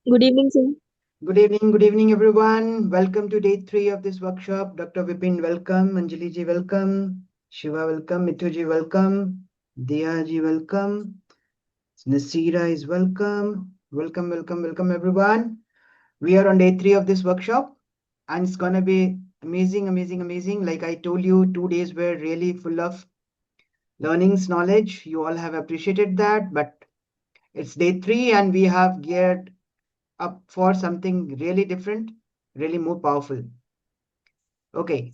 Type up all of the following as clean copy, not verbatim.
Good evening, sir. Good evening, everyone. Welcome to day 3 of this workshop. Dr. Vipin, welcome. Anjali ji, welcome. Shiva, welcome. Mithu ji, welcome. Diya ji, welcome. Nasira is welcome. Welcome, everyone. We are on day 3 of this workshop, and it's gonna be amazing. Like I told you, 2 days were really full of learnings, knowledge. You all have appreciated that, but it's day 3, and we have geared up for something really different, really more powerful. Okay,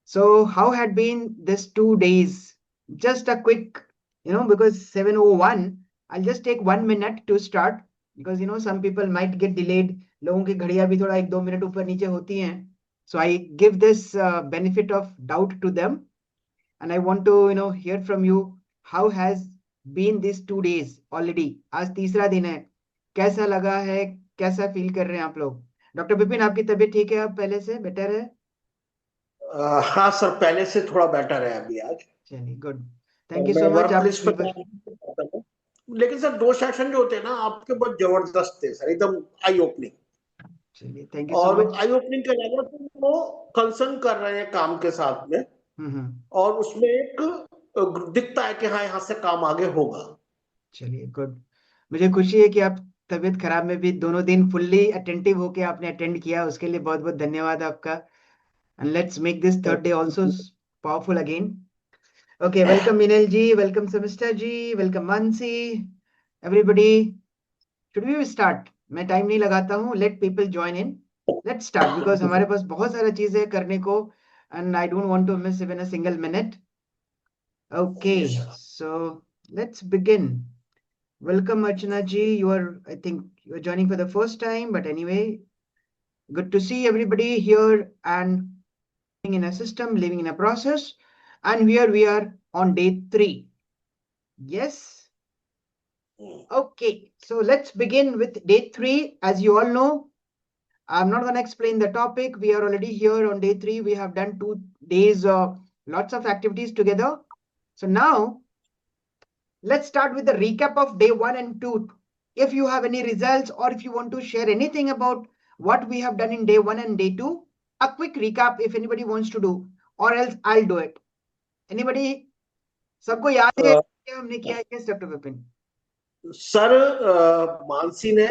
so how had been this 2 days? Just a quick, because 7:01, I'll just take 1 minute to start because some people might get delayed. लोगों की घड़ियां भी थोड़ा 1-2 minute ऊपर नीचे होती हैं. So I give this benefit of doubt to them, and I want to hear from you. How has been these 2 days already? आज तीसरा दिन है. कैसा लगा है? कैसा फील कर रहे हैं आप लोग? डॉक्टर विपिन, आपकी तबीयत ठीक है? अब पहले से बेटर है? हाँ सर, पहले से थोड़ा बेटर है अभी आज. चलिए, गुड. थैंक यू मैं सो मच. वर्क आप प्लेस पे था. लेकिन सर 2 सेशन जो होते हैं ना आपके बहुत जबरदस्त थे सर, एकदम आई ओपनिंग. चलिए, थैंक यू सो और मच. आई ओपनिंग के अलावा तो वो कंसर्न कर रहे हैं काम के साथ में, और उसमें एक दिखता है कि हाँ यहाँ से काम आगे होगा. चलिए, गुड. मुझे खुशी है कि आप तबीयत खराब में भी दोनों दिन फुल्ली अटेंटिव होके आपने अटेंड किया. उसके लिए बहुत बहुत धन्यवाद आपका. And let's make this third day also powerful again. Okay, welcome Minel ji, welcome Semester ji, welcome Mansi, everybody. Should we start? मैं टाइम नहीं लगाता हूँ. Let people join in. Let's start because हमारे पास बहुत सारा चीजें करने को, and I don't want to miss even a single minute. Okay, so let's begin. Welcome Archana ji. I think you are joining for the first time, but anyway, good to see everybody here and living in a system, living in a process, and here we are on day 3. Yes. Okay, so let's begin with day 3. As you all know, I'm not going to explain the topic. We are already here on day 3. We have done 2 days of lots of activities together. So now let's start with the recap of day 1 and 2. If you have any results or if you want to share anything about what we have done in day 1 and day 2, a quick recap if anybody wants to do, or else I'll do it. Anybody? सबको याद है क्या हमने किया है? Yes, Dr. Vipin. Sir Mansi ने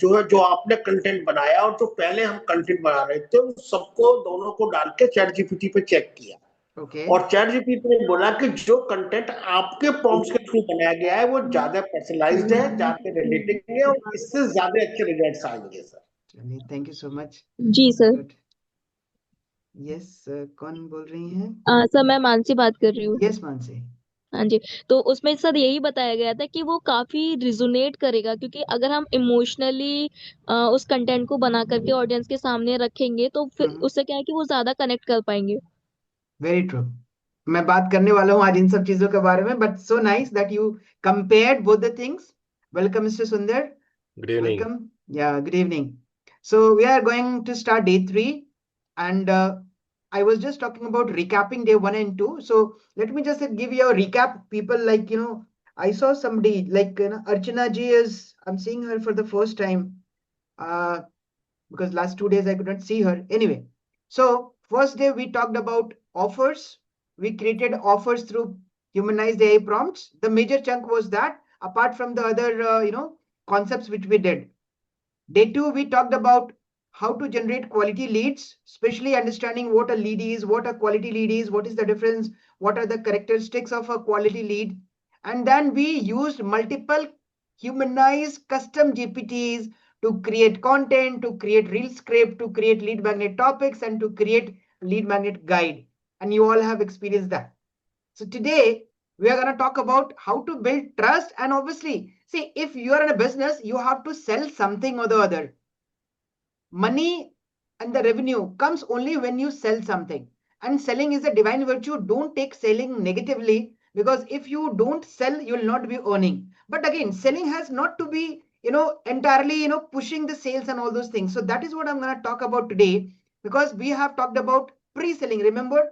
जो आपने कंटेंट बनाया और जो पहले हम कंटेंट बना रहे थे उन सबको दोनों को डाल के चैट जीपीटी पे चेक किया. Okay. और चैट जीपीटी ने बोला कि जो कंटेंट आपके प्रॉम्प्ट्स के थ्रू बनाया गया है वो ज्यादा पर्सनलाइज्ड है, ज्यादा रिलेटेड है और इससे ज्यादा अच्छे रिजल्ट्स आएंगे सर. चलिए, थैंक यू सो मच. जी सर. गुड. यस, कौन बोल रही हैं? सर मैं मानसी बात कर रही हूँ. यस, मानसी. हाँ जी. तो उसमें सर यही बताया गया था कि वो काफी रिजोनेट करेगा, क्योंकि अगर हम इमोशनली उस कंटेंट को बना करके ऑडियंस के सामने रखेंगे तो फिर उससे क्या है कि वो ज्यादा कनेक्ट कर पाएंगे. Very true. मैं बात करने वाला हूँ आज इन सब चीजों के बारे में, but so nice that you compared both the things. Welcome mister सुंदर. Good evening. Welcome. Yeah, good evening. So we are going to start day 3, and I was just talking about recapping day 1 and 2. So let me just give you a recap. People, like, I saw somebody like, Archana ji I'm seeing her for the first time, because last 2 days I could not see her. Anyway, so first day we talked about offers. We created offers through humanized AI prompts. The major chunk was that, apart from the other, concepts which we did. Day 2, we talked about how to generate quality leads, especially understanding what a lead is, what a quality lead is, what is the difference, what are the characteristics of a quality lead. And then we used multiple humanized custom GPTs to create content, to create reel script, to create lead magnet topics, and to create lead magnet guide. And you all have experienced that. So today we are going to talk about how to build trust. And obviously, see, if you are in a business, you have to sell something or the other. Money and the revenue comes only when you sell something. And selling is a divine virtue. Don't take selling negatively, because if you don't sell, you will not be earning. But again, selling has not to be, entirely, pushing the sales and all those things. So that is what I'm going to talk about today, because we have talked about pre-selling. Remember,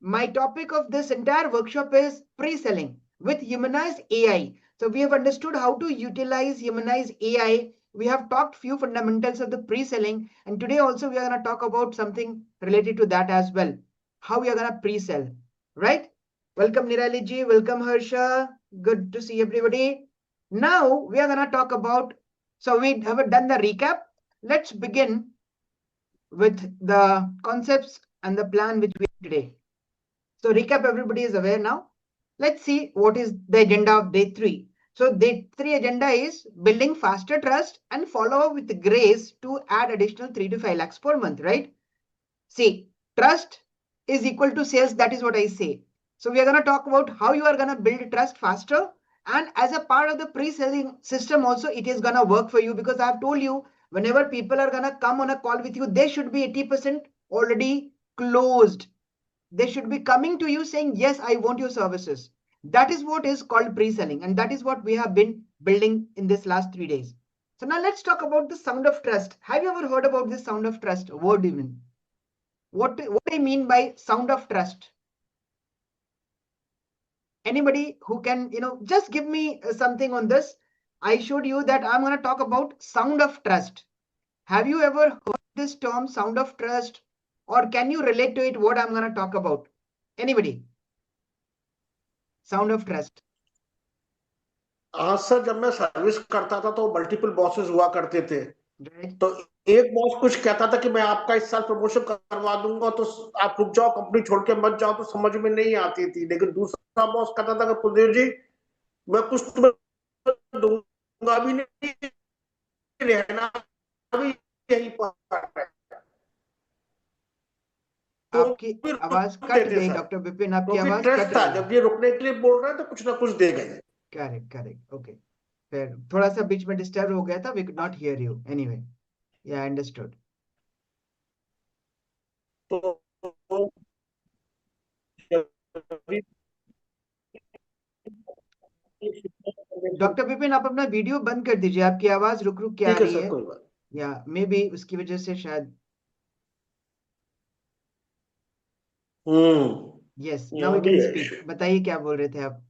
my topic of this entire workshop is pre-selling with humanized AI. So we have understood how to utilize humanized AI we have talked few fundamentals of the pre-selling, and today also we are going to talk about something related to that as well. How we are going to pre-sell, right? Welcome Nirali ji, welcome Harsha. Good to see everybody. Now we are going to talk about, so we have done the recap. Let's begin with the concepts and the plan which we have today. So recap, everybody is aware now. Let's see what is the agenda of day 3. So day 3 agenda is building faster trust and follow up with grace to add additional 3 to 5 lakhs per month, right? See, trust is equal to sales. That is what I say. So we are going to talk about how you are going to build trust faster. And as a part of the pre-selling system also, it is going to work for you, because I have told you, whenever people are going to come on a call with you, they should be 80% already closed. They should be coming to you saying, yes, I want your services. That is what is called pre-selling. And that is what we have been building in this last 3 days. So now let's talk about the sound of trust. Have you ever heard about this sound of trust word even? What I mean by sound of trust? Anybody who can, just give me something on this. I showed you that I'm going to talk about sound of trust. Have you ever heard this term, sound of trust? Or can you relate to it what I'm going to talk about? Anybody? Sound of trust. हाँ sir, जब मैं service करता था तो multiple bosses हुआ करते थे, Right. तो एक बॉस कुछ कहता था कि मैं आपका इस साल प्रमोशन करवा दूंगा, तो आप रुक जाओ, कंपनी छोड़ के मत जाओ, तो समझ में नहीं आती थी। लेकिन दूसरा बॉस कहता था कि कुलदीप जी, मैं कुछ तुम्हें दूंगा भी नहीं, रहना भी यहीं पर। तो आपकी आवाज कट गई डॉक्टर विपिन, आपकी आवाज कट था, रही है। जब ये रुकने के लिए बोल रहे हैं तो कुछ ना कुछ दे गए। Correct correct, okay. फिर थोड़ा सा बीच में डिस्टर्ब हो गया था, we could not hear you. Anyway, yeah understood. तो डॉक्टर विपिन, आप अपना वीडियो बंद कर दीजिए, आपकी आवाज रुक रुक के आ रही है। कोई बात, या मे बी उसकी वजह से शायद। Yes, now we can speak. बताइए क्या बोल रहे थे आप?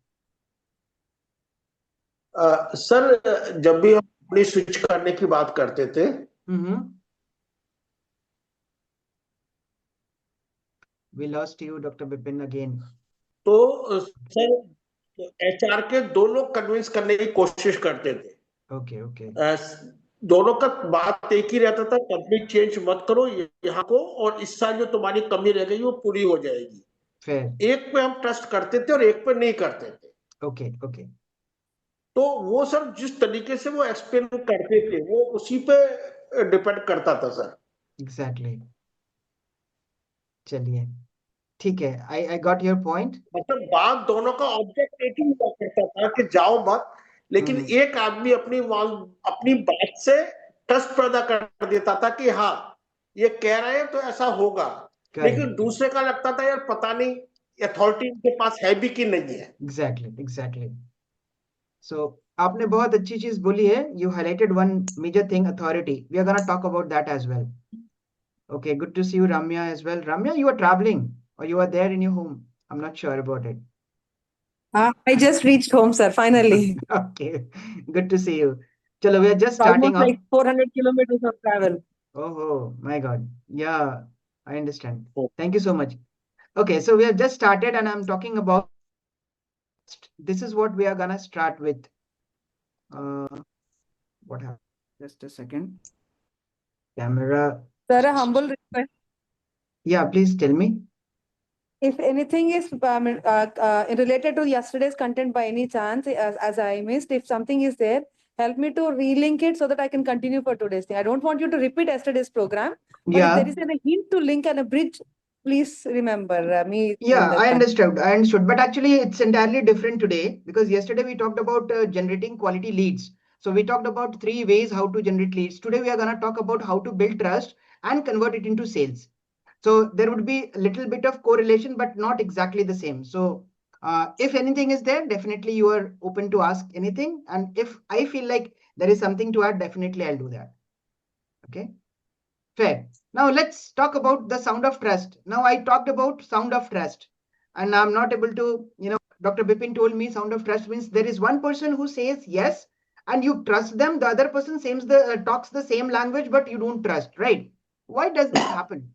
सर, जब भी हम अपनी स्विच करने की बात करते थे, we lost you doctor Vipin again. तो सर, एचआर के दो लोग कन्विंस करने की कोशिश करते थे। Okay okay. दोनों का बात एक ही रहता था, कंपनी चेंज मत करो यहाँ को, और इस साल जो तुम्हारी कमी रह गई वो पूरी हो जाएगी। फिर एक पे हम ट्रस्ट करते थे और एक पे नहीं करते थे। Okay okay. तो वो सर जिस तरीके से वो एक्सप्लेन करते थे, वो उसी पे डिपेंड करता था सर। एग्जैक्टली। चलिए, ठीक है, आई गॉट योर पॉइंट। मतलब बात दोनों का ऑब्जेक्ट एक ही हुआ करता था कि जाओ मत, लेकिन एक आदमी अपनी बात से ट्रस्ट पैदा कर देता था कि हाँ, ये कह रहे हैं तो ऐसा होगा। लेकिन दूसरे का लगता था यार पता नहीं अथॉरिटी इनके पास है भी कि नहीं है। Exactly exactly. सो आपने बहुत अच्छी चीज बोली है। You highlighted one major thing, authority. We are gonna talk about that as well. Okay, good to see you, Ramya, as well. Ramya, you are traveling or you are there in your home? I'm not sure about it. I just reached home, sir, finally. Okay, good to see you. Chalo, we are just starting Almost like 400 kilometers of travel. Oh my God. Yeah, I understand. Thank you so much. Okay, so we have just started and I'm talking about, this is what we are gonna start with. What happened? Just a second. Camera. Sir, a humble request. Yeah, please tell me. If anything is related to yesterday's content by any chance, as I missed, if something is there, help me to relink it so that I can continue for today's thing. I don't want you to repeat yesterday's program, but if there is a hint to link and a bridge, please remember me. Yeah, I understood. But actually, it's entirely different today, because yesterday we talked about generating quality leads. So we talked about 3 ways how to generate leads. Today, we are going to talk about how to build trust and convert it into sales. So there would be a little bit of correlation, but not exactly the same. So if anything is there, definitely you are open to ask anything. And if I feel like there is something to add, definitely I'll do that. Okay, fair. Now let's talk about the sound of trust. Now I talked about sound of trust, and I'm not able to, Dr. Bipin told me sound of trust means there is one person who says yes, and you trust them, the other person talks the same language, but you don't trust, right? Why does this happen?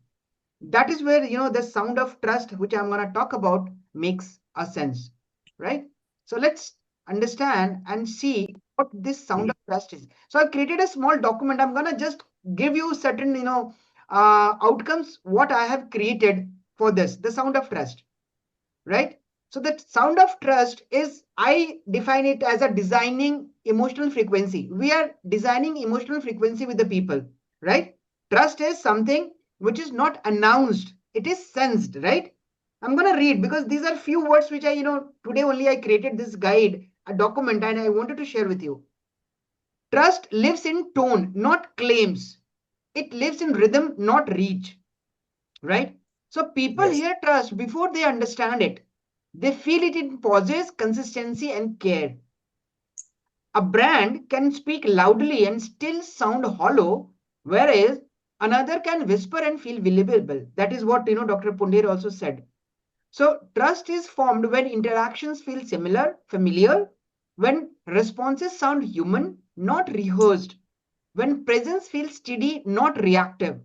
That is where, the sound of trust, which I'm going to talk about, makes a sense, right? So let's understand and see what this sound of trust is. So I've created a small document. I'm going to just give you certain, outcomes, what I have created for this, the sound of trust, right? So the sound of trust is, I define it as a designing emotional frequency. We are designing emotional frequency with the people, right? Trust is something which is not announced, it is sensed, right? I'm going to read because these are few words which I, today only I created this guide, a document, and I wanted to share with you. Trust lives in tone, not claims. It lives in rhythm, not reach, right? So people hear trust before they understand it. They feel it in pauses, consistency, and care. A brand can speak loudly and still sound hollow, whereas another can whisper and feel believable. That is what, Dr. Pundir also said. So trust is formed when interactions feel similar, familiar, when responses sound human, not rehearsed, when presence feels steady, not reactive.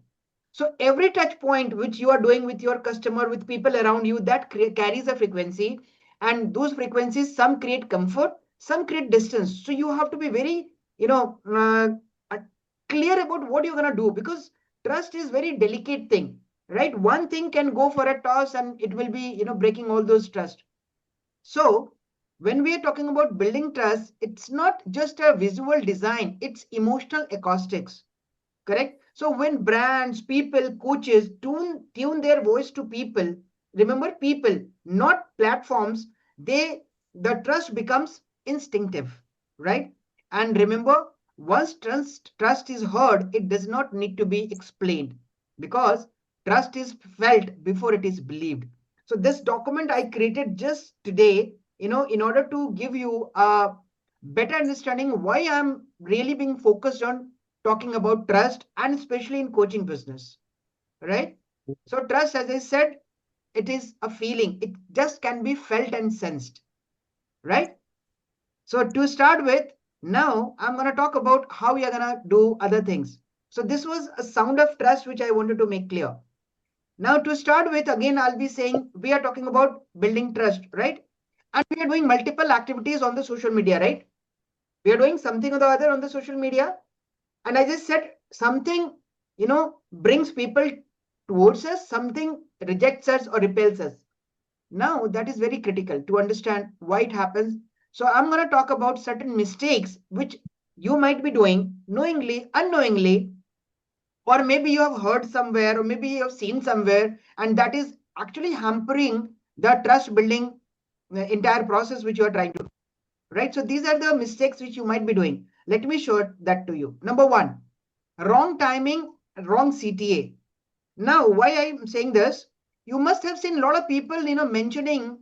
So every touch point which you are doing with your customer, with people around you, that carries a frequency, and those frequencies, some create comfort, some create distance. So you have to be very, clear about what you're going to do, because trust is very delicate thing, right? One thing can go for a toss and it will be, breaking all those trust. So when we are talking about building trust, it's not just a visual design, it's emotional acoustics. Correct? So when brands, people, coaches tune their voice to people, remember people, not platforms, the trust becomes instinctive, right? And remember, once trust is heard, it does not need to be explained, because trust is felt before it is believed. So this document I created just today, in order to give you a better understanding why I'm really being focused on talking about trust, and especially in coaching business, right? So trust, as I said, it is a feeling. It just can be felt and sensed, right? So to start with, now I'm going to talk about how we are going to do other things. So this was a sound of trust, which I wanted to make clear. Now to start with, again, I'll be saying we are talking about building trust, right? And we are doing multiple activities on the social media, right? We are doing something or the other on the social media. And I just said something, brings people towards us, something rejects us or repels us. Now that is very critical to understand why it happens. So I'm going to talk about certain mistakes which you might be doing knowingly, unknowingly, or maybe you have heard somewhere, or maybe you have seen somewhere, and that is actually hampering the trust building entire process which you are trying to do. Right? So these are the mistakes which you might be doing. Let me show that to you. Number one, wrong timing, wrong CTA. Now, why I'm saying this, you must have seen a lot of people, mentioning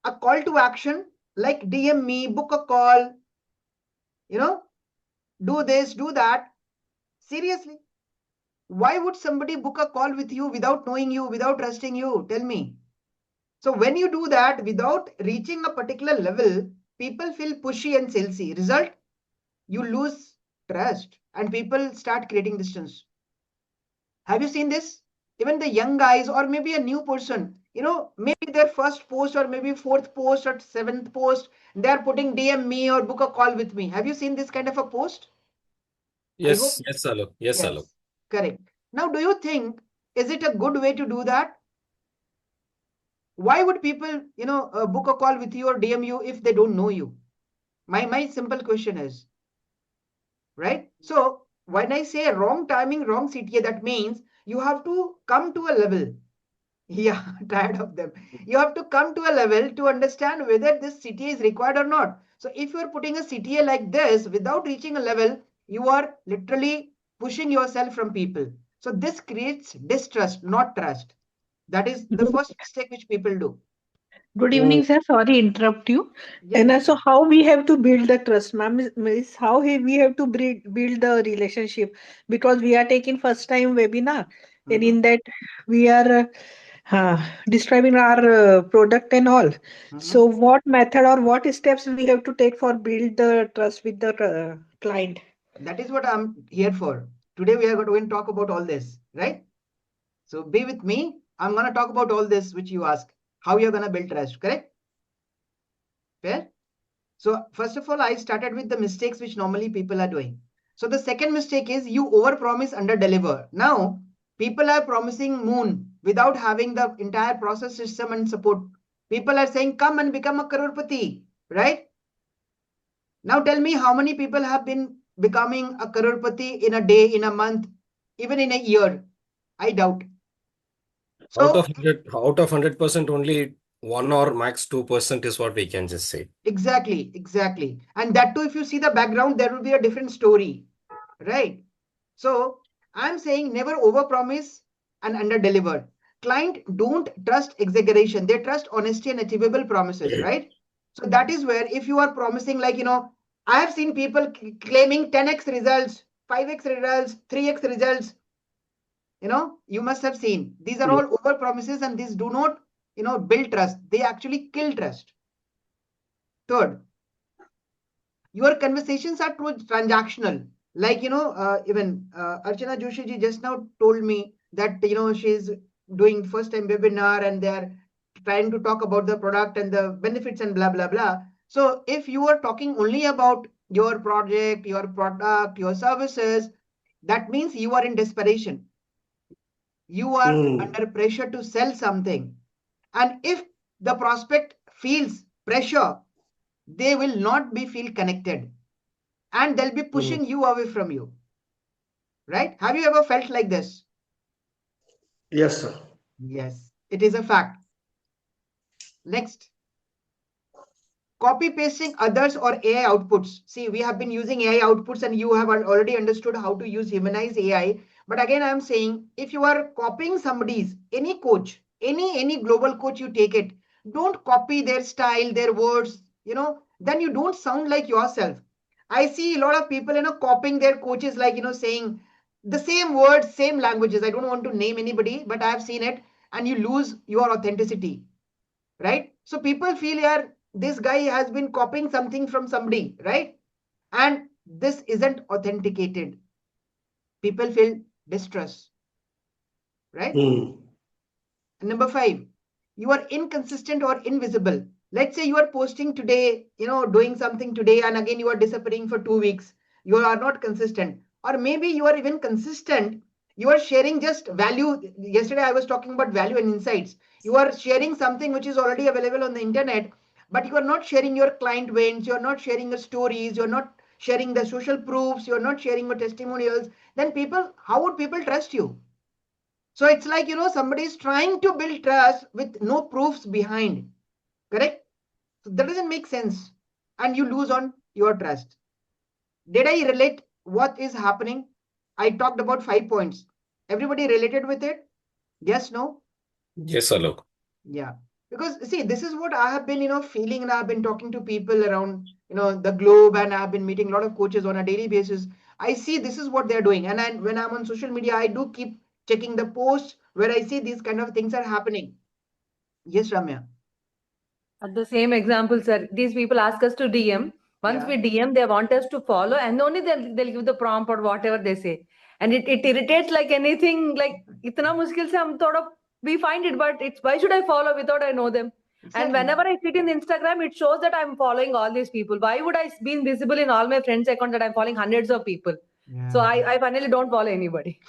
a call to action like DM me, book a call, do this, do that. Seriously, why would somebody book a call with you without knowing you, without trusting you? Tell me. So when you do that without reaching a particular level, people feel pushy and salesy. Result, you lose trust and people start creating distance. Have you seen this? Even the young guys, or maybe a new person, maybe their first post, or maybe fourth post or seventh post, they're putting DM me or book a call with me. Have you seen this kind of a post? I hope. Yes, Alok. Yes, Alok. Yes, correct. Now, do you think, is it a good way to do that? Why would people, book a call with you or DM you if they don't know you? My simple question is, right? So when I say wrong timing, wrong CTA, that means you have to come to a level. Yeah, tired of them. You have to come to a level to understand whether this CTA is required or not. So if you're putting a CTA like this without reaching a level, you are literally pushing yourself from people. So this creates distrust, not trust. That is the first mistake which people do. Good evening, sir. Sorry, interrupt you. Yes, And please. also, how we have to build the trust, ma'am, is how we have to build the relationship, because we are taking first time webinar, and in that we are describing our product and all. So, what method or what steps we have to take for build the trust with the client. That is what I'm here for. Today we are going to talk about all this, right? So be with me. I'm going to talk about all this which you ask. How you're going to build trust, correct? Fair? So first of all, I started with the mistakes which normally people are doing. So the second mistake is you overpromise, underdeliver. Now, people are promising moon without having the entire process system and support. People are saying, come and become a crorepati, right? Now tell me how many people have been becoming a crorepati in a day, in a month, even in a year? I doubt. Out So of 100%, only 1 or max 2% is what we can just say. exactly. And that too, if you see the background, there will be a different story, right? So I'm saying never overpromise and underdeliver. Client don't trust exaggeration; they trust honesty and achievable promises, right? So that is where if you are promising, like I have seen people claiming 10x results, 5x results, 3x results. You must have seen these are all over promises, and these do not build trust. They actually kill trust. Third, your conversations are too transactional. Like even Archana Joshi ji just now told me that she's doing first time webinar and they are trying to talk about the product and the benefits and blah blah blah. So if you are talking only about your project, your product, your services, that means you are in desperation. You are under pressure to sell something. And if the prospect feels pressure, they will not be feel connected and they'll be pushing you away from you. Right? Have you ever felt like this? Yes, sir. Yes, it is a fact. Next, copy pasting others or AI outputs. See, we have been using AI outputs and you have already understood how to use humanized AI. But again, I'm saying if you are copying somebody's, any coach, any global coach, you take it, don't copy their style, their words, then you don't sound like yourself. I see a lot of people, copying their coaches, like, saying the same words, same languages. I don't want to name anybody, but I have seen it, and you lose your authenticity, right? So people feel, yeah, this guy has been copying something from somebody, right? And this isn't authenticated. People feel distrust, right? And number 5, you are inconsistent or invisible. Let's say you are posting today, doing something today, and again you are disappearing for 2 weeks. You are not consistent. Or maybe you are even consistent. You are sharing just value. Yesterday I was talking about value and insights. You are sharing something which is already available on the internet, but you are not sharing your client wins. You are not sharing your stories. You are not sharing the social proofs. You are not sharing your testimonials. Then how would people trust you? So it's like, somebody is trying to build trust with no proofs behind. Correct? So that doesn't make sense. And you lose on your trust. Did I relate what is happening? I talked about 5 points. Everybody related with it? Yes, no? Yes, Alok. Yeah. Because see, this is what I have been, feeling, and I've been talking to people around, the globe, and I've been meeting a lot of coaches on a daily basis. I see this is what they're doing. And when I'm on social media, I do keep checking the posts where I see these kind of things are happening. Yes, Ramya. At the same example, sir, these people ask us to DM. Once we DM, they want us to follow, and only they'll give the prompt or whatever they say. And it irritates like anything, like itna mushkil se hum thoda we find it, but it's why should I follow without I know them? Exactly. And whenever I sit in Instagram, it shows that I'm following all these people. Why would I be invisible in all my friends' accounts that I'm following hundreds of people? Yeah. So I finally don't follow anybody.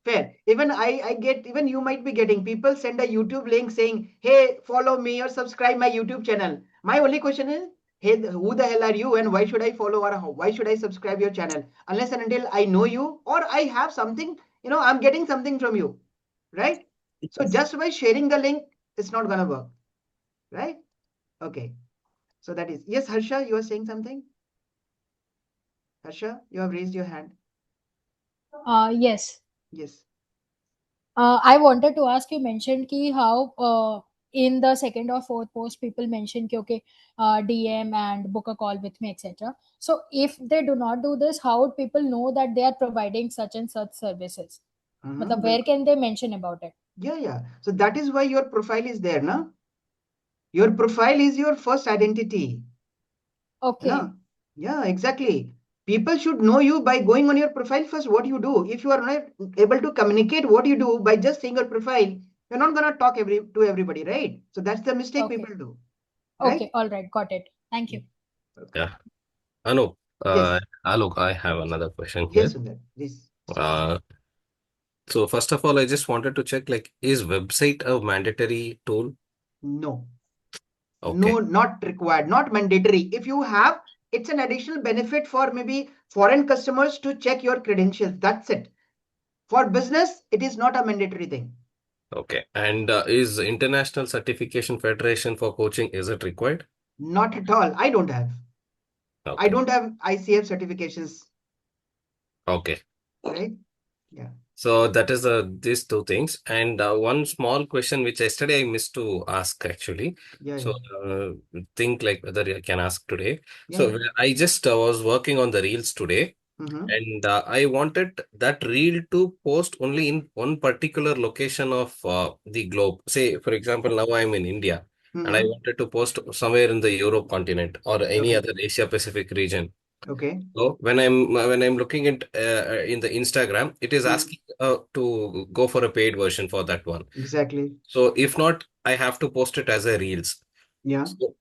Fair. Even I get, even you might be getting, people send a YouTube link saying, hey, follow me or subscribe my YouTube channel. My only question is, hey, who the hell are you and why should I follow or why should I subscribe your channel? Unless and until I know you or I have something, I'm getting something from you, right? So just by sharing the link, it's not going to work, right? Okay. So that is, yes, Harsha, you are saying something? Harsha, you have raised your hand. Yes. Yes. I wanted to ask, you mentioned ki how in the second or fourth post people mention ki okay, DM and book a call with me, etc. So if they do not do this, how would people know that they are providing such and such services? Matlab, where can they mention about it? Yeah. So that is why your profile is there, na? Your profile is your first identity. Okay. Na? Yeah, exactly. People should know you by going on your profile first, what you do. If you are not able to communicate what you do by just seeing your profile, you're not going to talk to everybody, right? So that's the mistake Okay. people do, right? Okay. All right. Got it. Thank you. Okay. Yeah. Anup, Yes. Alok, I have another question here. Yes, Sundar. Please. Uh, so first of all, I just wanted to check, like, is website a mandatory tool? No. Okay. No, not required, not mandatory. If you have, it's an additional benefit for maybe foreign customers to check your credentials. That's it. For business, it is not a mandatory thing. Okay. And is International Certification Federation for coaching, is it required? Not at all. I don't have. I Okay. don't have ICF certifications, Okay. right? Yeah. So that is these two things. And one small question which yesterday I missed to ask actually. Yeah. So Yeah. think like whether I can ask today. Yeah. So I just was working on the reels today, Mm-hmm. and I wanted that reel to post only in one particular location of the globe. Say, for example, now I'm in India, and I Mm-hmm. wanted to post somewhere in the Europe continent or any Okay. other Asia Pacific region. Okay. So when I'm looking at in the Instagram, it is Mm. asking to go for a paid version for that one. Exactly. So if not, I have to post it as a reels. Yeah. So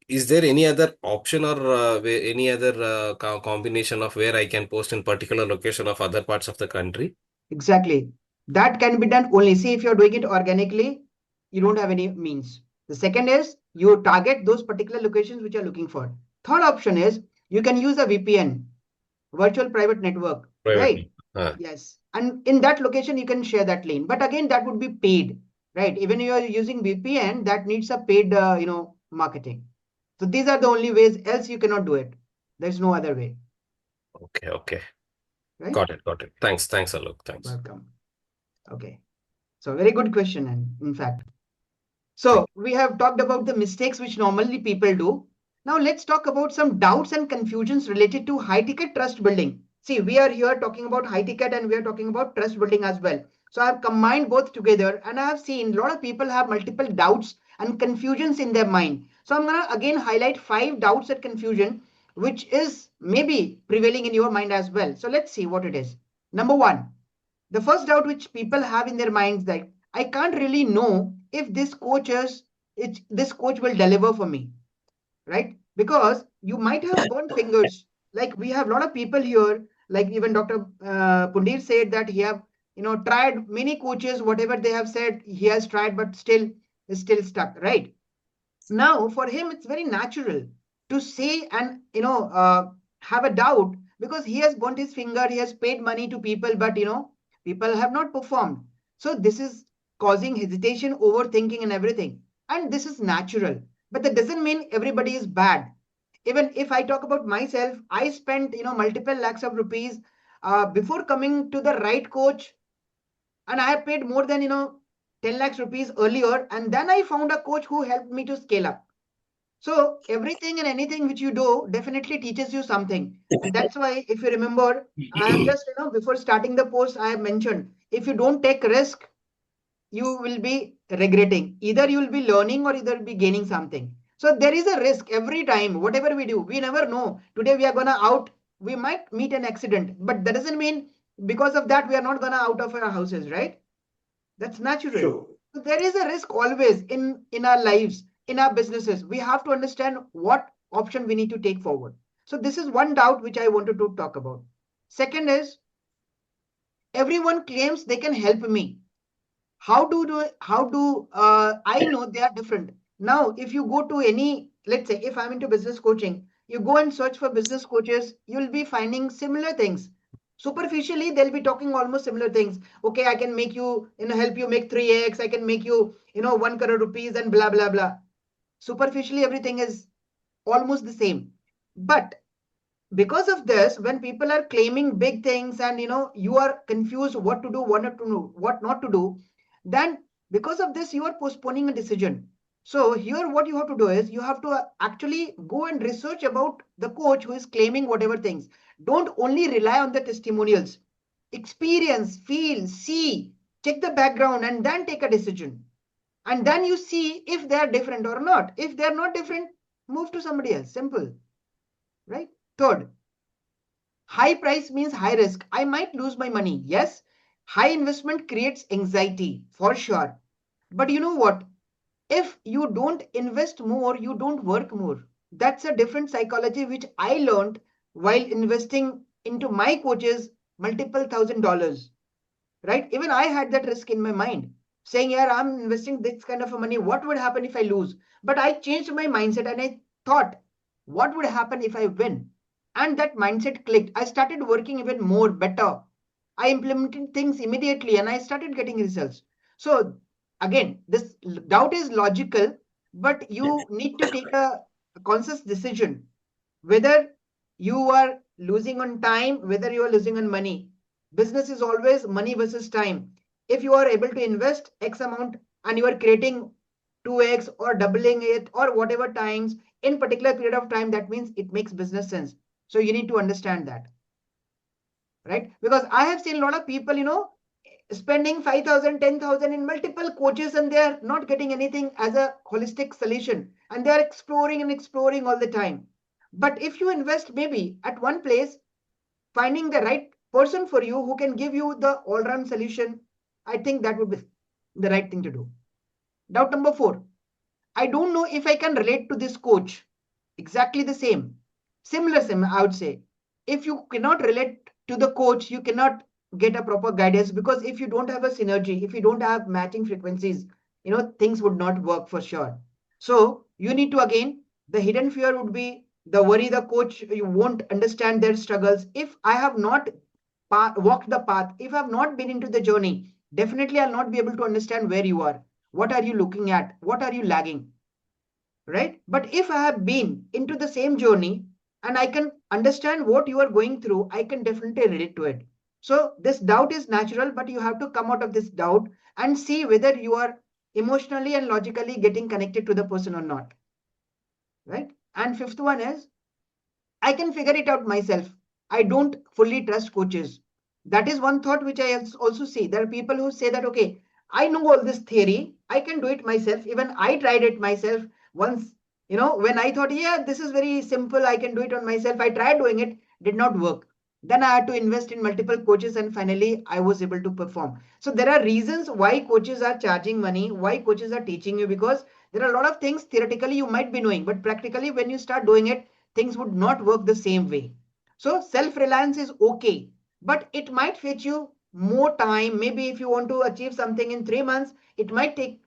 is there any other option or any other combination of where I can post in particular location of other parts of the country? Exactly. That can be done only. See, if you're doing it organically, you don't have any means. The second is you target those particular locations which you're looking for. Third option is you can use a VPN, virtual private network, right? Private. Uh, Yes. And in that location, you can share that lane. But again, that would be paid, right? Even if you are using VPN, that needs a paid, marketing. So these are the only ways, else you cannot do it. There's no other way, okay, okay. right? Got it, got it. Thanks, Alok. Thanks. Welcome. Okay. So very good question, and in fact. Thank So we have talked about the mistakes which normally people do. Now let's talk about some doubts and confusions related to high ticket trust building. See, we are here talking about high ticket and we are talking about trust building as well. So I have combined both together and I have seen a lot of people have multiple doubts and confusions in their mind. So I'm going to again highlight 5 doubts and confusion which is maybe prevailing in your mind as well. So let's see what it is. Number 1, the first doubt which people have in their minds that I can't really know if this coach will deliver for me, right? Because you might have burnt fingers. Like we have a lot of people here, like even Dr. Pundir said that he have tried many coaches, whatever they have said, he has tried, but still is still stuck, right? Now for him it's very natural to say and have a doubt because he has burnt his finger, he has paid money to people, but people have not performed. So this is causing hesitation, overthinking and everything, and this is natural, but that doesn't mean everybody is bad. Even if I talk about myself, I spent multiple lakhs of rupees before coming to the right coach, and I have paid more than 10 lakhs rupees earlier, and then I found a coach who helped me to scale up. So everything and anything which you do definitely teaches you something. And that's why, if you remember, I have just, before starting the post, I have mentioned, if you don't take risk, you will be regretting. Either you will be learning or either be gaining something. So there is a risk every time, whatever we do, we never know. Today we are gonna out, we might meet an accident, but that doesn't mean because of that we are not gonna out of our houses, right? That's natural. Sure. So there is a risk always in our lives, in our businesses. We have to understand what option we need to take forward. So this is one doubt which I wanted to talk about. Second is everyone claims they can help me. How do I know they are different? Now, if you go to any, let's say, if I'm into business coaching, you go and search for business coaches, you'll be finding similar things. Superficially, they'll be talking almost similar things. Okay, I can make you, help you make 3x. I can make you, 1 crore rupees and blah blah blah. Superficially, everything is almost the same. But because of this, when people are claiming big things and you are confused what to do, what not to do, what not to do, then because of this you are postponing a decision. So here what you have to do is you have to actually go and research about the coach who is claiming whatever things. Don't only rely on the testimonials. Experience, feel, see, check the background and then take a decision. And then you see if they are different or not. If they are not different, move to somebody else. Simple, right? Third, high price means high risk. I might lose my money. Yes, high investment creates anxiety for sure. But you know what? If you don't invest more, you don't work more. That's a different psychology which I learned while investing into my coaches multiple $1,000s. Right? Even I had that risk in my mind, saying, yeah, I'm investing this kind of money. What would happen if I lose? But I changed my mindset and I thought, what would happen if I win? And that mindset clicked. I started working even more better. I implemented things immediately and I started getting results. So again, this doubt is logical, but you need to take a conscious decision whether you are losing on time, whether you are losing on money. Business is always money versus time. If you are able to invest X amount and you are creating 2x or doubling it or whatever times in particular period of time, that means it makes business sense. So you need to understand that, right? Because I have seen a lot of people, spending 5,000, 10,000 in multiple coaches and they are not getting anything as a holistic solution. And they are exploring and exploring all the time. But if you invest maybe at one place, finding the right person for you who can give you the all-round solution, I think that would be the right thing to do. Doubt number 4. I don't know if I can relate to this coach. Exactly the same. Similar, I would say. If you cannot relate to the coach, you cannot get a proper guidance, because if you don't have a synergy, if you don't have matching frequencies, things would not work for sure. So you need to, again, the hidden fear would be the worry the coach, you won't understand their struggles. If I have not walked the path, if I have not been into the journey, definitely I'll not be able to understand where you are. What are you looking at? What are you lagging? Right? But if I have been into the same journey and I can understand what you are going through, I can definitely relate to it. So this doubt is natural, but you have to come out of this doubt and see whether you are emotionally and logically getting connected to the person or not. Right? And fifth one is, I can figure it out myself. I don't fully trust coaches. That is one thought which I also see. There are people who say that, okay, I know all this theory. I can do it myself. Even I tried it myself once, when I thought, yeah, this is very simple. I can do it on myself. I tried doing it, did not work. Then I had to invest in multiple coaches and finally I was able to perform. So there are reasons why coaches are charging money, why coaches are teaching you, because there are a lot of things theoretically you might be knowing, but practically when you start doing it, things would not work the same way. So self-reliance is okay, but it might fetch you more time. Maybe if you want to achieve something in 3 months, it might take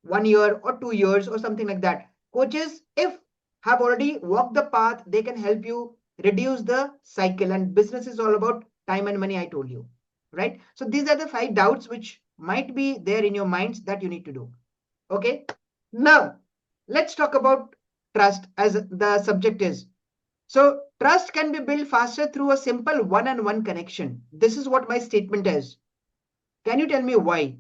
1 year or 2 years or something like that. Coaches, if have already walked the path, they can help you reduce the cycle, and business is all about time and money, I told you, right? So these are the 5 doubts which might be there in your minds that you need to do. Okay. Now let's talk about trust, as the subject is. So trust can be built faster through a simple one-on-one connection. This is what my statement is. Can you tell me why?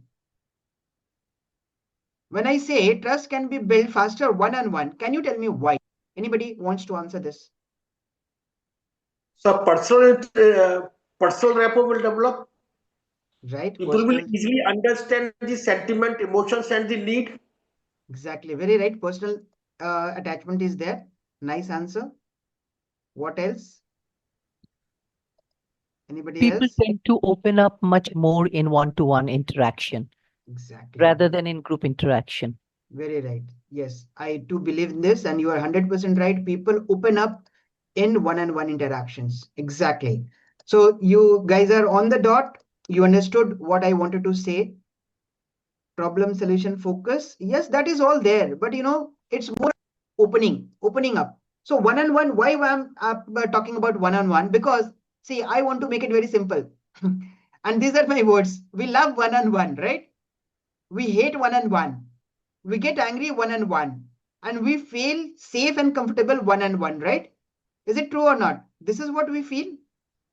When I say trust can be built faster one-on-one, can you tell me why? Anybody wants to answer this? So personal rapport will develop. Right. People will easily understand the sentiment, emotions, and the need. Exactly. Very right. Personal attachment is there. Nice answer. What else? Anybody People else? tend to open up much more in one-to-one interaction Exactly. rather than in group interaction. Very right. Yes, I do believe in this, and you are 100% right. People open up in one-on-one interactions. Exactly. So you guys are on the dot. You understood what I wanted to say. Problem solution focus. Yes, that is all there. But it's more opening up. So one-on-one, why I'm talking about one-on-one? Because see, I want to make it very simple. And these are my words. We love one-on-one, right? We hate one-on-one. We get angry one-on-one. And we feel safe and comfortable one-on-one, right? Is it true or not? This is what we feel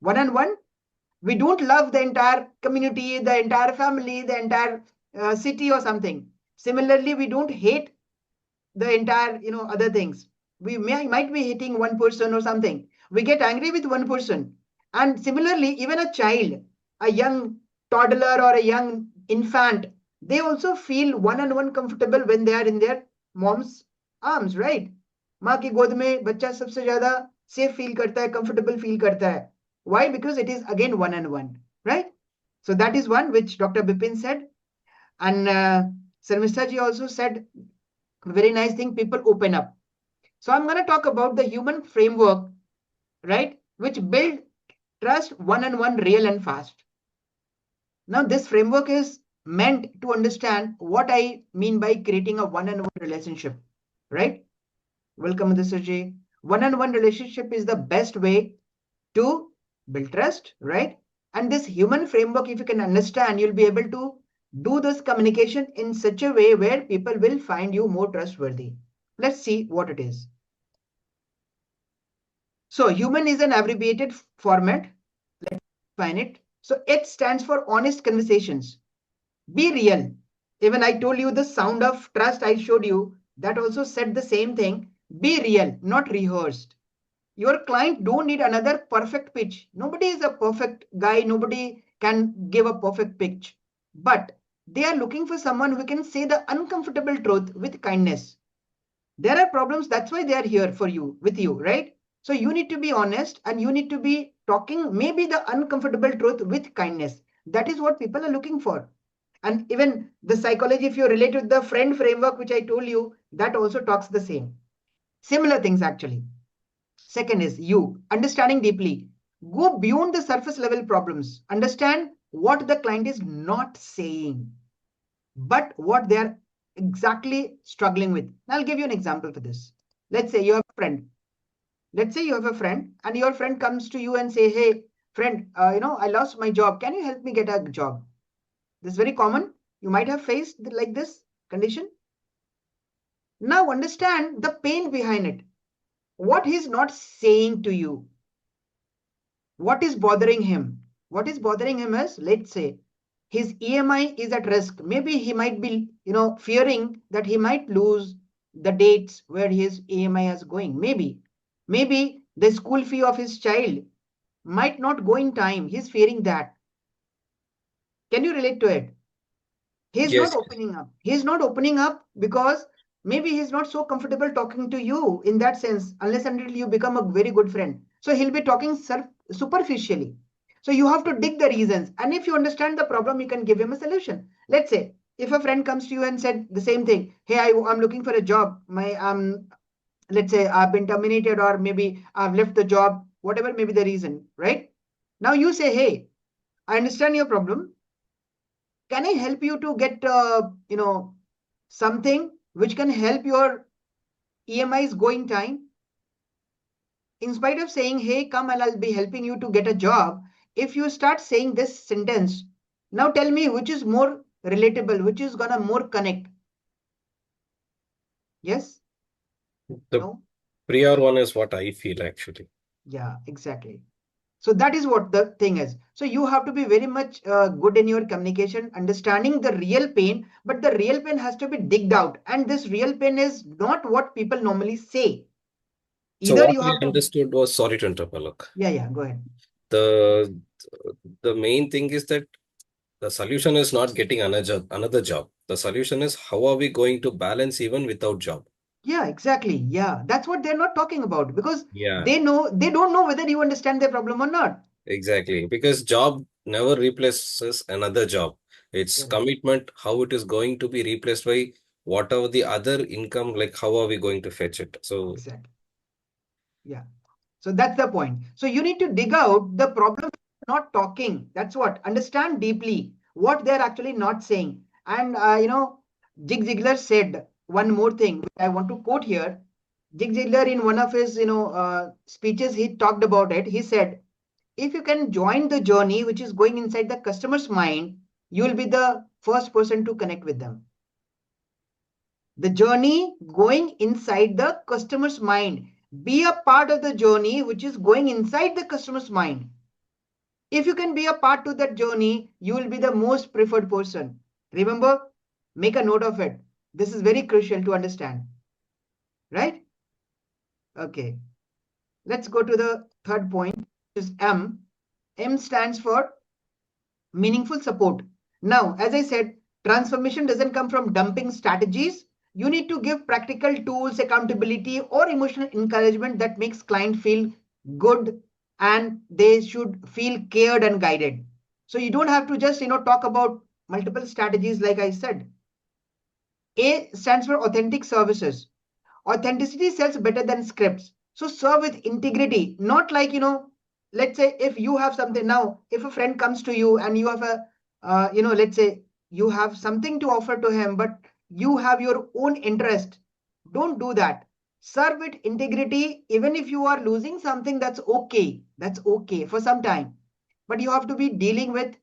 one-on-one. We don't love the entire community, the entire family, the entire city or something. Similarly, we don't hate the entire, other things. We might be hating one person or something. We get angry with one person. And similarly, even a child, a young toddler or a young infant, they also feel one-on-one comfortable when they are in their mom's arms, right? माँ की गोद में बच्चा सबसे ज्यादा safe feel karta hai, comfortable feel karta hai. Why? Because it is again one-on-one, right? So that is one which Dr. Bipin said. And Sarmista ji also said very nice thing, people open up. So I'm going to talk about the human framework, right, which build trust one-on-one, real and fast. Now this framework is meant to understand what I mean by creating a one-on-one relationship, right? Welcome, Mr. J. One-on-one relationship is the best way to build trust, right? And this human framework, if you can understand, you'll be able to do this communication in such a way where people will find you more trustworthy. Let's see what it is. So human is an abbreviated format. Let's define it. So H stands for honest conversations. Be real. Even I told you the sound of trust I showed you, that also said the same thing. Be real, not rehearsed. Your client don't need another perfect pitch. Nobody is a perfect guy. Nobody can give a perfect pitch. But they are looking for someone who can say the uncomfortable truth with kindness. There are problems. That's why they are here for you, with you, right? So you need to be honest and you need to be talking maybe the uncomfortable truth with kindness. That is what people are looking for. And even the psychology, if you relate with the friend framework, which I told you, that also talks the same. Similar things actually. Second is you, understanding deeply. Go beyond the surface level problems. Understand what the client is not saying, but what they are exactly struggling with. I'll give you an example for this. Let's say you have a friend. Let's say you have a friend and your friend comes to you and say, hey, friend, I lost my job. Can you help me get a job? This is very common. You might have faced like this condition. Now understand the pain behind it. What he's not saying to you. What is bothering him? What is bothering him is, let's say, his EMI is at risk. Maybe he might be, fearing that he might lose the dates where his EMI is going. Maybe the school fee of his child might not go in time. He's fearing that. Can you relate to it? He's Yes. not opening up. He's not opening up because maybe he's not so comfortable talking to you in that sense, unless until you become a very good friend. So he'll be talking superficially. So you have to dig the reasons. And if you understand the problem, you can give him a solution. Let's say if a friend comes to you and said the same thing, hey, I'm looking for a job. Let's say I've been terminated or maybe I've left the job, whatever may be the reason, right? Now you say, hey, I understand your problem. Can I help you to get, something which can help your EMIs go in time? In spite of saying, hey, come and I'll be helping you to get a job, if you start saying this sentence, now tell me which is more relatable, which is gonna more connect. Yes? The No? prior one is what I feel actually. Yeah, exactly. So that is what the thing is. So you have to be very much good in your communication, understanding the real pain, but the real pain has to be digged out. And this real pain is not what people normally say. So Either what you I have to. understood was, sorry to interrupt, Alok. Yeah, go ahead. The main thing is that the solution is not getting another job. The solution is how are we going to balance even without job? Yeah, exactly. Yeah, that's what they're not talking about because Yeah, they don't know whether you understand their problem or not. exactly. Because job never replaces another job. It's Correct. commitment, how it is going to be replaced by whatever the other income, like how are we going to fetch it? So Exactly. Yeah. So that's the point. So you need to dig out the problem, not talking. That's what. Understand deeply what they're actually not saying. And Zig Ziglar said one more thing which I want to quote here. Zig Ziglar in one of his speeches, he talked about it. He said, if you can join the journey which is going inside the customer's mind, you will be the first person to connect with them. The journey going inside the customer's mind. Be a part of the journey which is going inside the customer's mind. If you can be a part to that journey, you will be the most preferred person. Remember, make a note of it. This is very crucial to understand. Right? Okay. Let's go to the third point, which is M. M stands for meaningful support. Now, as I said, transformation doesn't come from dumping strategies. You need to give practical tools, accountability, or emotional encouragement that makes client feel good, and they should feel cared and guided. So you don't have to just, talk about multiple strategies like I said. A stands for authentic services. Authenticity sells better than scripts. So serve with integrity, not like, let's say if you have something now, if a friend comes to you and you have let's say you have something to offer to him, but you have your own interest. Don't do that. Serve with integrity, even if you are losing something, that's okay. That's okay for some time. But you have to be dealing with,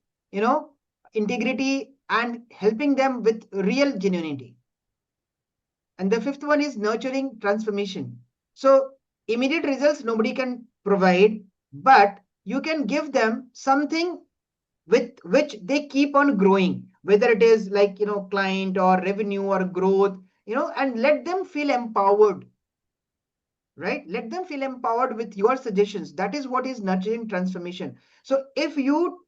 integrity and helping them with real genuinity. And the fifth one is nurturing transformation. So immediate results nobody can provide, but you can give them something with which they keep on growing, whether it is like, client or revenue or growth, and let them feel empowered, right? Let them feel empowered with your suggestions. That is what is nurturing transformation. So if you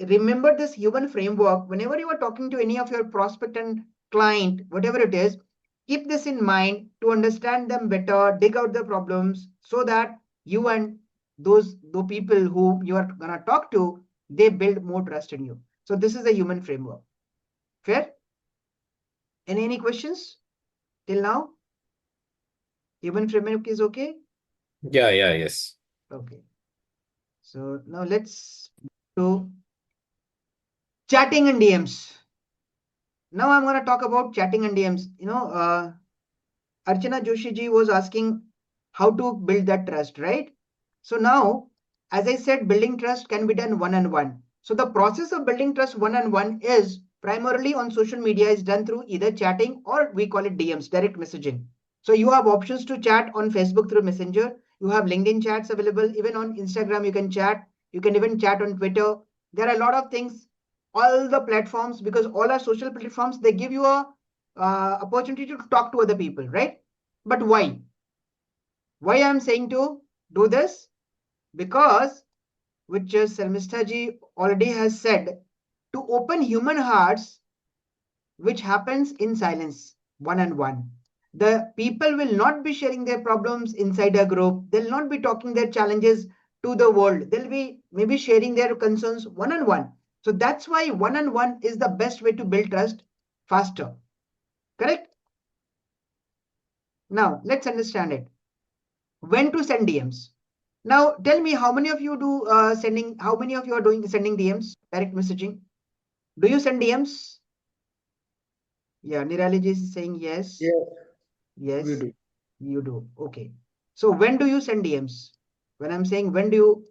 remember this human framework, whenever you are talking to any of your prospect and client, whatever it is, keep this in mind to understand them better, dig out the problems so that you and the people who you are going to talk to, they build more trust in you. So this is a human framework. Fair? Any questions till now? Human framework is okay? Yeah, yes. Okay. So now let's do chatting and DMs. Now I'm going to talk about chatting and DMs. Archana Joshi ji was asking how to build that trust, right? So now, as I said, building trust can be done one-on-one. So the process of building trust one-on-one is primarily on social media is done through either chatting or we call it DMs, direct messaging. So you have options to chat on Facebook through Messenger. You have LinkedIn chats available. Even on Instagram, you can chat. You can even chat on Twitter. There are a lot of things, all the platforms, because all our social platforms, they give you a opportunity to talk to other people, right? But why? Why I'm saying to do this? Because, which Sarmistha ji already has said, to open human hearts, which happens in silence, one-on-one. The people will not be sharing their problems inside a group. They'll not be talking their challenges to the world. They'll be maybe sharing their concerns one-on-one. So that's why one-on-one is the best way to build trust faster. Correct? Now, let's understand it. When to send DMs? Now, tell me how many of you do how many of you are doing sending DMs, direct messaging? Do you send DMs? Yeah, Nirali ji is saying yes. Yes, we do. you do. Okay. So when do you send DMs? When I'm saying when do you,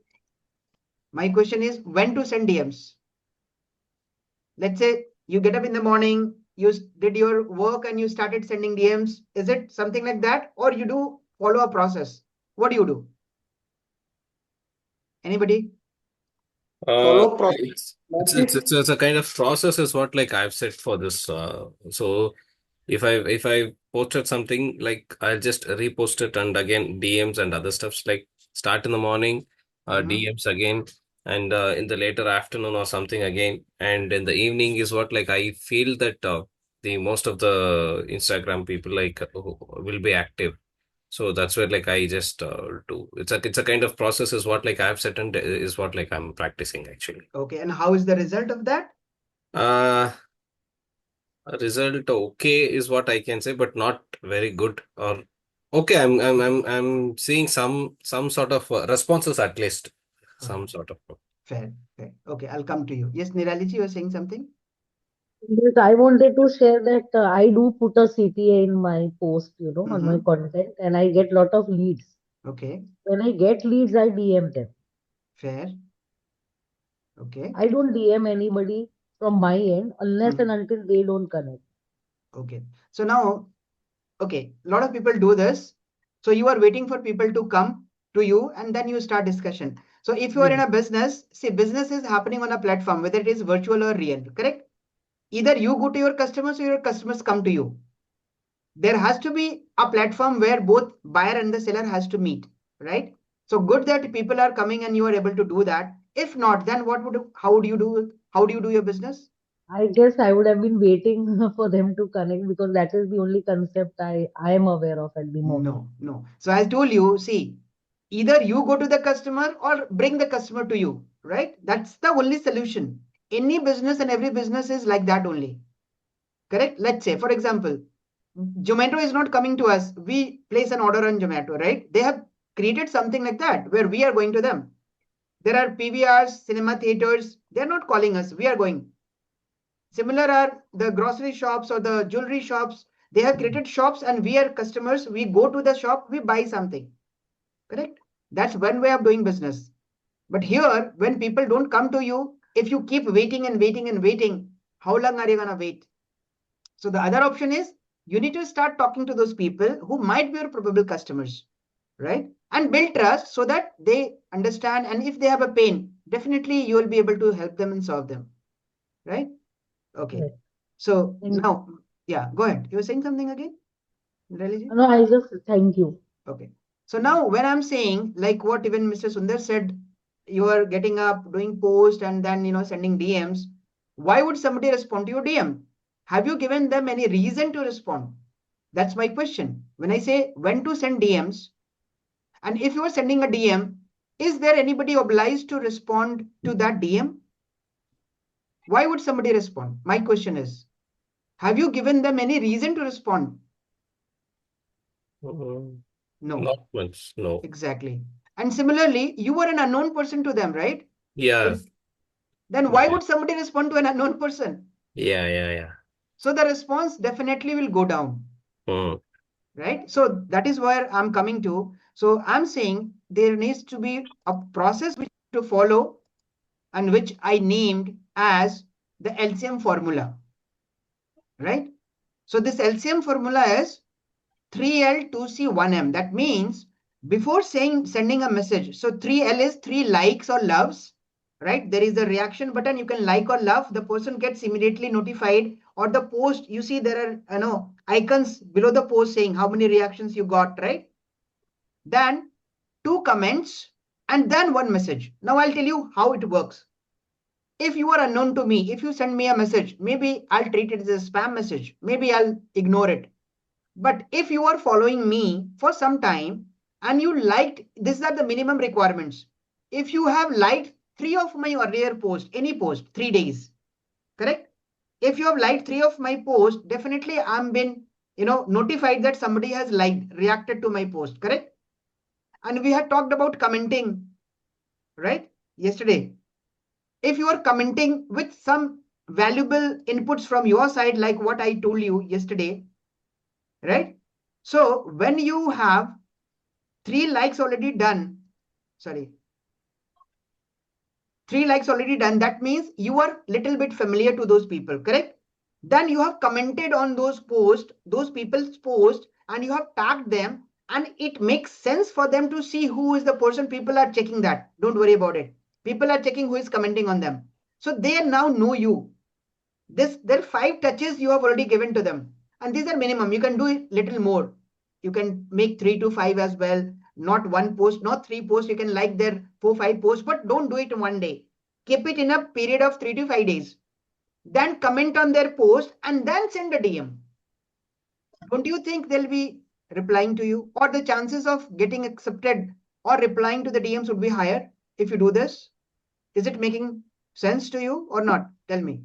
my question is when to send DMs? Let's say you get up in the morning, you did your work and you started sending DMs. Is it something like that? Or you do follow a process? What do you do? Anybody? Follow process. It's a kind of process is what like I've said for this. So if I posted something, like I'll just repost it, and again DMs and other stuffs, like start in the morning, DMs again, and in the later afternoon or something again, and in the evening is what like I feel that the most of the Instagram people like will be active. So that's where like I just do. It's a kind of process is what like I've set, and is what like I'm practicing actually. Okay, and how is the result of that? A result okay is what I can say, but not very good, or okay. I'm seeing some sort of responses at least, some sort of. Fair. Okay, I'll come to you. Yes, Nirali ji, you were saying something? Yes, I wanted to share that I do put a CTA in my post, on my content, and I get lot of leads. Okay, When I get leads, I DM them. fair. Okay, I don't DM anybody from my end unless and until they don't connect. okay. So now, okay, a lot of people do this. So you are waiting for people to come to you and then you start discussion. So if you are in a business, see, business is happening on a platform, whether it is virtual or real, correct? Either you go to your customers or your customers come to you. There has to be a platform where both buyer and the seller has to meet, right? So good that people are coming and you are able to do that. If not, then how do you do your business? I guess I would have been waiting for them to connect because that is the only concept I am aware of at the moment. No. So I told you, see, Either you go to the customer or bring the customer to you, right? That's the only solution. Any business and every business is like that only. Correct? Let's say, for example, Zomato is not coming to us. We place an order on Zomato, right? They have created something like that where we are going to them. There are PVRs, cinema theaters. They're not calling us. We are going. Similar are the grocery shops or the jewelry shops. They have created shops and we are customers. We go to the shop, we buy something. Correct? That's one way of doing business. But here, when people don't come to you, if you keep waiting and waiting and waiting, how long are you going to wait? So the other option is you need to start talking to those people who might be your probable customers, right? And build trust so that they understand. And if they have a pain, definitely you will be able to help them and solve them, right? Okay. Right. So Thank now, yeah, go ahead. You were saying something again? Religi? No, I just thank you. Okay. So now when I'm saying, like what even Mr. Sundar said, you are getting up, doing post and then, sending DMs. Why would somebody respond to your DM? Have you given them any reason to respond? That's my question. When I say when to send DMs, and if you are sending a DM, is there anybody obliged to respond to that DM? Why would somebody respond? My question is, have you given them any reason to respond? No. Not much, no. Exactly. And similarly, you were an unknown person to them, right? Yeah. Then why would somebody respond to an unknown person? Yeah. So the response definitely will go down. Right? So that is where I'm coming to. So I'm saying there needs to be a process which to follow and which I named as the LCM formula. Right? So this LCM formula is 3L 2C 1M. That means before sending a message, so 3L is 3 likes or loves, right? There is a reaction button. You can like or love. The person gets immediately notified. Or the post, you see there are icons below the post saying how many reactions you got, right? Then 2 comments and then 1 message. Now I'll tell you how it works. If you are unknown to me, if you send me a message, maybe I'll treat it as a spam message. Maybe I'll ignore it. But if you are following me for some time and you liked, these are the minimum requirements. If you have liked 3 of my earlier posts, any post, 3 days, correct? If you have liked 3 of my posts, definitely I'm been, notified that somebody has liked, reacted to my post, correct? And we had talked about commenting, right? Yesterday. If you are commenting with some valuable inputs from your side, like what I told you yesterday, right? So when you have 3 likes already done, 3 likes already done, that means you are little bit familiar to those people, correct? Then you have commented on those posts, those people's posts, and you have tagged them, and it makes sense for them to see who is the person. People are checking that. Don't worry about it. People are checking who is commenting on them. So they now know you. There are 5 touches you have already given to them. And these are minimum. You can do it little more. You can make 3 to 5 as well. Not 1 post, not 3 posts. You can like their 4, 5 posts, but don't do it in 1 day. Keep it in a period of 3 to 5 days. Then comment on their post and then send a DM. Don't you think they'll be replying to you, or the chances of getting accepted or replying to the DMs would be higher if you do this? Is it making sense to you or not? Tell me.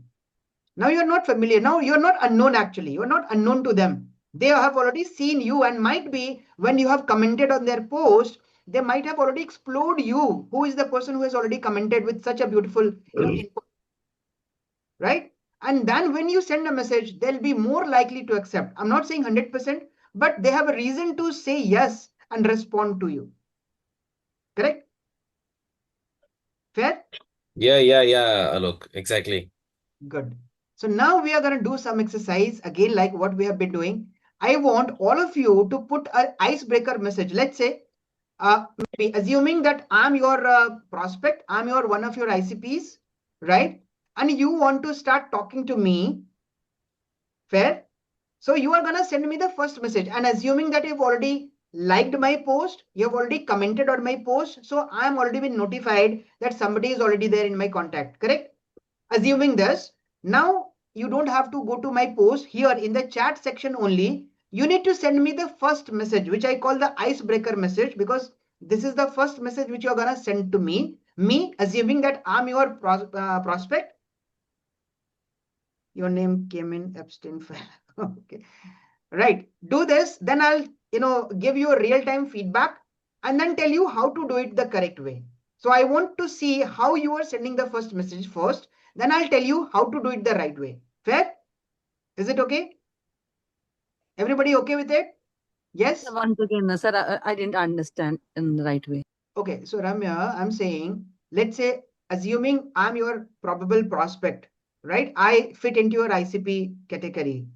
Now you're not familiar. Now you're not unknown actually. You're not unknown to them. They have already seen you, and might be when you have commented on their post, they might have already explored you. Who is the person who has already commented with such a beautiful input, right? And then when you send a message, they'll be more likely to accept. I'm not saying 100%, but they have a reason to say yes and respond to you. Correct? Fair? Yeah, Alok, exactly. Good. So now we are going to do some exercise again, like what we have been doing. I want all of you to put an icebreaker message. Let's say, maybe assuming that I'm your prospect, I'm one of your ICPs, right? And you want to start talking to me. Fair? So you are going to send me the first message, and assuming that you've already liked my post, you've already commented on my post. So I'm already been notified that somebody is already there in my contact, correct? Assuming this, now you don't have to go to my post. Here in the chat section only, you need to send me the first message, which I call the icebreaker message, because This is the first message which you're gonna send to me. Me assuming that I'm your prospect. Your name came in abstain file. Okay, right. Do this, then I'll give you a real-time feedback and then tell you how to do it the correct way. So I want to see how you are sending the first message first. Then I'll tell you how to do it the right way. Fair? Is it okay? Everybody okay with it? Yes? Once again, sir, I didn't understand in the right way. Okay, so Ramya, I'm saying, let's say, assuming I'm your probable prospect, right? I fit into your ICP category.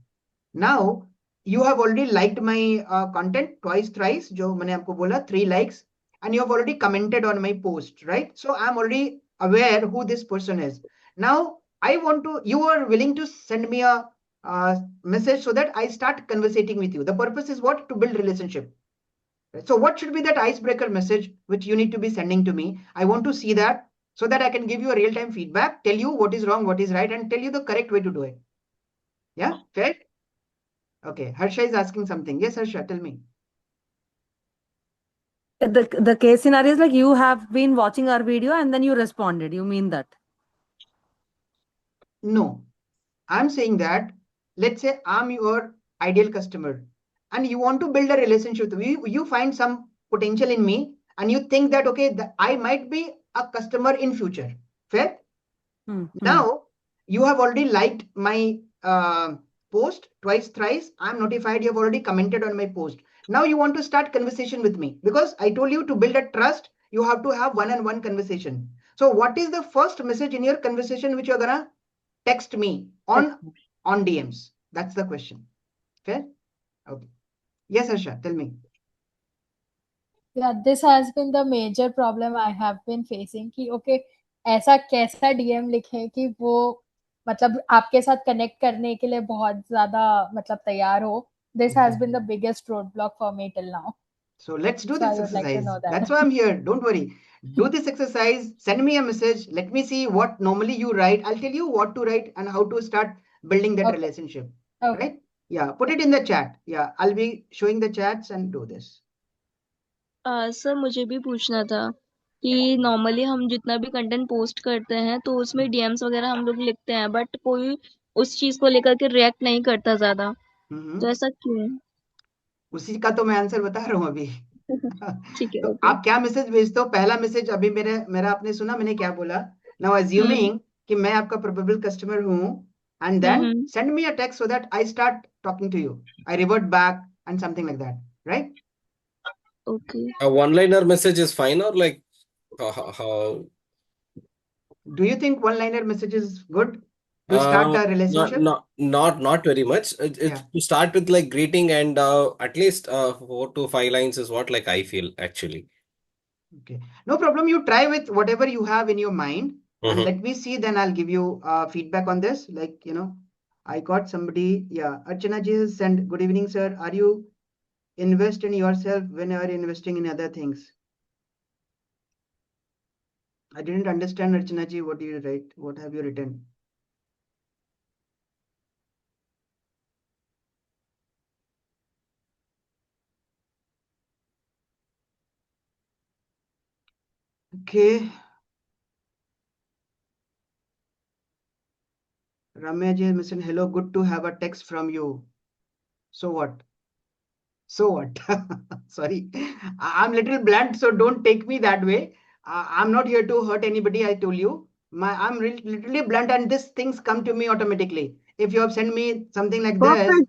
Now, you have already liked my content twice, thrice, jo maine aapko bola, 3 likes, and you have already commented on my post, right? So I'm already aware who this person is. Now, you are willing to send me a message so that I start conversating with you. The purpose is what? To build relationship. So what should be that icebreaker message which you need to be sending to me? I want to see that so that I can give you a real-time feedback, tell you what is wrong, what is right, and tell you the correct way to do it. Yeah, fair? Okay, Harsha is asking something. Yes, Harsha, tell me. The case scenario is like you have been watching our video and then you responded. You mean that? No, I'm saying that, let's say I'm your ideal customer and you want to build a relationship with me. You find some potential in me and you think that, okay, I might be a customer in future. Fair? Now, you have already liked my post twice, thrice. I'm notified you have already commented on my post. Now you want to start conversation with me because I told you to build a trust, you have to have one-on-one conversation. So what is the first message in your conversation which you're gonna text me on DMs? That's the question. Fair? Okay. Yes, Harsha, tell me. Yeah, this has been the major problem I have been facing कि okay ऐसा कैसा DM लिखे कि वो मतलब आपके साथ connect करने के लिए बहुत ज्यादा मतलब तैयार हो. This has been the biggest roadblock for me till now. So let's do So this I would like to exercise. know that. That's why I'm here. Don't worry. Do this exercise. Send me a message. Let me see what normally you write. I'll tell you what to write and how to start building that relationship. Okay. Right? Yeah. Put it in the chat. Yeah. I'll be showing the chats and do this. Sir मुझे भी पूछना था कि normally हम जितना भी content post करते हैं तो उसमें डीएम्स वगैरह हम लोग लिखते हैं बट कोई उस चीज को लेकर के रिएक्ट नहीं करता ज्यादा, तो ऐसा क्यों? उसी का तो मैं आंसर बता रहा हूँ अभी. ठीक है, तो ओके. आप क्या मैसेज भेजते हो? पहला मैसेज अभी मेरा आपने सुना मैंने क्या बोला? नाउ अज्यूमिंग कि मैं आपका प्रोबेबल कस्टमर हूँ and then send me a text so that I start talking to you. I revert back and something like that, right? Okay. A one-liner message is fine, or like how? Do you think one-liner message is good to start a relationship? Not very much. It's to start with like greeting and at least 4 to 5 lines is what like I feel actually. Okay, no problem. You try with whatever you have in your mind and let me see. Then I'll give you feedback on this. Like I got somebody. Yeah, Archana ji has sent. Good evening, sir. Are you invest in yourself when you are investing in other things? I didn't understand, Archana ji. What do you write? What have you written? Okay. Ramya ji has mentioned, hello, good to have a text from you. So what? So what? Sorry, I'm little blunt, so don't take me that way. I'm not here to hurt anybody. I told you, I'm literally blunt, and these things come to me automatically. If you have sent me something like this,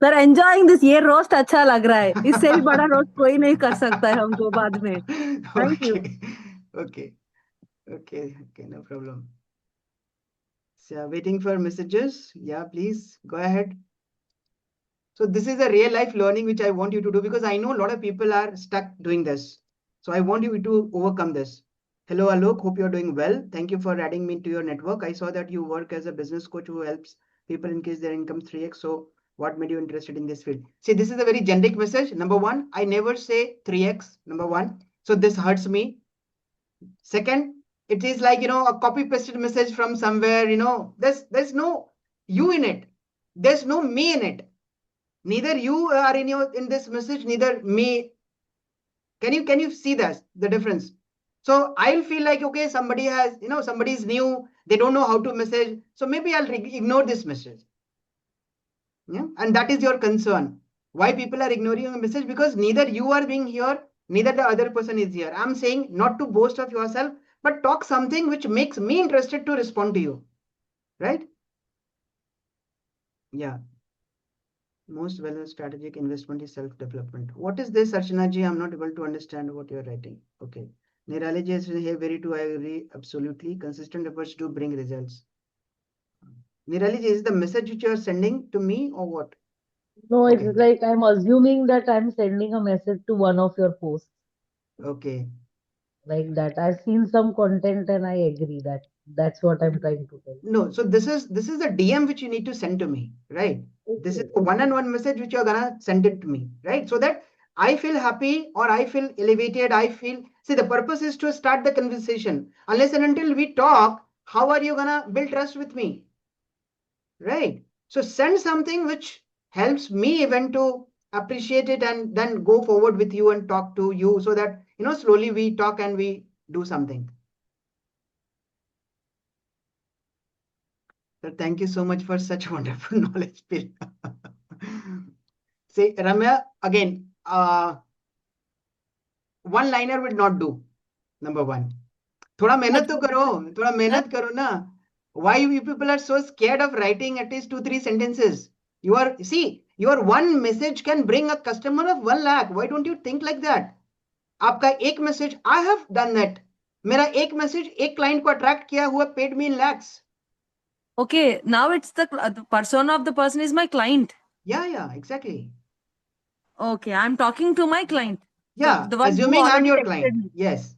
sir enjoying this, ये roast अच्छा लग रहा है. इससे भी बड़ा roast कोई नहीं कर सकता है हमको बाद में. Thank you. Okay, no problem. So waiting for messages. Yeah, please go ahead. So this is a real life learning which I want you to do because I know a lot of people are stuck doing this. So I want you to overcome this. Hello, Alok. Hope you're doing well. Thank you for adding me to your network. I saw that you work as a business coach who helps people increase their income 3x. So what made you interested in this field? See, this is a very generic message. Number one, I never say 3x. Number one. So this hurts me. Second, it is like, a copy pasted message from somewhere, there's no you in it. There's no me in it. Neither you are in this message, neither me Can you see that, the difference? So I'll feel like, okay, somebody has, somebody is new, they don't know how to message. So maybe I'll ignore this message. Yeah. And that is your concern. Why people are ignoring a message? Because neither you are being here, neither the other person is here. I'm saying not to boast of yourself, but talk something which makes me interested to respond to you. Right? Yeah. Most well strategic investment is self-development. What is this, Archana ji? I'm not able to understand what you're writing. Okay. Nirali ji is here, very true. I agree. Absolutely. Consistent efforts to bring results. Nirali ji, is the message which you are sending to me or what? No, Okay. it's like I'm assuming that I'm sending a message to one of your posts. Okay. Like that. I've seen some content and I agree that that's what I'm trying to tell. No, so this is a DM which you need to send to me, right? This is a one-on-one message which you're gonna send it to me, right? So that I feel happy or I feel elevated. See, the purpose is to start the conversation. Unless and until we talk, how are you gonna build trust with me? Right? So send something which helps me even to appreciate it and then go forward with you and talk to you so that, slowly we talk and we do something. So thank you so much for such wonderful knowledge. Say, Ramya, again, one-liner would not do. Number one. थोड़ा मेहनत तो करो, थोड़ा मेहनत करो ना. Why you people are so scared of writing at least 2-3 sentences? Your one message can bring a customer of 1 lakh. Why don't you think like that? आपका एक message, I have done that. मेरा एक message एक client को attract किया हुआ paid me in lakhs. Okay, now it's the persona of the person is my client. Yeah, exactly. Okay, I'm talking to my client. Yeah, the one who assuming I'm already your texted client. me. Yes.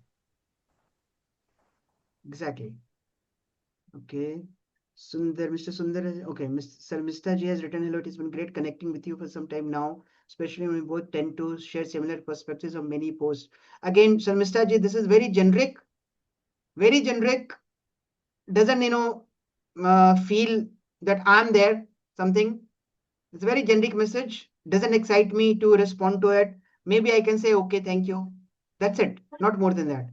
Exactly. Okay. Sundar, Mr. Sundar, okay, Sir Mr. G has written, hello, it has been great connecting with you for some time now, especially when we both tend to share similar perspectives on many posts. Again, Sir Mr. G, this is very generic, doesn't, feel that I'm there, something. It's a very generic message, doesn't excite me to respond to it. Maybe I can say, okay, thank you. That's it, not more than that.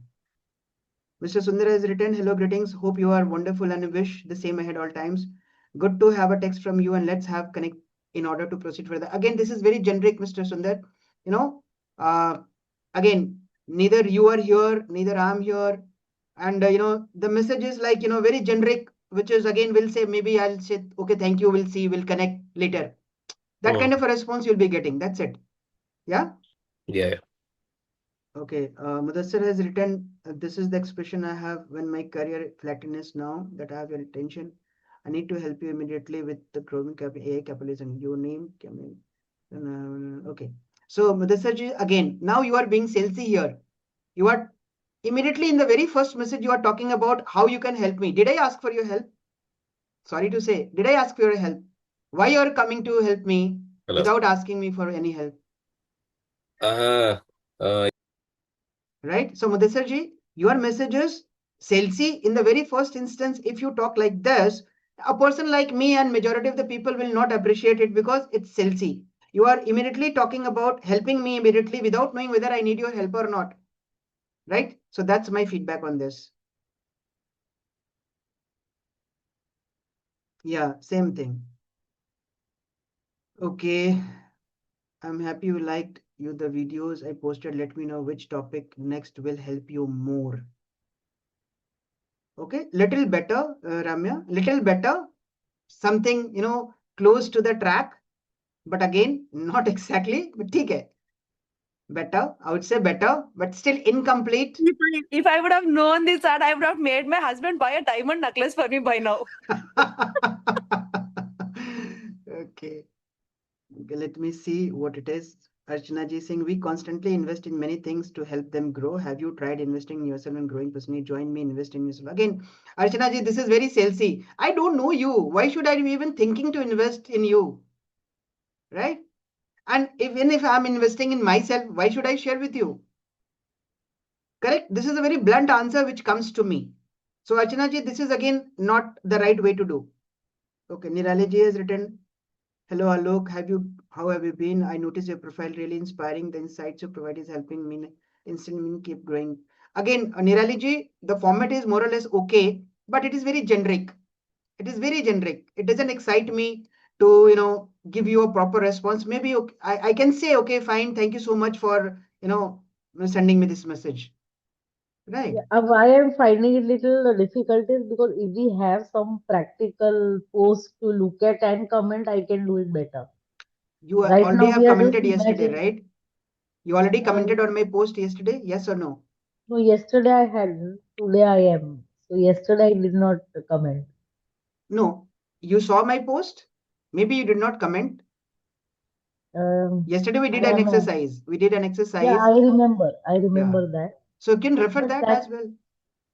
Mr. Sundar has written, hello, greetings. Hope you are wonderful and wish the same ahead all times. Good to have a text from you and let's have connect in order to proceed further. Again, this is very generic, Mr. Sundar. Again, neither you are here, neither I'm here. And, the message is like, very generic, which is again, we'll say, maybe I'll say, okay, thank you. We'll see, we'll connect later. That kind of a response you'll be getting. That's it. Yeah. Yeah. Okay, Mudassar has written, this is the expression I have when my career flattens now that I have your attention. I need to help you immediately with the growing AI capitalism. Your name, okay. So Mudassar ji, again, now you are being salesy here. You are immediately in the very first message you are talking about how you can help me. Did I ask for your help? Sorry to say, did I ask for your help? Why you are coming to help me without asking me for any help? Right? So Mudassar ji, your message is salesy in the very first instance. If you talk like this, a person like me and majority of the people will not appreciate it because it's salesy. You are immediately talking about helping me immediately without knowing whether I need your help or not. Right? So that's my feedback on this. Yeah, same thing. Okay. I'm happy you liked the videos I posted. Let me know which topic next will help you more. Okay, little better, Ramya, little better, something, close to the track, but again, not exactly, but okay. Better, I would say better, but still incomplete. If I would have known this, I would have made my husband buy a diamond necklace for me by now. Okay, let me see what it is. Archana ji saying, we constantly invest in many things to help them grow. Have you tried investing in yourself and growing personally? Join me, invest in yourself. Again, Archana ji, this is very salesy. I don't know you. Why should I be even thinking to invest in you? Right? And even if I'm investing in myself, why should I share with you? Correct? This is a very blunt answer which comes to me. So Archana ji, this is again not the right way to do. Okay, Nirali ji has written, hello Alok, how have you been? I noticed your profile really inspiring. The insights you provide is helping me instant keep growing. Again, Nirali ji, the format is more or less okay, but it is very generic. It is very generic. It doesn't excite me to, give you a proper response. Maybe okay, I can say, okay, fine, thank you so much for, sending me this message. Right. Yeah, why I'm finding it little difficult is because if we have some practical post to look at and comment, I can do it better. You Right already now, have we are just commented yesterday, imagining. right? You already Uh, commented on my post yesterday, yes or no? no, yesterday I hadn't. Today I am. So yesterday I did not comment. No, you saw my post. Maybe you did not comment. Yesterday we did I an am. exercise. We did an Yeah, exercise. I remember. I Yeah. remember that. So you can refer But that that as well.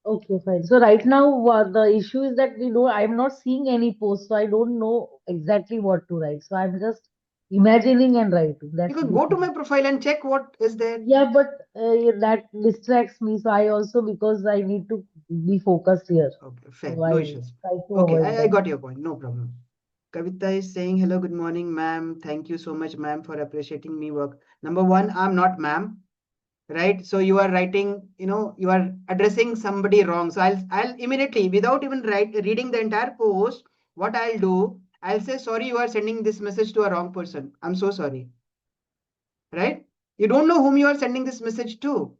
okay, fine. So right now, the issue is that we don't. I'm not seeing any post, so I don't know exactly what to write. So I'm just imagining and writing. You That's can the go to thing. my profile and check what is there. Yeah, but that distracts me. So I also, because I need to be focused here. Okay, fair. So No I issues. try to Okay, avoid I that. got your point. No problem. Kavita is saying, hello, good morning, ma'am. Thank you so much, ma'am, for appreciating me work. Number one, I'm not ma'am, right? So you are writing, you are addressing somebody wrong. So I'll immediately, without even reading the entire post, what I'll do, I'll say, sorry, you are sending this message to a wrong person. I'm so sorry, right? You don't know whom you are sending this message to.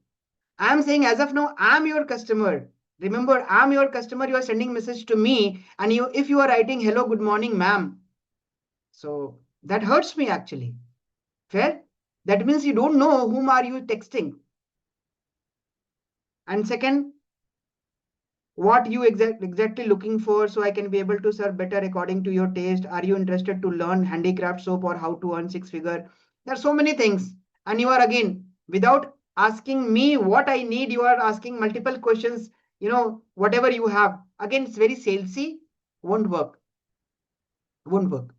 I'm saying as of now, I'm your customer. Remember, I'm your customer. You are sending message to me, and if you are writing hello, good morning, ma'am. So that hurts me actually. Fair? That means you don't know whom are you texting. And second, what you exactly looking for, so I can be able to serve better according to your taste. Are you interested to learn handicraft soap or how to earn six figure? There are so many things. And you are again, without asking me what I need, you are asking multiple questions, whatever you have. Again, it's very salesy, won't work. Won't work.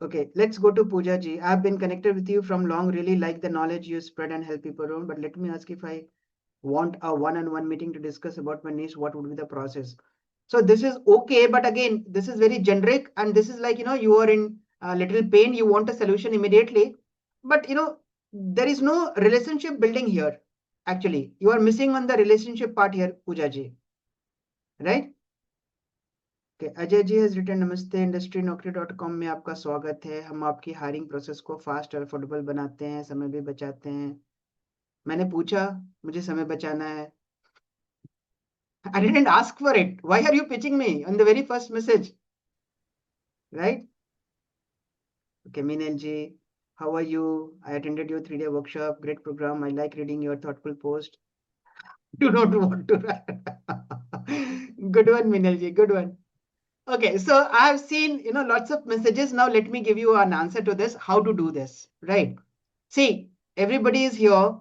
Okay, let's go to Pooja ji. I've been connected with you from long, really like the knowledge you spread and help people around. But let me ask, if I want a one-on-one meeting to discuss about my niche, what would be the process? So this is okay, but again, this is very generic, and this is like, you are in a little pain, you want a solution immediately, but there is no relationship building here. Actually, you are missing on the relationship part here, Pooja ji, right? Okay, Ajay ji has written, नमस्ते industrynaukri.com में आपका स्वागत है. हम आपकी hiring process को fast और affordable बनाते हैं, समय भी बचाते हैं. मैंने पूछा, मुझे समय बचाना है. I didn't ask for it. Why are you pitching me on the very first message? Right? Okay, Meenal ji, how are you? I attended your 3-day workshop. Great program. I like reading your thoughtful post. Do not want to write. Good one, Meenal ji. Good one. Okay, so I have seen, lots of messages. Now let me give you an answer to this. How to do this, right? See, everybody is here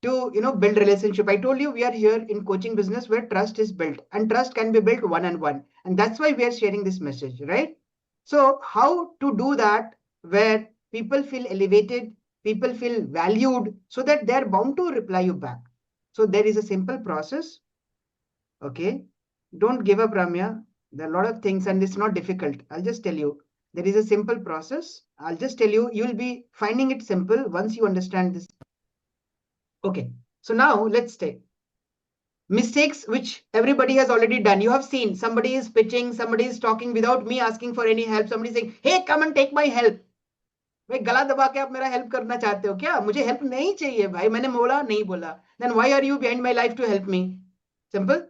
to, build relationship. I told you we are here in coaching business where trust is built, and trust can be built one-on-one. And that's why we are sharing this message, right? So how to do that where people feel elevated, people feel valued, so that they're bound to reply you back. So there is a simple process. Okay. Don't give up, Ramya. There are a lot of things and it's not difficult. I'll just tell you. There is a simple process. I'll just tell you, you'll be finding it simple once you understand this. Okay. So now let's take mistakes which everybody has already done. You have seen somebody is pitching, somebody is talking without me asking for any help. Somebody saying, hey, come and take my help. भाई गला दबा के आप मेरा help करना चाहते हो क्या? मुझे हेल्प नहीं चाहिए भाई, मैंने बोला नहीं बोला. Then why are you behind my life to help me? Simple.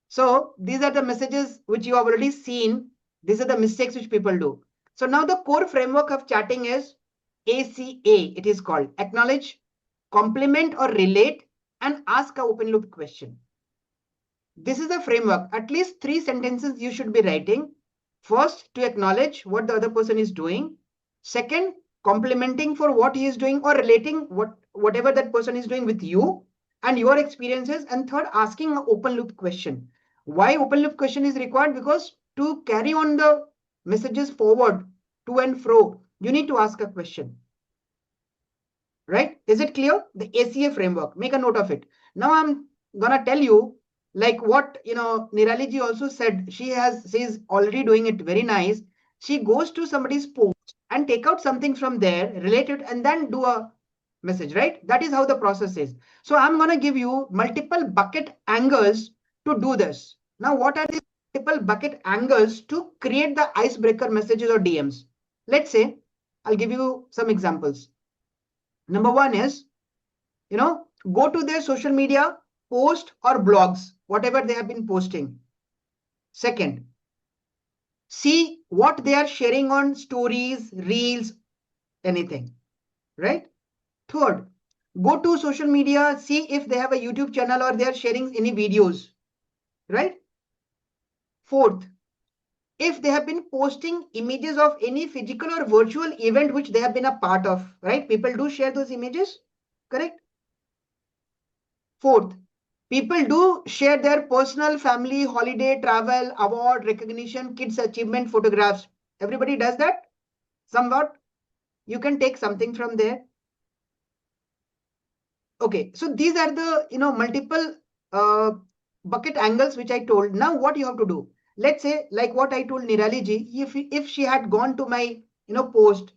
So these are the messages which you have already seen. These are the mistakes which people do. So now the core framework of chatting is ACA. It is called acknowledge, compliment or relate, and ask a open loop question. This is a framework. At least 3 sentences you should be writing. First, to acknowledge what the other person is doing. Second, complimenting for what he is doing or relating whatever that person is doing with you and your experiences. And third, asking an open loop question. Why open loop question is required? Because to carry on the messages forward to and fro, you need to ask a question. Right? Is it clear? The ACA framework. Make a note of it. Now I'm gonna tell you, like what Nirali ji also said. She's already doing it very nice. She goes to somebody's post and take out something from there, relate it, and then do a message, right? That is how the process is. So I'm going to give you multiple bucket angles to do this. Now, what are these multiple bucket angles to create the icebreaker messages or DMs? Let's say, I'll give you some examples. Number one is, go to their social media, post or blogs, whatever they have been posting. Second, see what they are sharing on stories, reels, anything, right? Third, go to social media, see if they have a YouTube channel or they are sharing any videos, right? Fourth, if they have been posting images of any physical or virtual event which they have been a part of, right? People do share those images, correct? Fourth, people do share their personal, family, holiday, travel, award, recognition, kids' achievement photographs. Everybody does that somewhat. You can take something from there. Okay, so these are the multiple bucket angles which I told. Now what you have to do? Let's say like what I told Nirali ji, if she had gone to my post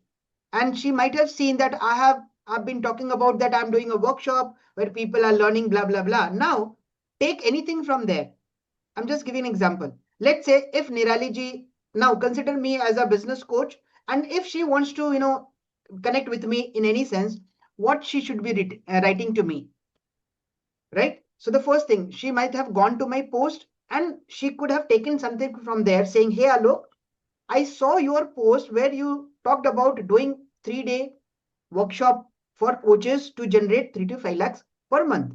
and she might have seen that I've been talking about that I'm doing a workshop where people are learning blah blah blah. Now take anything from there. I'm just giving an example. Let's say if Nirali ji, now consider me as a business coach, and if she wants to connect with me in any sense, what she should be writing to me, right? So the first thing, she might have gone to my post and she could have taken something from there saying, hey Alok, I saw your post where you talked about doing 3-day workshop for coaches to generate 3 to 5 lakhs per month.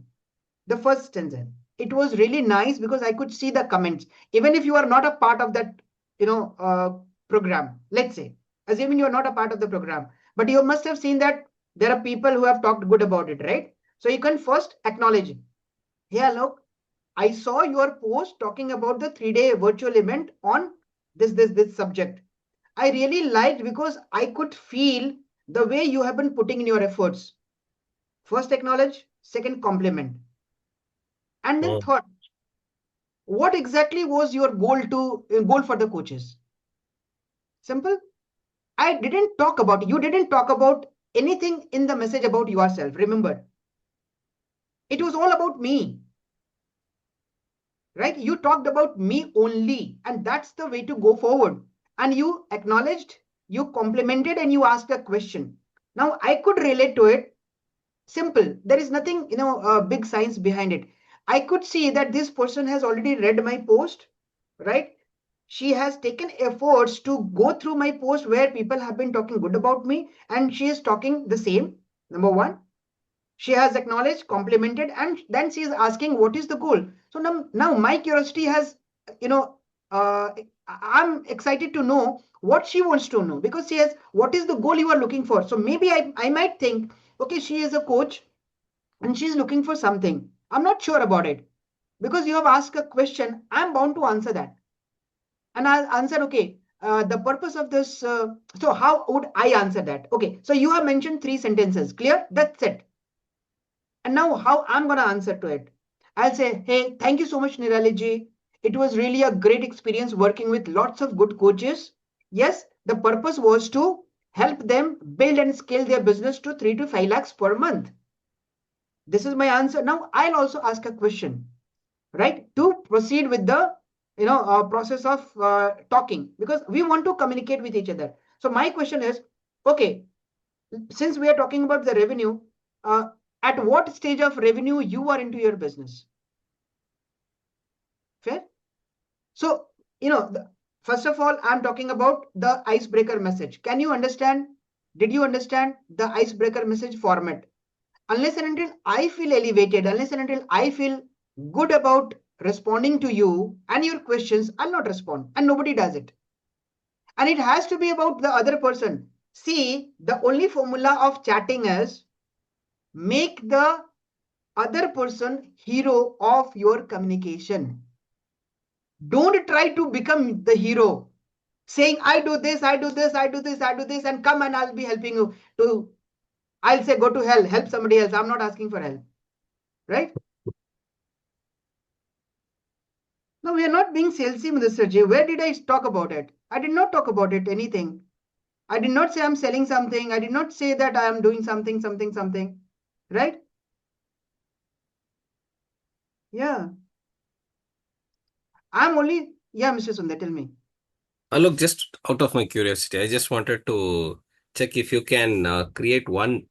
The first sentence, it was really nice because I could see the comments. Even if you are not a part of that program, let's say, assuming you are not a part of the program, but you must have seen that there are people who have talked good about it, right? So you can first acknowledge, hey Alok, I saw your post talking about the 3-day virtual event on this subject. I really liked because I could feel the way you have been putting in your efforts. First acknowledge, second compliment. And then third, what exactly was your goal for the coaches? Simple. You didn't talk about anything in the message about yourself. Remember, it was all about me, right? You talked about me only, and that's the way to go forward. And you acknowledged, you complimented, and you asked a question. Now I could relate to it. Simple. There is nothing, big science behind it. I could see that this person has already read my post, right? She has taken efforts to go through my post where people have been talking good about me, and she is talking the same. Number one, she has acknowledged, complimented, and then she is asking what is the goal. So now my curiosity has, I'm excited to know what she wants to know, because she has, what is the goal you are looking for? So maybe I might think, okay, she is a coach and she's looking for something. I'm not sure about it. Because you have asked a question, I'm bound to answer that. And I'll answer, okay, the purpose of this, so how would I answer that? Okay, so you have mentioned 3 sentences. Clear? That's it. And now how I'm going to answer to it. I'll say, hey, thank you so much, Nirali ji. It was really a great experience working with lots of good coaches. Yes, the purpose was to help them build and scale their business to 3 to 5 lakhs per month. This is my answer. Now I'll also ask a question, right? To proceed with the process of talking, because we want to communicate with each other. So my question is, okay, since we are talking about the revenue, at what stage of revenue you are into your business? Fair? So, first of all, I'm talking about the icebreaker message. Can you understand? Did you understand the icebreaker message format? Unless and until I feel elevated, unless and until I feel good about responding to you and your questions, I'll not respond, and nobody does it. And it has to be about the other person. See, the only formula of chatting is make the other person hero of your communication. Don't try to become the hero, saying, I do this, I do this, I do this, I do this, and come and I'll be helping you to, I'll say, go to hell, help somebody else. I'm not asking for help, right? No, we are not being salesy, Mr. J. Where did I talk about it? I did not talk about it, anything. I did not say I'm selling something. I did not say that I am doing something, right? Yeah. I'm only, yeah, Mr. Sundar, tell me. Look, just out of my curiosity, I just wanted to check if you can create one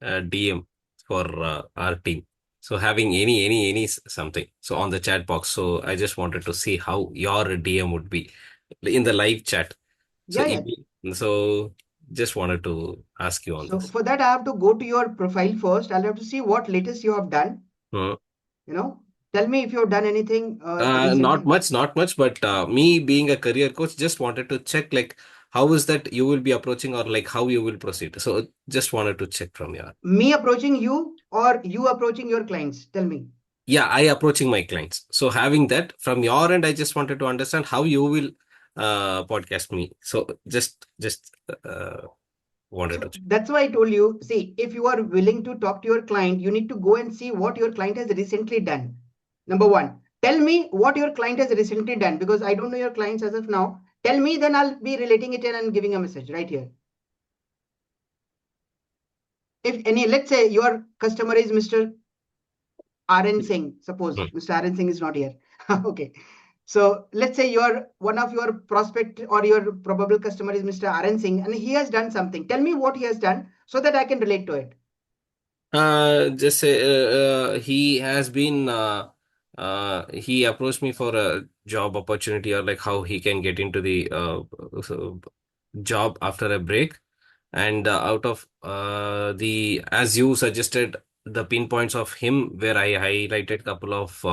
DM for our team. So having any something. So on the chat box. So I just wanted to see how your DM would be in the live chat. So, Yeah, yeah. so just wanted to ask you on So this. for that, I have to go to your profile first. I'll have to see what latest you have done. Hmm. You know, tell me if you've done anything Not recently. much, but me being a career coach, just wanted to check like how is that you will be approaching or like how you will proceed. So just wanted to check from your. Me approaching you or you approaching your clients? Tell me. Yeah, I approaching my clients. So having that from your end, I just wanted to understand how you will podcast me. So just wanted to So check. that's why I told you, see, if you are willing to talk to your client, you need to go and see what your client has recently done. Number one, tell me what your client has recently done because I don't know your clients as of now. Tell me, then I'll be relating it in and giving a message right here. If any, let's say your customer is Mr. RN Singh, suppose Mr. RN Singh is not here. Okay. So let's say one of your prospect or your probable customer is Mr. RN Singh and he has done something. Tell me what he has done so that I can relate to it. Just say he has been he approached me for a job opportunity or like how he can get into the job after a break. And out of the, as you suggested, the pinpoints of him where I highlighted couple of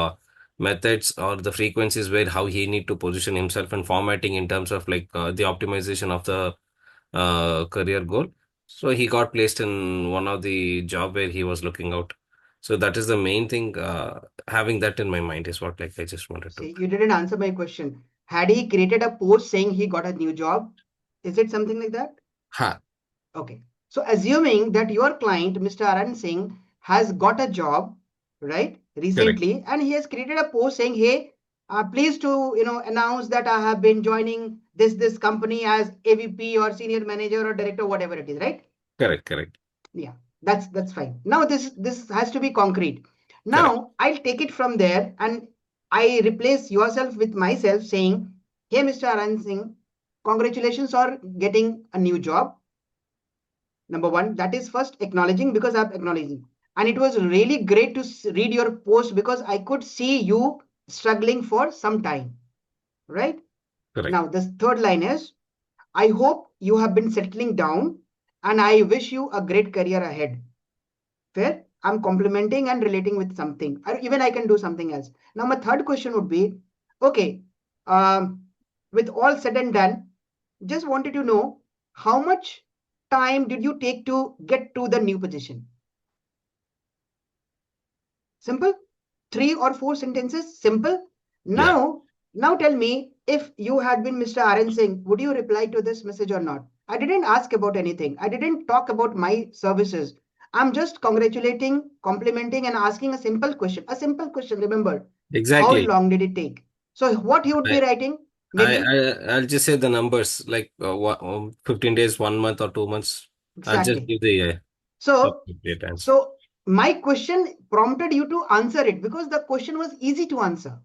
methods or the frequencies where how he need to position himself and formatting in terms of like the optimization of the career goal. So he got placed in one of the job where he was looking out. So that is the main thing. Having that in my mind is what like I just wanted to. See, you didn't answer my question. Had he created a post saying he got a new job? Is it something like that? Ha. Okay. So assuming that your client, Mr. Aran Singh, has got a job, right, Correct. recently, and he has created a post saying, "Hey, pleased to announce that I have been joining this company as AVP or senior manager or director, whatever it is," right? Correct. Yeah, that's fine. Now this has to be concrete. Correct. Now I'll take it from there and I replace yourself with myself saying, "Hey, Mr. Aran Singh, congratulations on getting a new job." Number one, that is first acknowledging because I'm acknowledging. And it was really great to read your post because I could see you struggling for some time, right? Correct. Now, the third line is, I hope you have been settling down and I wish you a great career ahead. Fair? I'm complimenting and relating with something, or even I can do something else. Now, my third question would be, okay, um, with all said and done, just wanted to know how much time did you take to get to the new position? Simple. 3 or 4 sentences. Simple. Yeah. Now tell me if you had been Mr. RN Singh, would you reply to this message or not? I didn't ask about anything. I didn't talk about my services. I'm just congratulating, complimenting, and asking a simple question. A simple question, remember. How Exactly. long did it take? So what he would be I, writing? I, Maybe I'll just say the numbers like 15 days, 1 month or 2 months. I'll just exactly. give the So appropriate answer. so my question prompted you to answer it because the question was easy to answer.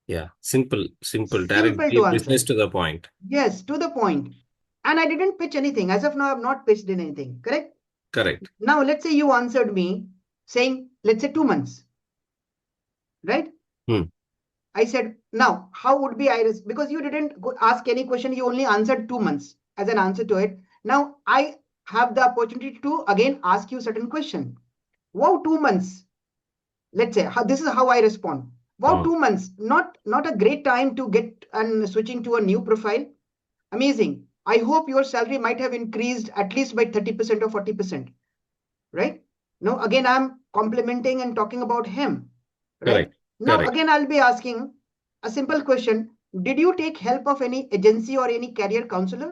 Yeah. Simple, direct, Simple to business answer. to the point. Yes, to the point. And I didn't pitch anything. As of now, I've not pitched in anything. Correct? Correct. Now, let's say you answered me saying, let's say 2 months, right? Hmm. I said, now, how would be Iris? Because you didn't ask any question, you only answered 2 months as an answer to it. Now, I have the opportunity to again ask you certain question. Wow, 2 months. Let's say this is how I respond. Wow, Hmm. 2 months. Not a great time to get and switching to a new profile. Amazing. I hope your salary might have increased at least by 30% or 40%, right? Now, again, I'm complimenting and talking about him, right? Correct. Now, Correct. again, I'll be asking a simple question. Did you take help of any agency or any career counselor?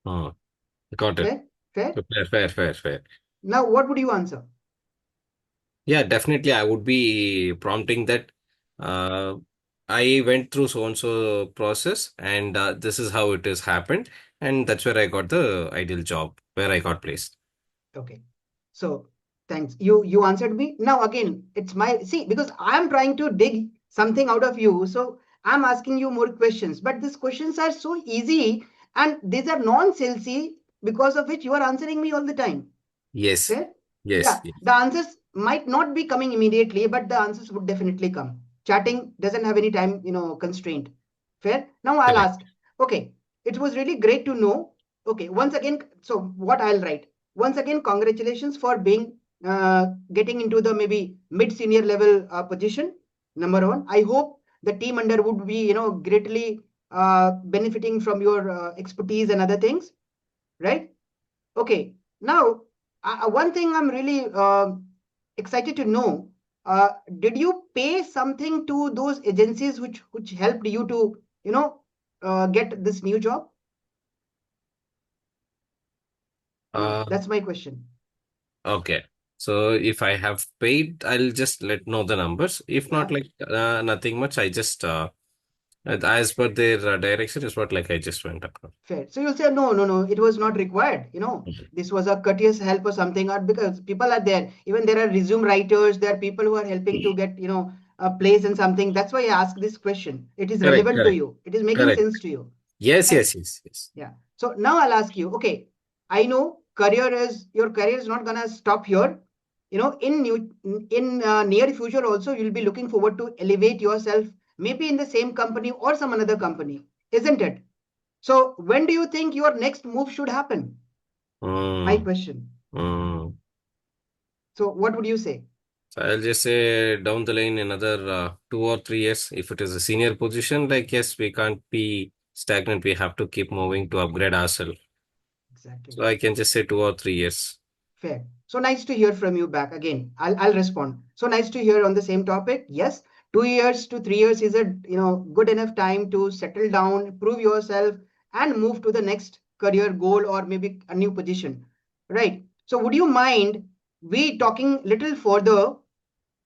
Hmm. Got it. Fair? Fair? Fair. Now, what would you answer? Yeah, definitely. I would be prompting that. Uh, I went through so and so process, and this is how it has happened, and that's where I got the ideal job where I got placed. Okay. So thanks. You answered me. Now again, it's my see because I'm trying to dig something out of you. So I'm asking you more questions, but these questions are so easy and these are non-salesy because of which you are answering me all the time. Yes, Fair? yes, Yeah. yes. The answers might not be coming immediately, but the answers would definitely come. Chatting doesn't have any time, constraint. Fair? Now I'll Correct. ask. Okay. It was really great to know. Okay. Once again, so what I'll write. Once again, congratulations for being getting into the maybe mid-senior level position. Number one. I hope the team under would be, greatly benefiting from your expertise and other things. Right? Okay. Now, one thing I'm really excited to know, did you pay something to those agencies which helped you to, get this new job? Uh, That's my question. okay. So if I have paid, I'll just know the numbers. If not, Yeah. like nothing much, I just as per their direction is what like I just went across. Fair. So you'll say, no, no, no, it was not required. This was a courteous help or something, or because people are there. Even there are resume writers, there are people who are helping to get, a place in something. That's why I ask this question. It is Correct, relevant to correct, you. It is making correct. sense to you. Yes, And yes, yes, yes. yeah. So now I'll ask you, okay, I know your career is not gonna stop here. In near future also, you'll be looking forward to elevate yourself, maybe in the same company or some another company, isn't it? So when do you think your next move should happen? My Mm, question. mm. So what would you say? So I'll just say down the line another 2 or 3 years. If it is a senior position, like yes, we can't be stagnant. We have to keep moving to upgrade ourselves. Exactly. So I can just say 2 or 3 years. Fair. So nice to hear from you back again. I'll respond. So nice to hear on the same topic. Yes, 2 years to 3 years is a good enough time to settle down, prove yourself, and move to the next career goal or maybe a new position. Right. So would you mind we talking little further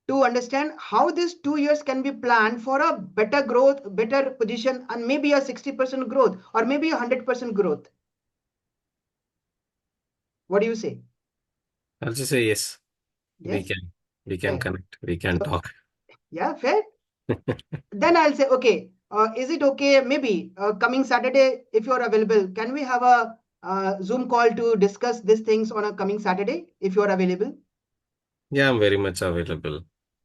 to understand how these 2 years can be planned for a better growth, better position, and maybe a 60% growth or maybe 100% growth? What do you say? I'll just say yes. We Yes. can. We can Fair. connect. We can So talk. yeah, fair. Then I'll say, okay, is it okay? Maybe coming Saturday, if you're available, can we have a Zoom call to discuss these things on a coming Saturday if you're available? Yeah, I'm very much available.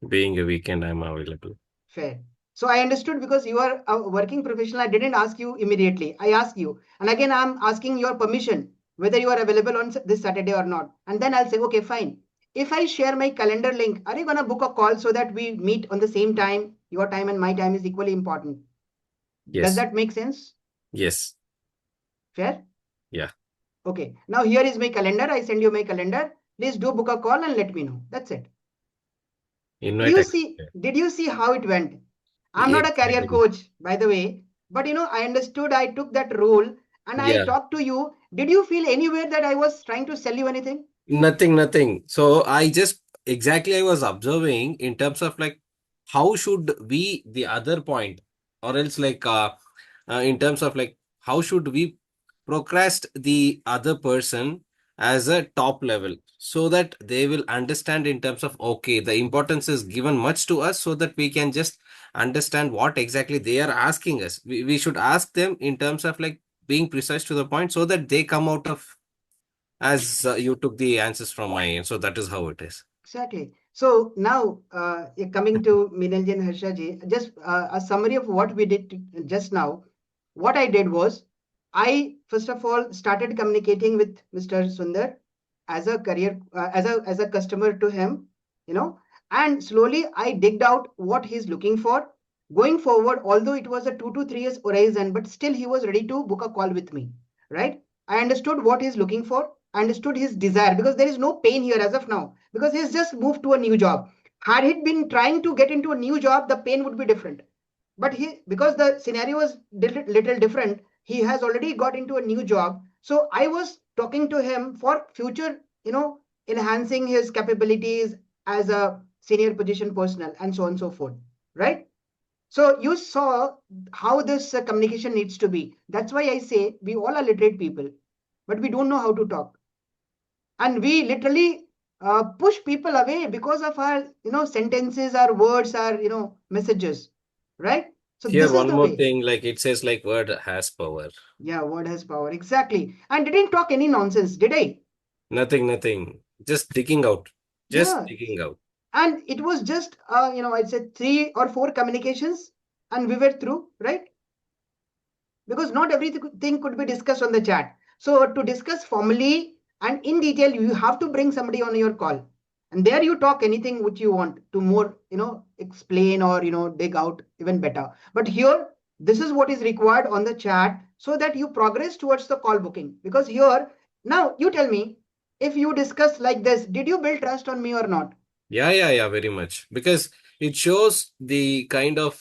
Being a weekend, I'm available. Fair. So I understood because you are a working professional. I didn't ask you immediately. I asked you. And again, I'm asking your permission whether you are available on this Saturday or not. And then I'll say, okay, fine. If I share my calendar link, are you going to book a call so that we meet on the same time? Your time and my time is equally important. Does Yes. that make sense? Yes. Fair? Yeah. Okay. Now here is my calendar. I send you my calendar. Please do book a call and let me know. That's it. Did Invite you see? accepted. Did you see how it went? I'm not a career Exactly. coach, by the way, but I understood. I took that role and I Yeah. talked to you. Did you feel anywhere that I was trying to sell you anything? Nothing, nothing. So I just exactly I was observing in terms of like how should we the other point or else like in terms of like how should we procrast the other person as a top level so that they will understand in terms of okay the importance is given much to us so that we can just understand what exactly they are asking us. We should ask them in terms of like being precise to the point so that they come out of as you took the answers from my end. So that is how it is. Exactly. So now, coming to Minalji and Harshaji, just a summary of what we did just now. What I did was, I first of all started communicating with Mr. Sundar as a career, as a customer to him, and slowly I digged out what he's looking for. Going forward, although it was a 2 to 3 years horizon, but still he was ready to book a call with me, right? I understood what he's looking for, understood his desire because there is no pain here as of now because he's just moved to a new job. Had he been trying to get into a new job, the pain would be different. But because the scenario was little different, he has already got into a new job. So I was talking to him for future, enhancing his capabilities as a senior position personnel and so on and so forth. Right? So you saw how this communication needs to be. That's why I say we all are literate people, but we don't know how to talk. And we literally push people away because of our, sentences, our words, our, messages, right? So Here, this is one the more way. thing, like it says, like word has power. Yeah, word has power. Exactly. And didn't talk any nonsense, did I? Nothing. Just digging out. Just Yeah. digging out. And it was just, I'd say 3 or 4 communications and we were through, right? Because not everything could be discussed on the chat. So to discuss formally and in detail, you have to bring somebody on your call. And there you talk anything which you want to more, explain or, dig out even better. But here, this is what is required on the chat so that you progress towards the call booking. Because here, now you tell me, if you discuss like this, did you build trust on me or not? Yeah, very much. Because it shows the kind of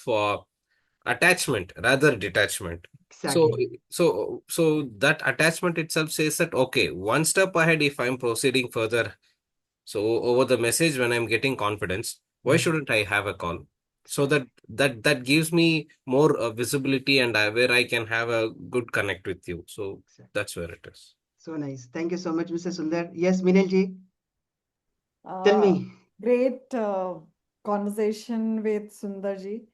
attachment rather detachment. Exactly. So that attachment itself says that, okay, one step ahead if I'm proceeding further. So over the message, when I'm getting confidence, why shouldn't I have a call? So that gives me more visibility and where I can have a good connect with you. So Exactly. that's where it is. So nice. Thank you so much, Mr. Sundar. Yes, Minelji, tell me. Great conversation with Sundarji.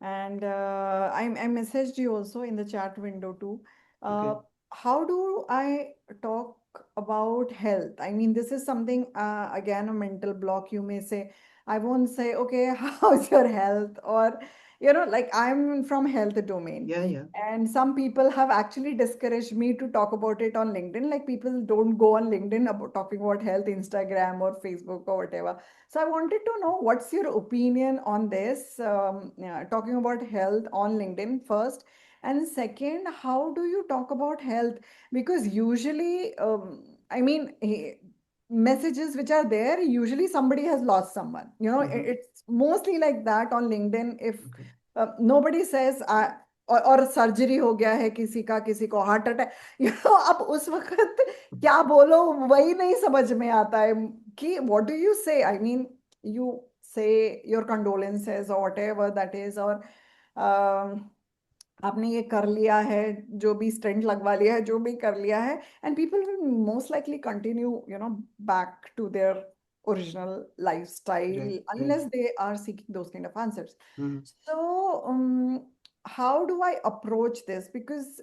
And I messaged you also in the chat window too. Okay. How do I talk about health? I mean, this is something, again, a mental block. You may say, I won't say, okay, how's your health? Or, like I'm from health domain. Yeah. And some people have actually discouraged me to talk about it on LinkedIn. Like people don't go on LinkedIn about talking about health, Instagram or Facebook or whatever. So I wanted to know what's your opinion on this, talking about health on LinkedIn first. And second, how do you talk about health? Because usually, I mean, messages which are there, usually somebody has lost someone. It's mostly like that on LinkedIn. If Okay. nobody says, और surgery हो गया है किसी को heart attack अब उस वक्त क्या बोलो वही नहीं समझ में आता है कि what do you say? I mean, you say your condolences or whatever that is, और आपने ये कर लिया है, जो भी स्टेंट लगवा लिया है, जो भी कर लिया है, and people will most likely continue, back to their original lifestyle, Right. unless they are seeking those kind of answers. Mhm. So how do I approach this? Because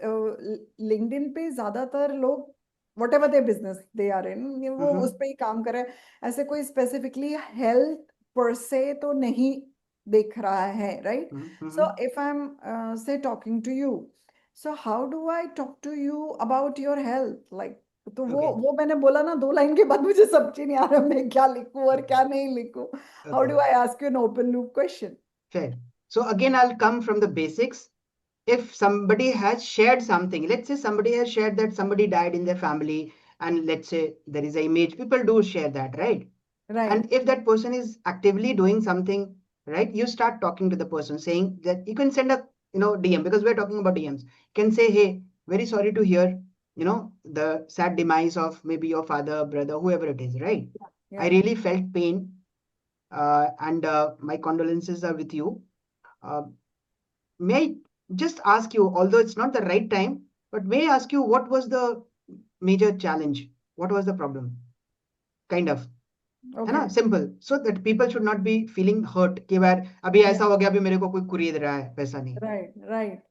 LinkedIn पे ज्यादातर लोग whatever their business they are in, वो उस पे ही काम कर रहे हैं, ऐसे कोई specifically health per se तो नहीं देख रहा है, right? So if I'm say talking to you, so how do I talk to you about your health? Like, तो वो मैंने बोला ना 2 लाइन के बाद मुझे समझ नहीं आ रहा मैं क्या लिखूं और क्या नहीं लिखूं. How do I ask you an open loop question? Fair. So again, I'll come from the basics. If somebody has shared something, let's say somebody has shared that somebody died in their family, and let's say there is an image, people do share that, right? Right. And if that person is actively doing something, right, you start talking to the person saying that you can send a, DM, because we're talking about DMs. You can say, hey, very sorry to hear, the sad demise of maybe your father, brother, whoever it is, right? Yeah. I really felt pain, and my condolences are with you. May I just ask you, although it's not the right time, but may I ask you what was the major challenge? What was the problem? Kind of. है ना, Okay. Simple, so that people should not be feeling hurt कि यार अभी ऐसा हो गया, अभी मेरे को कोई खरीद रहा है, वैसा नहीं. राइट.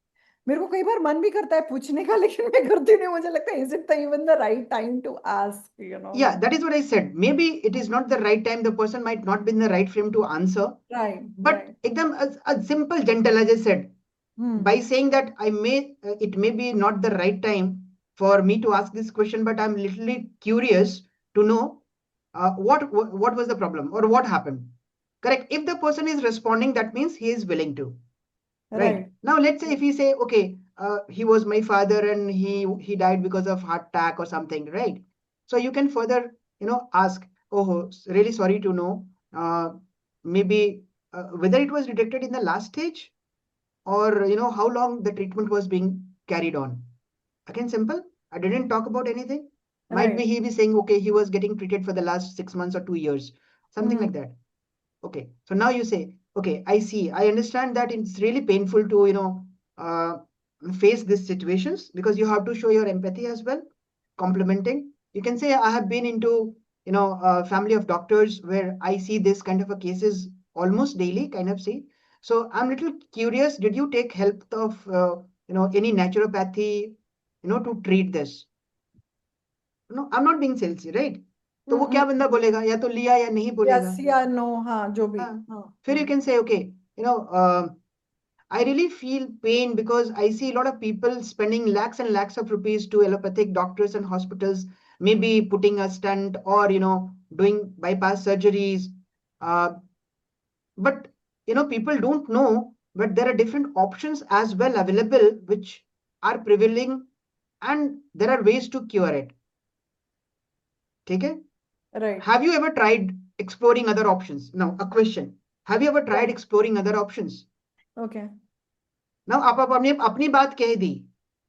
मेरे को कई बार मन भी करता है पूछने का, लेकिन मैं करती नहीं. मुझे लगता है is it even the right time to ask, Yeah, that is what I said. Maybe it is not the right time. The person might not be in the right frame to answer. Right. But एकदम a simple, gentle, as I said, by saying that it may be not the right time for me to ask this question, but I'm literally curious to know what was the problem or what happened. Correct. If the person is responding, that means he is willing to. Right. Now, let's say if he say, okay, he was my father and he died because of heart attack or something, right? So you can further, ask, oh, really sorry to know, maybe whether it was detected in the last stage, or how long the treatment was being carried on. Again, simple. I didn't talk about anything. Might be he be saying, okay, he was getting treated for the last 6 months or 2 years, something like that. Okay. So now you say, Okay, I see. I understand that it's really painful to, face these situations because you have to show your empathy as well, complementing. You can say, I have been into, a family of doctors where I see this kind of a cases almost daily, kind of see. So I'm little curious, did you take help of, any naturopathy, to treat this? No, I'm not being salesy, right? तो वो क्या बंदा बोलेगा या तो लिया या नहीं बोलेगा. यस या नो, हाँ जो भी. हाँ. हाँ. फिर you can say, okay, I really feel pain because I see a lot of people spending lakhs and lakhs of rupees to allopathic doctors and hospitals, maybe putting a stent or, doing bypass surgeries. But, people don't know, but there are different options as well available, which are prevailing and there are ways to cure it. Okay? Right. Have you ever tried exploring other options? Now, a question. Have you ever tried exploring other options? Okay. Now, आप अपनी बात कह दी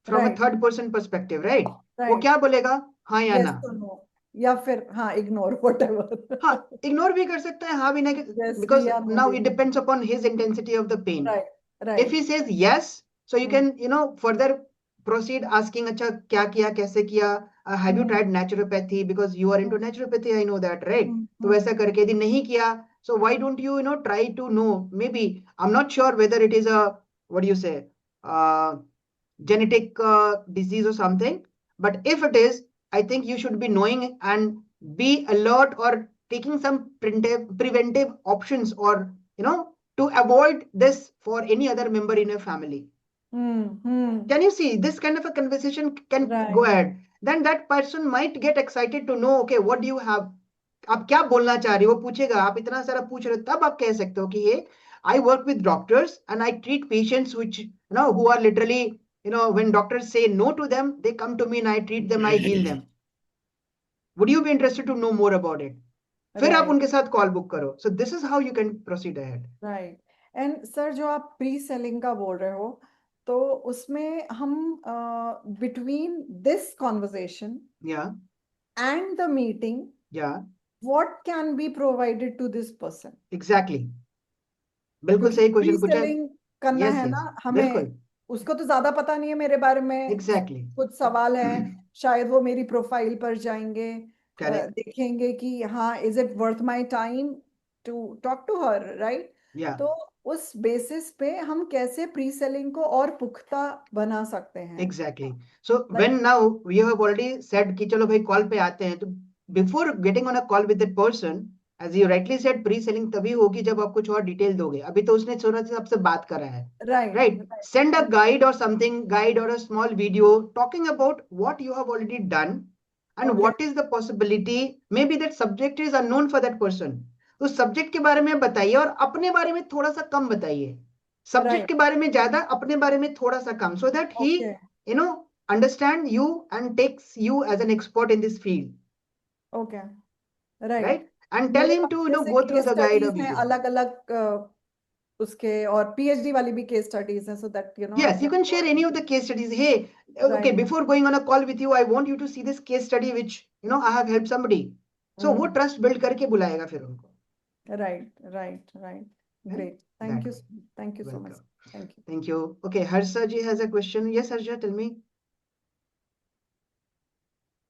from a third person perspective, right? वो क्या बोलेगा? हाँ या ना? Yes or no? या फिर हाँ ignore whatever. हाँ, ignore भी कर सकता है, हाँ भी नहीं, Yes, because we are now it moving. depends upon his intensity of the pain. Right. If Right. he says yes, so you can, further proceed asking, अच्छा क्या किया, कैसे किया? Have you tried naturopathy? Because you are into naturopathy, I know that, right? तो वैसा करके यदि नहीं किया, so why don't you, try to know? Maybe I'm not sure whether it is a, what do you say, genetic disease or something. But if it is, I think you should be knowing and be alert or taking some preventive options or, to avoid this for any other member in your family. Can you see this kind of a conversation can go ahead? Then that person might get excited to know, okay, what do you have? आप क्या बोलना चाह रही हो, वो पूछेगा. आप इतना सारा पूछ रहे हो, तब आप कह सकते हो कि ये I work with doctors and I treat patients which, who are literally, when doctors say no to them, they come to me and I treat them, I heal them. Would you be interested to know more about it? फिर आप उनके साथ call book करो. So this is how you can proceed ahead. Right. And sir जो आप pre selling का बोल रहे हो, तो उसमें हम between this conversation Yeah. and the meeting, Yeah. what can be provided to this person? Exactly. बिल्कुल सही क्वेश्चन पूछा. सेलिंग करना Yes, है yes. ना हमें. बिल्कुल. उसको तो ज्यादा पता नहीं है मेरे बारे में. Exactly. कुछ सवाल है, शायद वो मेरी प्रोफाइल पर जाएंगे, Correct. देखेंगे कि हाँ is it worth my time to talk to her, right? Yeah. तो उस बेसिस पे हम कैसे प्री सेलिंग को और पुख्ता बना सकते हैं? Exactly. So when now we have already said कि चलो भाई कॉल पे आते हैं, तो before getting on a call with that person, as you rightly said, pre selling तभी होगी जब आप कुछ और डिटेल दोगे. अभी तो उसने थोड़ा सा आपसे बात करा है. Right. Send a guide or something, guide or a small video talking about what you have already done and what is the possibility. Maybe that subject is unknown for that person. उस subject के बारे में बताइए और अपने बारे में थोड़ा सा कम बताइए. सब्जेक्ट के बारे में ज्यादा, अपने बारे में थोड़ा सा कम, so that he, understand you and takes you as an expert in this field. Okay. Right. And tell him to, go through the guide or video. अलग अलग उसके और PhD वाली भी केस स्टडीज हैं, so that Yes, you can share any of the case studies. Hey, okay, before going on a call with you, I want you to see this case study which, I have helped somebody. So वो trust build करके बुलाएगा फिर उनको. Right. Great. Thank you so much. Thank you. Okay, Harsha ji has a question. Yes, Harsha, tell me.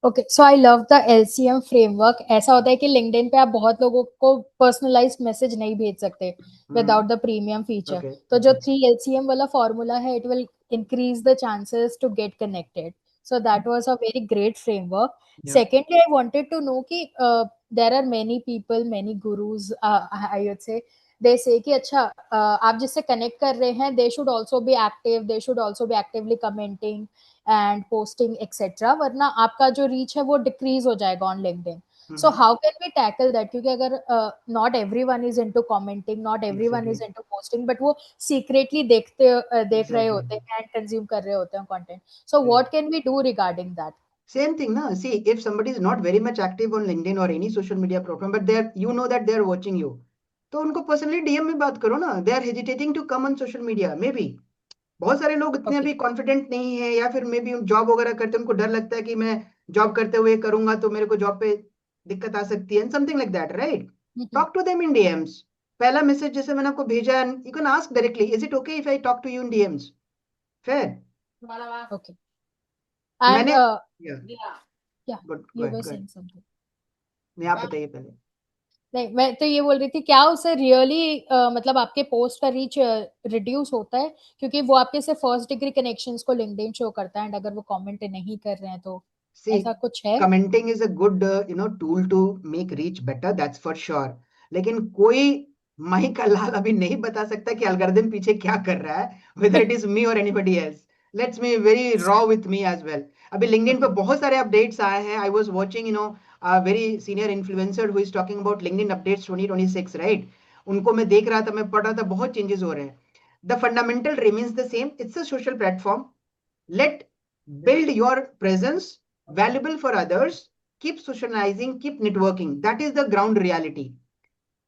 Okay, so I love the LCM framework. ऐसा होता है कि LinkedIn पे आप बहुत लोगों को पर्सनलाइज्ड मैसेज नहीं भेज सकते विदाउट द प्रीमियम फीचर. तो जो 3 LCM वाला फॉर्मूला है, it will increase the chances to get connected. So that was a very great framework. Yeah. Secondly, I wanted to know कि there are many people, many gurus, I would say, they say कि अच्छा आप जिससे connect कर रहे हैं, they should also be active, they should also be actively commenting and posting etc. वरना आपका जो reach है वो decrease हो जाएगा on LinkedIn. So how can we tackle that? क्योंकि अगर not everyone is into commenting, not everyone is into posting, but वो secretly देख रहे होते हैं and consume कर रहे होते हैं content. So what can we do regarding that? Same thing, na. See, if somebody is not very much active on LinkedIn or any social media platform, but you know that they are watching you, तो उनको personally DM में बात करो ना. They are hesitating to come on social media, maybe. बहुत सारे लोग इतने भी कॉन्फिडेंट नहीं है, या फिर मे बी जॉब वगैरह करते हैं, उनको डर लगता है कि मैं जॉब करते हुए करूंगा तो मेरे को जॉब पे दिक्कत आ सकती है, something like that, right? Talk to them in DMs. पहला मैसेज जैसे मैंने आपको भेजा, and you can ask directly, is it okay if I talk to you in DMs? Fair. Okay. And मैंने yeah, good, you good, were good. saying something. नहीं, आप बताइए पहले. नहीं, मैं तो ये बोल रही थी, क्या उससे रियली मतलब आपके पोस्ट का रीच रिड्यूस होता है, क्योंकि वो आपके से फर्स्ट डिग्री कनेक्शंस को लिंक्डइन शो करता है, एंड अगर वो कमेंट नहीं कर रहे हैं तो ऐसा कुछ है? Commenting is a good tool to make reach better, that's for sure. लेकिन कोई माही का लाल अभी नहीं बता सकता कि एल्गोरिथम पीछे क्या कर रहा है, whether it is me or anybody else. Let's be very raw with me as well. अभी LinkedIn पे बहुत सारे अपडेट्स आए हैं. I was watching a very senior influencer who is talking about LinkedIn updates 2026, right? उनको मैं देख रहा था, मैं पढ़ रहा था, बहुत चेंजेस हो रहे हैं. The fundamental remains the same. It's a social platform. Let build your presence, valuable for others, keep socializing, keep networking. That is the ground reality.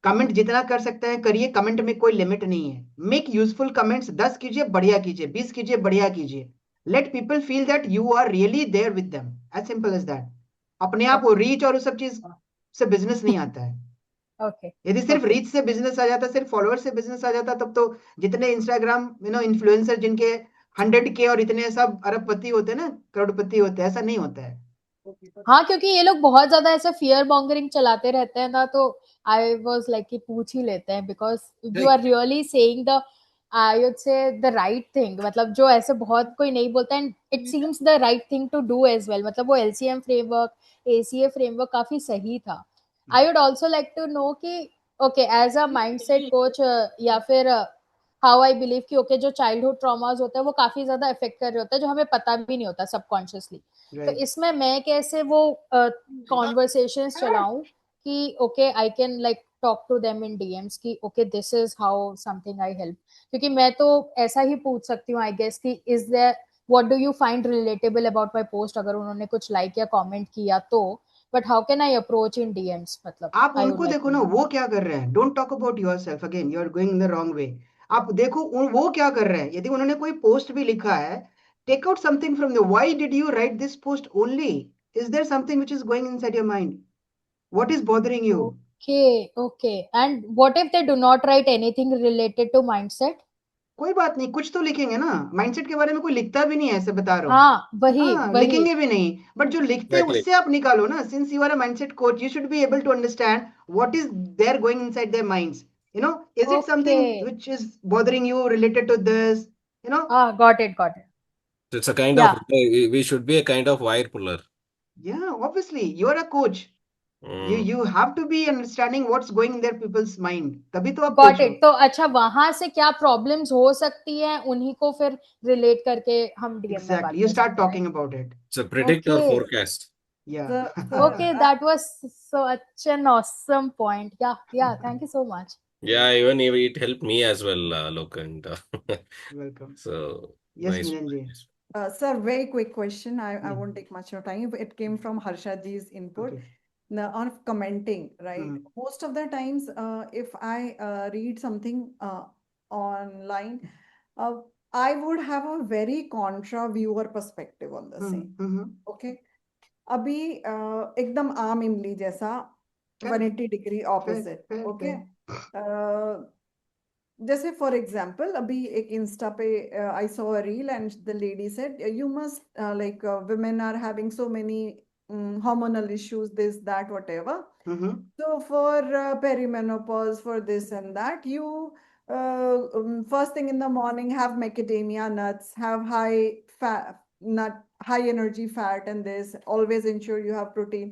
Comment जितना कर सकते हैं करिए, कमेंट में कोई लिमिट नहीं है. मेक यूजफुल कमेंट्स, 10 कीजिए बढ़िया कीजिए, 20 कीजिए बढ़िया कीजिए. Let people feel that you are really there with them, as simple as that. अपने आप वो रीच और उस सब चीज से बिजनेस नहीं आता है. Okay. यदि सिर्फ रीच से बिजनेस आ जाता, सिर्फ फॉलोअर से बिजनेस आ जाता, तब तो जितने इंस्टाग्राम इन्फ्लुएंसर जिनके 100K और इतने सब अरबपति होते हैं ना, करोड़पति होते हैं, ऐसा नहीं होता है. हाँ, क्योंकि ये लोग बहुत ज्यादा ऐसे फियर मॉन्गरिंग चलाते रहते हैं ना, तो आई वाज लाइक कि पूछ ही लेते हैं, because you are really saying the I would say the right thing, मतलब जो ऐसे बहुत कोई नहीं बोलता, and it seems the right thing to do as well. मतलब वो एलसीएम फ्रेमवर्क, एसीए फ्रेमवर्क काफी सही था. I would also like to know कि okay, as a mindset coach, या फिर हाउ आई बिलीव कि ओके जो चाइल्डहुड ट्रॉमास होते हैं वो काफी ज्यादा इफेक्ट कर रहे होते हैं, जो हमें पता भी नहीं होता सबकॉन्शियसली. तो इसमें मैं कैसे वो कॉन्वर्सेशंस चलाऊं कि okay I can like talk to them in DMs कि okay this is how something I help. क्योंकि मैं तो ऐसा ही पूछ सकती हूँ आई गेस कि is there what do you find relatable about my post, अगर उन्होंने कुछ लाइक या कमेंट किया तो. But how can I approach in DMs? मतलब आप उनको देखो ना, वो क्या कर रहे हैं. Don't talk about yourself, again you are going in the wrong way. आप देखो वो क्या कर रहे हैं. यदि उन्होंने कोई पोस्ट भी लिखा है, take out something from the, why did you write this post only? Is there something which is going inside your mind? What is bothering you? Okay. And what if they do not write anything related to mindset? कोई बात नहीं, कुछ तो लिखेंगे ना. Mindset के बारे में कोई लिखता भी नहीं है, ऐसे बता रहा हूँ. हाँ, वही लिखेंगे भी नहीं. बट जो लिखते हैं Exactly. उससे आप निकालो ना. Since you are a mindset coach, you should be able to understand what is there going inside their minds. Is it something which is bothering you related to this? Got it. It's a kind of, we should be a kind of wire puller. Yeah, obviously you are a coach. You have to be understanding what's going in their people's mind. तभी तो आप Got it. तो अच्छा, वहां से क्या problems हो सकती है, उन्हीं को फिर रिलेट करके हम डीएम में बात Exactly. You start talking about it. It's a predict or forecast. Yeah. Okay, that was such an awesome point. Yeah. Thank you so much. Yeah, even it helped me as well, Alok, and Welcome. so Yes, nice. Milanji. Sir, very quick question. I won't take much of time. It came from Harsha ji's input. Okay. Now, on commenting, right? Most of the times, if I read something online, I would have a very contra viewer perspective on the same. Okay. अभी एकदम आम इमली जैसा 180 degree opposite. Okay. जैसे for example अभी एक Insta पे I saw a reel and the lady said you must like women are having so many hormonal issues, this that whatever. So for perimenopause, for this and that, you first thing in the morning have macadamia nuts, have high energy fat, and this always ensure you have protein.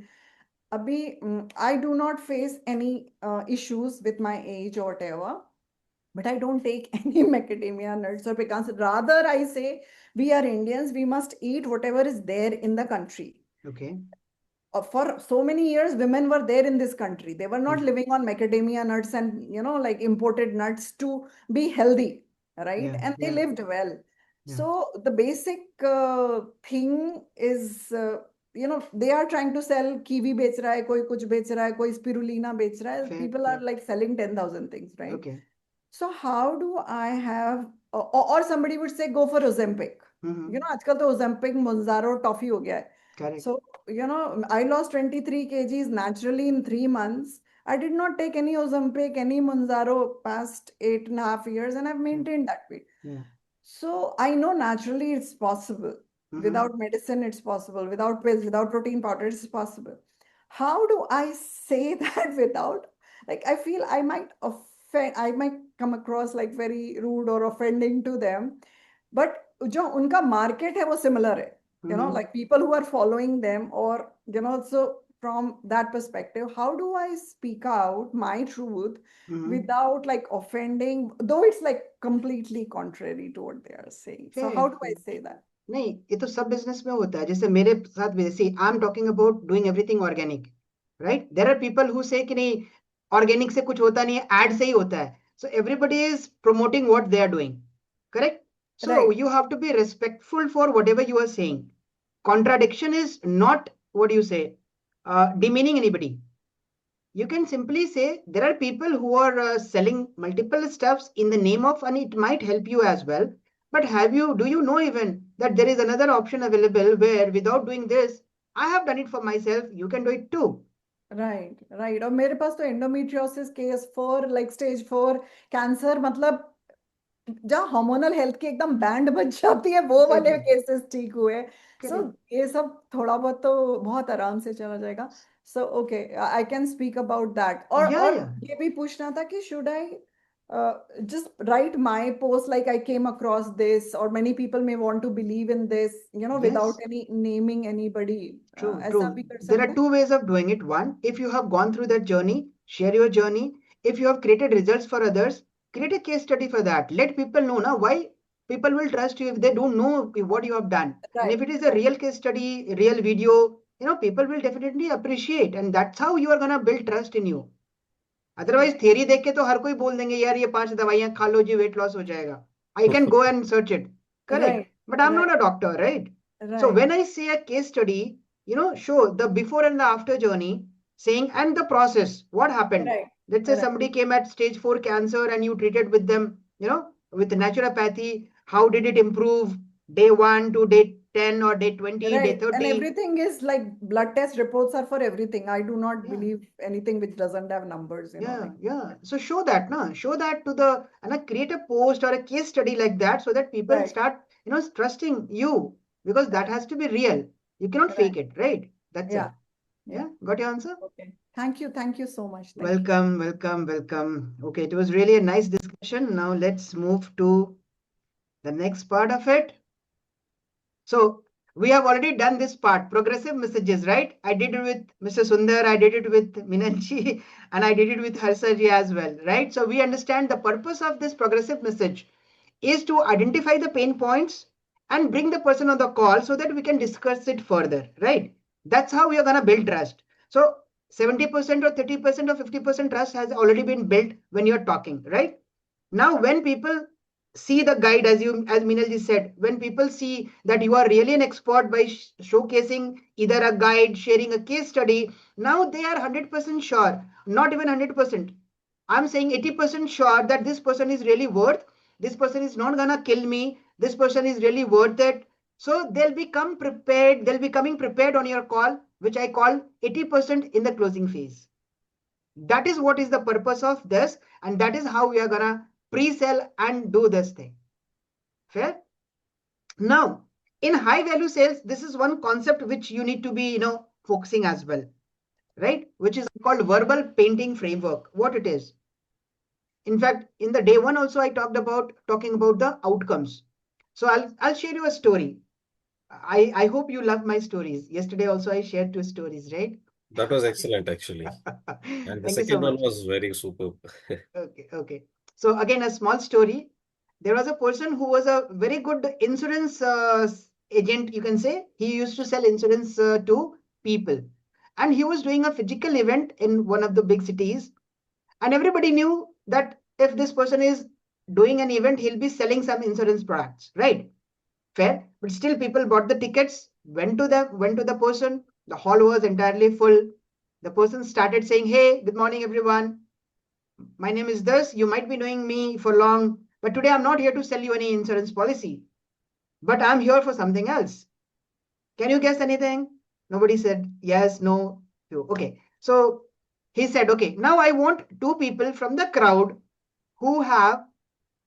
Abhi I do not face any issues with my age or whatever, but I don't take any macadamia nuts or pecans. Rather, I say we are Indians, we must eat whatever is there in the country. Okay. For so many years, women were there in this country. They were not living on macadamia nuts and, like imported nuts to be healthy, right? And they lived well. So the basic thing is, they are trying to sell kiwi bech raha hai, koi kuch bech raha hai, koi spirulina bech raha hai. People are like selling 10,000 things, right? Okay. So how do I have, or somebody would say, go for Ozempic. आजकल तो Ozempic, Monjaro, toffee हो गया है. Correct. So, I lost 23 kgs naturally in 3 months. I did not take any Ozempic, any Monjaro past 8.5 years, and I've maintained that weight. Yeah. So I know naturally it's possible. Without medicine, it's possible. Without pills, without protein powder, it's possible. How do I say that without, like, I feel I might offend, I might come across like very rude or offending to them. But जो उनका market है वो similar है. You know, like people who are following them, or, you know, so from that perspective, how do I speak out my truth without like offending, though it's like completely contrary to what they are saying? So how do I say that? नहीं, ये तो सब business में होता है. जैसे मेरे साथ वैसे I am talking about doing everything organic, right? There are people who say कि नहीं ऑर्गेनिक से कुछ होता नहीं है, एड से ही होता है. So everybody is promoting what they are doing, correct? So you have to be respectful for whatever you are saying. Contradiction is not, what do you say, demeaning anybody. You can simply say there are people who are selling multiple stuffs in the name of, and it might help you as well. But do you know even that there is another option available where without doing this, I have done it for myself, you can do it too. Right, right. और मेरे पास तो endometriosis case 4, like stage 4 cancer, मतलब जहाँ hormonal health की एकदम band बज जाती है, वो वाले केसेस ठीक हुए. सो ये सब थोड़ा बहुत तो बहुत आराम से चला जाएगा. So okay, I can speak about that. और ये भी पूछना था कि should I just write my post like I came across this, or many people may want to believe in this, you know, without any naming anybody. True, true. There are two ways of doing it. One, if you have gone through that journey, share your journey. If you have created results for others, create a case study for that. Let people know now why people will trust you if they don't know what you have done. And if it is a real case study, real video, you know, people will definitely appreciate, and that's how you are going to build trust in you. Otherwise, theory देख के तो हर कोई बोल देंगे यार ये 5 दवाइयां खा लो जी weight loss हो जाएगा. I can go and search it. Correct. But I'm not a doctor, right? So when I say a case study, you know, show the before and the after journey, saying and the process, what happened. Let's say somebody came at stage 4 cancer and you treated with them, you know, with naturopathy. How did it improve day 1 to day 10 or day 20, day 30? And everything is like blood test reports are for everything. I do not believe anything which doesn't have numbers. You know, like, So show that, no? Show that to the, and create a post or a case study like that so that people start, you know, trusting you, because that has to be real. You cannot fake it, right? That's it. Yeah. Got your answer? Okay. Thank you. Thank you so much. Welcome, welcome, welcome. Okay, it was really a nice discussion. Now let's move to the next part of it. So we have already done this part, progressive messages, right? I did it with Mr. Sundar, I did it with Minanchi, and I did it with Harsaji as well, right? So we understand the purpose of this progressive message is to identify the pain points and bring the person on the call so that we can discuss it further, right? That's how we are going to build trust. So 70% or 30% or 50% trust has already been built when you're talking, right? Now, when people see the guide, as Meenalji said, when people see that you are really an expert by showcasing either a guide, sharing a case study, now they are 100% sure, not even 100%. I'm saying 80% sure that this person is really worth, this person is not gonna kill me, this person is really worth it. So they'll become prepared, they'll be coming prepared on your call, which I call 80% in the closing phase. That is what is the purpose of this, and that is how we are gonna pre-sell and do this thing. Fair? Now, in high value sales, this is one concept which you need to be, you know, focusing as well, right? Which is called verbal painting framework. What it is. In fact, in the day 1 also I talking about the outcomes. So I'll share you a story. I hope you love my stories. Yesterday also I shared 2 stories, right? That was excellent, actually. And the second one was very superb. Okay. So again, a small story. There was a person who was a very good insurance agent, you can say. He used to sell insurance to people. And he was doing a physical event in one of the big cities. And everybody knew that if this person is doing an event, he'll be selling some insurance products, right? Fair. But still people bought the tickets, went to the person. The hall was entirely full. The person started saying, hey, good morning, everyone. My name is this. You might be knowing me for long, but today I'm not here to sell you any insurance policy, but I'm here for something else. Can you guess anything? Nobody said yes, no. Okay. So he said, okay, now I want 2 people from the crowd who have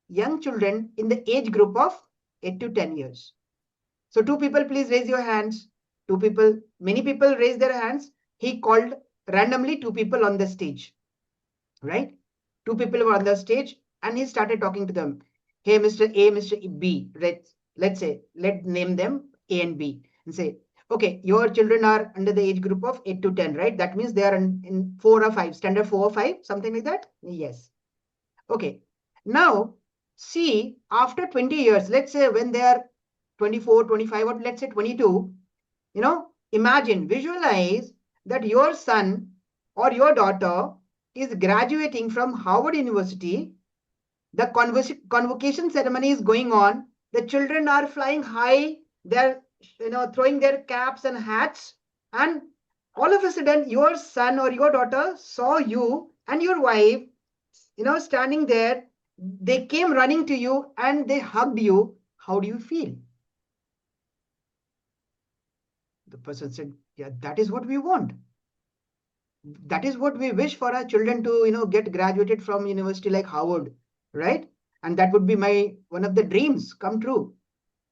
young children in the age group of 8 to 10 years. So 2 people, please raise your hands. 2 people, many people raised their hands. He called randomly 2 people on the stage, right? 2 people were on the stage and he started talking to them. Hey, Mr. A, Mr. B, let's name them A and B and say, okay, your children are under the age group of 8 to 10, right? That means they are in 4 or 5, standard 4 or 5, something like that. Yes. Okay. Now, see, after 20 years, let's say when they are 24, 25, or let's say 22, imagine, visualize that your son or your daughter is graduating from Harvard University. The convocation ceremony is going on. The children are flying high. They're, throwing their caps and hats. And all of a sudden, your son or your daughter saw you and your wife, standing there. They came running to you and they hugged you. How do you feel? The person said, yeah, that is what we want. That is what we wish for our children to, get graduated from university like Harvard, right? And that would be one of the dreams come true.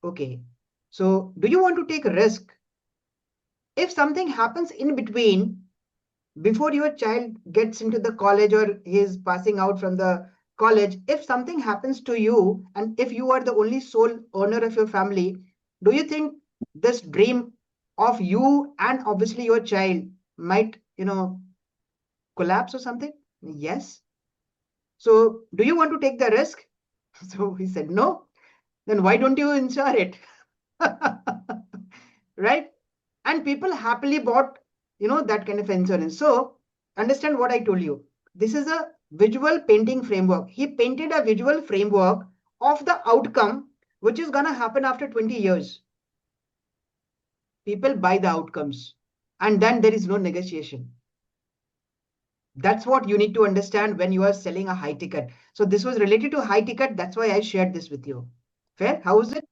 Okay. So do you want to take a risk? If something happens in between, before your child gets into the college or he is passing out from the college, if something happens to you, and if you are the only sole owner of your family, do you think this dream of you and obviously your child might, collapse or something? Yes. So do you want to take the risk? So he said, no. Then why don't you insure it? Right? And people happily bought, that kind of insurance. So understand what I told you. This is a visual painting framework. He painted a visual framework of the outcome, which is going to happen after 20 years. People buy the outcomes and then there is no negotiation. That's what you need to understand when you are selling a high ticket. So this was related to high ticket. That's why I shared this with you. Fair? How is it?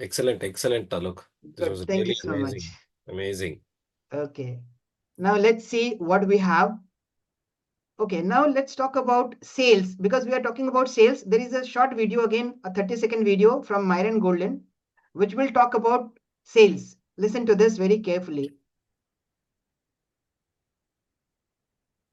Excellent, Alok. This was Thank really you so amazing. much. Amazing. Okay. Now let's see what we have. Okay, now let's talk about sales. Because we are talking about sales, there is a short video again, a 30-second video from Myron Golden, which will talk about sales. Listen to this very carefully.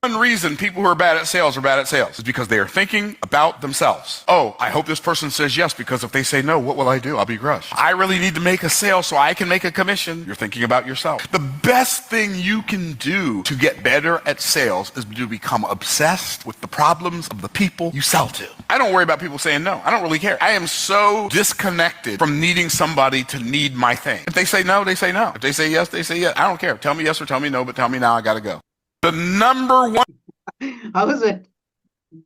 One reason people who are bad at sales is because they are thinking about themselves. Oh, I hope this person says yes, because if they say no, what will I do? I'll be crushed. I really need to make a sale so I can make a commission. You're thinking about yourself. The best thing you can do to get better at sales is to become obsessed with the problems of the people you sell to. I don't worry about people saying no. I don't really care. I am so disconnected from needing somebody to need my thing. If they say no, they say no. If they say yes, they say yes. I don't care. Tell me yes or tell me no, but tell me now I gotta go. The number one. How is it?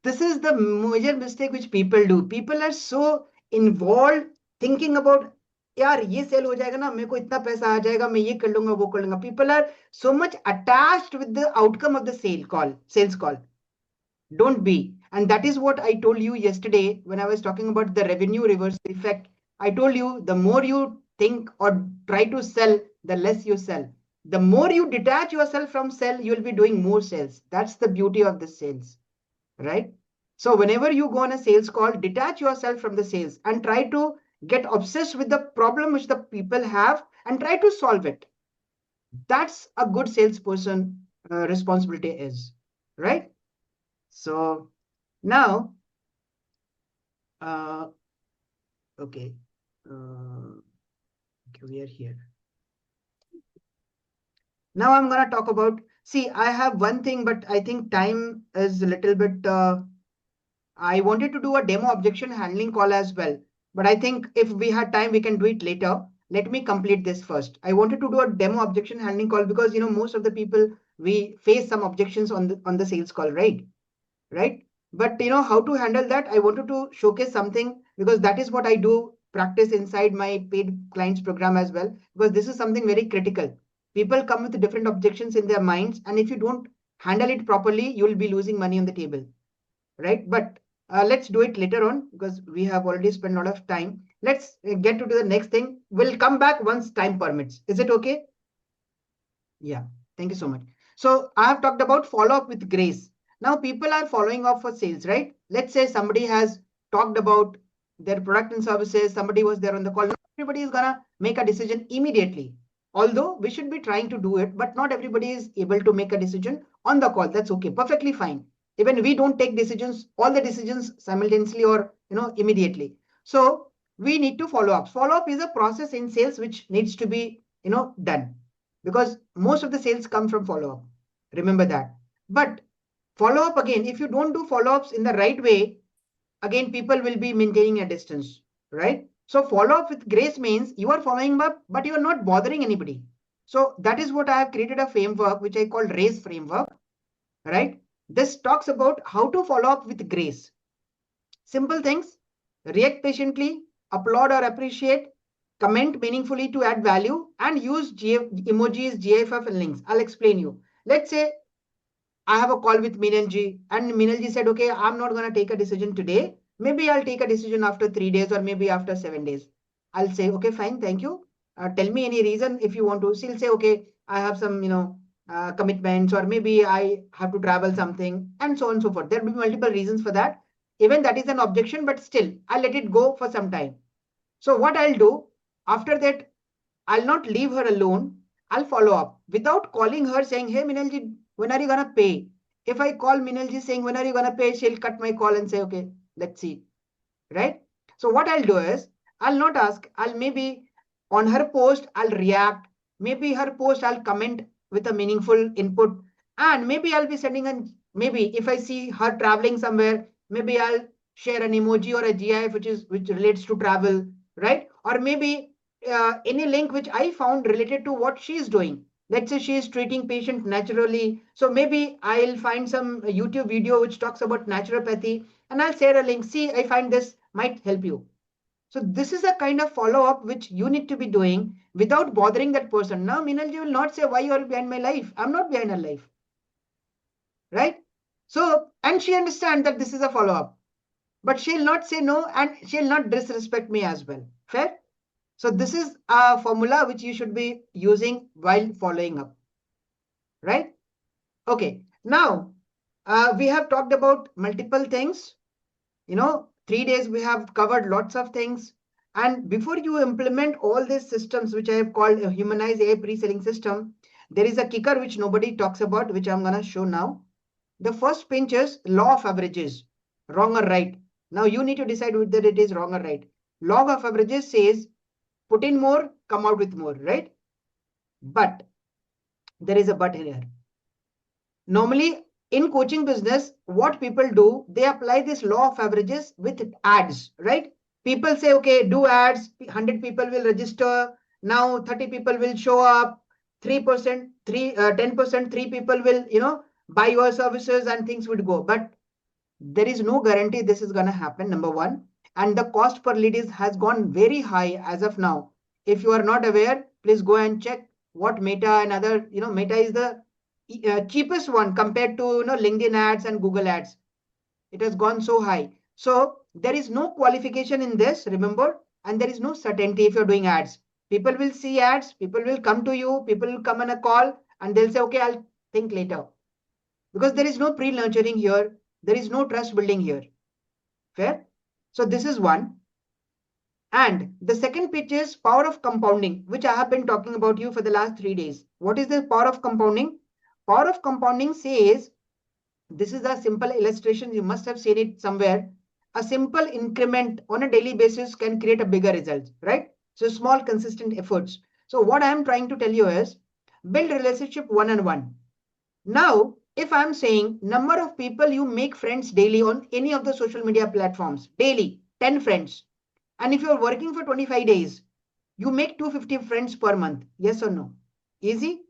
This is the major mistake which people do. People are so involved thinking about, yaar, ye sale ho jayega na, मेरे को इतना पैसा आ जाएगा, मैं ये कर लूंगा, वो कर लूंगा. People are so much attached with the outcome of the sales call. Don't be. And that is what I told you yesterday when I was talking about the revenue reversal effect. I told you the more you think or try to sell, the less you sell. The more you detach yourself from sell, you'll be doing more sales. That's the beauty of the sales, right? So whenever you go on a sales call, detach yourself from the sales and try to get obsessed with the problem which the people have and try to solve it. That's a good salesperson responsibility is, right? So now, okay, we are here. Now I'm going to talk about, see, I have one thing, but I think time is a little bit, I wanted to do a demo objection handling call as well. But I think if we had time, we can do it later. Let me complete this first. I wanted to do a demo objection handling call because, most of the people, we face some objections on the sales call, right? Right? But, how to handle that? I wanted to showcase something because that is what I do practice inside my paid clients program as well, because this is something very critical. People come with different objections in their minds, and if you don't handle it properly, you will be losing money on the table, right? But let's do it later on because we have already spent a lot of time. Let's get to the next thing. We'll come back once time permits. Is it okay? Yeah, thank you so much. So I have talked about follow up with grace. Now people are following up for sales, right? Let's say somebody has talked about their product and services. Somebody was there on the call. Not everybody is gonna make a decision immediately. Although we should be trying to do it, but not everybody is able to make a decision on the call. That's okay, perfectly fine. Even we don't take decisions, all the decisions simultaneously or immediately. So we need to follow up. Follow up is a process in sales which needs to be done, because most of the sales come from follow up. Remember that. But follow up again, if you don't do follow ups in the right way, again people will be maintaining a distance, right? So follow up with grace means you are following up, but you are not bothering anybody. So that is what I have created a framework which I call RACE framework, right? This talks about how to follow up with grace. Simple things: react patiently, applaud or appreciate, comment meaningfully to add value, and use emojis, GIF, and links. I'll explain you. Let's say I have a call with Meenalji, and Meenalji said, okay, I'm not going to take a decision today. Maybe I'll take a decision after 3 days or maybe after 7 days. I'll say, okay, fine, thank you. Tell me any reason if you want to. She'll say, okay, I have some, commitments, or maybe I have to travel something, and so on and so forth. There'll be multiple reasons for that. Even that is an objection, but still, I'll let it go for some time. So what I'll do after that, I'll not leave her alone. I'll follow up without calling her saying, hey, Meenalji, when are you going to pay? If I call Meenalji saying, when are you going to pay? She'll cut my call and say, okay, let's see. Right? So what I'll do is, I'll not ask. I'll maybe on her post, I'll react. Maybe her post, I'll comment with a meaningful input. And maybe I'll be sending maybe if I see her traveling somewhere, maybe I'll share an emoji or a GIF which relates to travel, right? Or maybe any link which I found related to what she's doing. Let's say she is treating patient naturally. So maybe I'll find some YouTube video which talks about naturopathy, and I'll share a link. See, I find this might help you. So this is a kind of follow-up which you need to be doing without bothering that person. Now, Meenalji will not say, why you are behind my life? I'm not behind her life. Right? So, and she understands that this is a follow-up. But she'll not say no, and she'll not disrespect me as well. Fair? So this is a formula which you should be using while following up. Right? Okay. Now, we have talked about multiple things. 3 days we have covered lots of things. And before you implement all these systems, which I have called a humanized AI pre-selling system, there is a kicker which nobody talks about, which I'm going to show now. The first pinch is law of averages, wrong or right. Now you need to decide whether it is wrong or right. Law of averages says, put in more, come out with more, right? But there is a but here. Normally, in coaching business, what people do, they apply this law of averages with ads, right? People say, okay, do ads, 100 people will register. Now 30 people will show up, 3%, 10%, 3 people will, buy your services and things would go. But there is no guarantee this is going to happen, number one. And the cost per lead has gone very high as of now. If you are not aware, please go and check what Meta and other, Meta is the cheapest one compared to LinkedIn ads and Google ads. It has gone so high. So there is no qualification in this, remember, and there is no certainty if you're doing ads. People will see ads, people will come to you, people will come on a call and they'll say, okay, I'll think later. Because there is no pre-nurturing here. There is no trust building here. Fair? So this is one. And the second pitch is power of compounding, which I have been talking about you for the last 3 days. What is the power of compounding? Power of compounding says, this is a simple illustration. You must have seen it somewhere. A simple increment on a daily basis can create a bigger result, right? So small, consistent efforts. So what I am trying to tell you is build relationship one-on-one. Now, if I'm saying number of people you make friends daily on any of the social media platforms, daily, 10 friends. And if you're working for 25 days, you make 250 friends per month. Yes or no? Easy?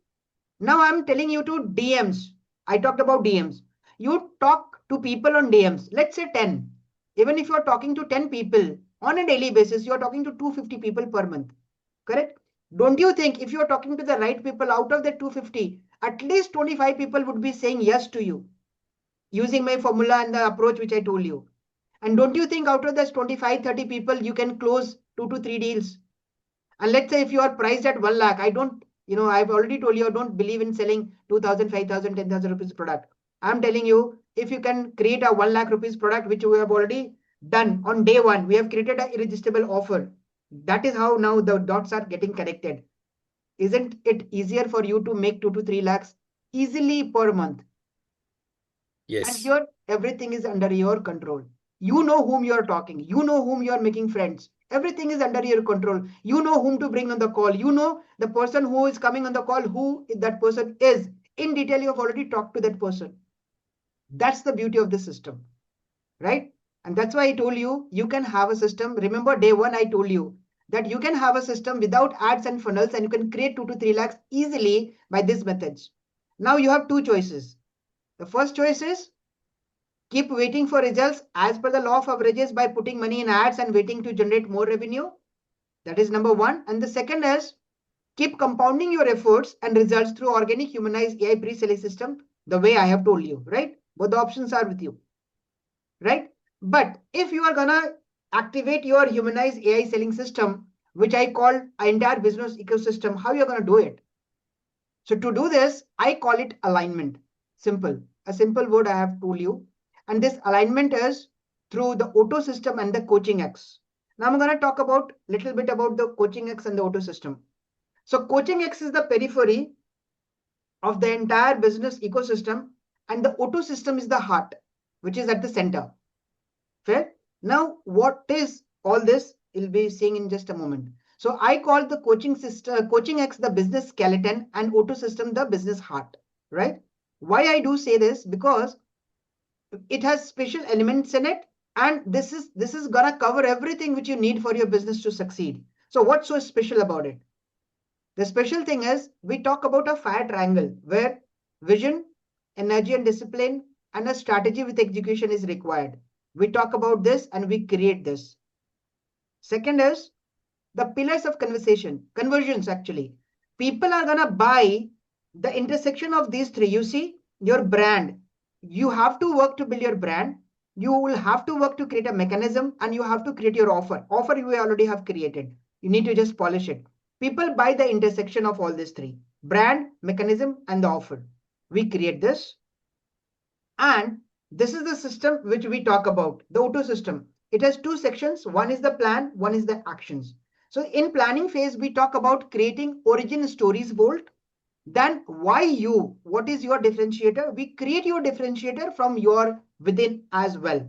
Now I'm telling you to DMs. I talked about DMs. You talk to people on DMs. Let's say 10. Even if you're talking to 10 people on a daily basis, you're talking to 250 people per month. Correct? Don't you think if you're talking to the right people, out of the 250, at least 25 people would be saying yes to you using my formula and the approach which I told you? And don't you think out of those 25, 30 people, you can close 2 to 3 deals? And let's say if you are priced at 1 lakh, I don't I've already told you, I don't believe in selling 2,000, 5,000, 10,000 rupees product. I'm telling you, if you can create a 1 lakh rupees product, which we have already done on day one, we have created an irresistible offer. That is how now the dots are getting connected. Isn't it easier for you to make 2 to 3 lakhs easily per month? Yes. And here, everything is under your control. You know whom you're talking. You know whom you're making friends. Everything is under your control. You know whom to bring on the call. You know the person who is coming on the call, who that person is. In detail, you have already talked to that person. That's the beauty of the system, right? And that's why I told you, you can have a system. Remember day one, I told you that you can have a system without ads and funnels, and you can create 2 to 3 lakhs easily by these methods. Now you have two choices. The first choice is keep waiting for results as per the law of averages by putting money in ads and waiting to generate more revenue. That is number one. And the second is keep compounding your efforts and results through organic humanized AI pre-selling system, the way I have told you, right? Both the options are with you, right? But if you are gonna activate your humanized AI selling system, which I call entire business ecosystem, how you're gonna do it? So to do this, I call it alignment. Simple. A simple word I have told you. And this alignment is through the auto system and the coaching X. Now I'm going to talk about a little bit about the coaching X and the auto system. So coaching X is the periphery of the entire business ecosystem, and the auto system is the heart, which is at the center. Fair? Now, what is all this? We'll be seeing in just a moment. So I call the coaching system, coaching X the business skeleton, and auto system the business heart, right? Why I do say this? Because it has special elements in it, and this is gonna cover everything which you need for your business to succeed. So what's so special about it? The special thing is we talk about a fire triangle where vision, energy and discipline, and a strategy with execution is required. We talk about this and we create this. Second is the pillars of conversions actually. People are gonna buy the intersection of these three. You see, your brand. You have to work to build your brand. You will have to work to create a mechanism, and you have to create your offer. Offer you already have created. You need to just polish it. People buy the intersection of all these three: brand, mechanism, and the offer. We create this. And this is the system which we talk about, the auto system. It has two sections. One is the plan, one is the actions. So in planning phase, we talk about creating origin stories bold. Then why you? What is your differentiator? We create your differentiator from your within as well.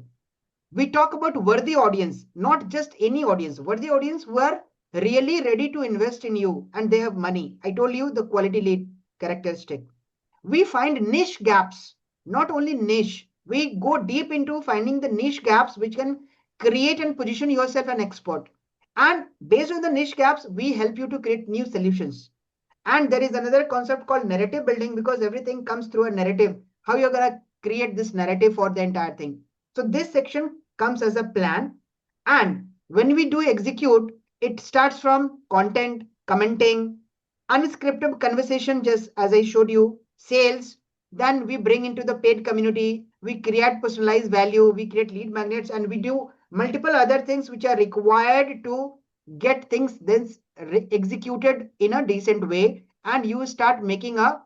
We talk about worthy audience, not just any audience, worthy audience who are really ready to invest in you and they have money. I told you the quality lead characteristic. We find niche gaps, not only niche. We go deep into finding the niche gaps which can create and position yourself an expert. And based on the niche gaps, we help you to create new solutions. And there is another concept called narrative building, because everything comes through a narrative. How you're going to create this narrative for the entire thing. So this section comes as a plan. And when we do execute, it starts from content, commenting, unscripted conversation, just as I showed you, sales. Then we bring into the paid community. We create personalized value. We create lead magnets, and we do multiple other things which are required to get things then executed in a decent way, and you start making a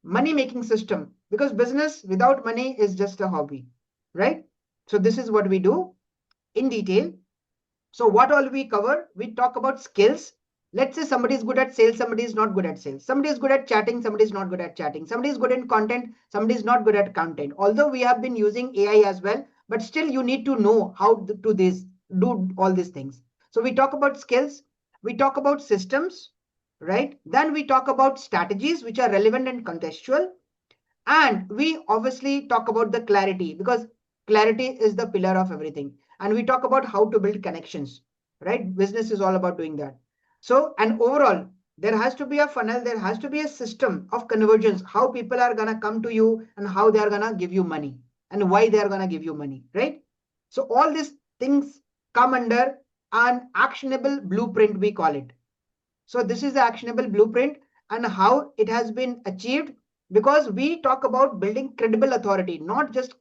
money making system, because business without money is just a hobby, right? So this is what we do in detail. So what all we cover? We talk about skills. Let's say somebody is good at sales, somebody is not good at sales. Somebody is good at chatting, somebody is not good at chatting. Somebody is good in content, somebody is not good at content. Although we have been using AI as well, but still you need to know how to do all these things. So we talk about skills, we talk about systems, right? Then we talk about strategies which are relevant and contextual. And we obviously talk about the clarity, because clarity is the pillar of everything. And we talk about how to build connections, right? Business is all about doing that. So, and overall, there has to be a funnel, there has to be a system of convergence, how people are going to come to you and how they are going to give you money and why they are going to give you money, right? So all these things come under an actionable blueprint, we call it. So this is the actionable blueprint and how it has been achieved, because we talk about building credible authority, not just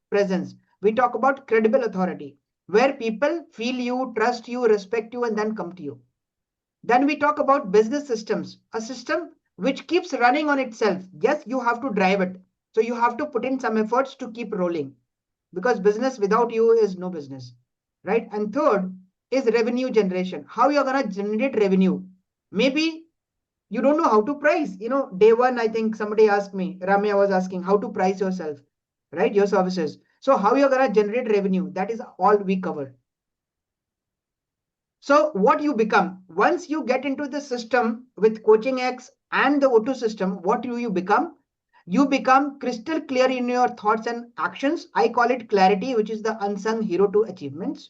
presence. We talk about credible authority, where people feel you, trust you, respect you, and then come to you. Then we talk about business systems, a system which keeps running on itself. Yes, you have to drive it. So you have to put in some efforts to keep rolling, because business without you is no business, right? And third is revenue generation. How you're going to generate revenue. Maybe you don't know how to price. Day one, I think somebody asked me, Ramya was asking how to price yourself, right? Your services. So how you're going to generate revenue, that is all we cover. So what you become, once you get into the system with Coaching X and the O2 system, what do you become? You become crystal clear in your thoughts and actions. I call it clarity, which is the unsung hero to achievements.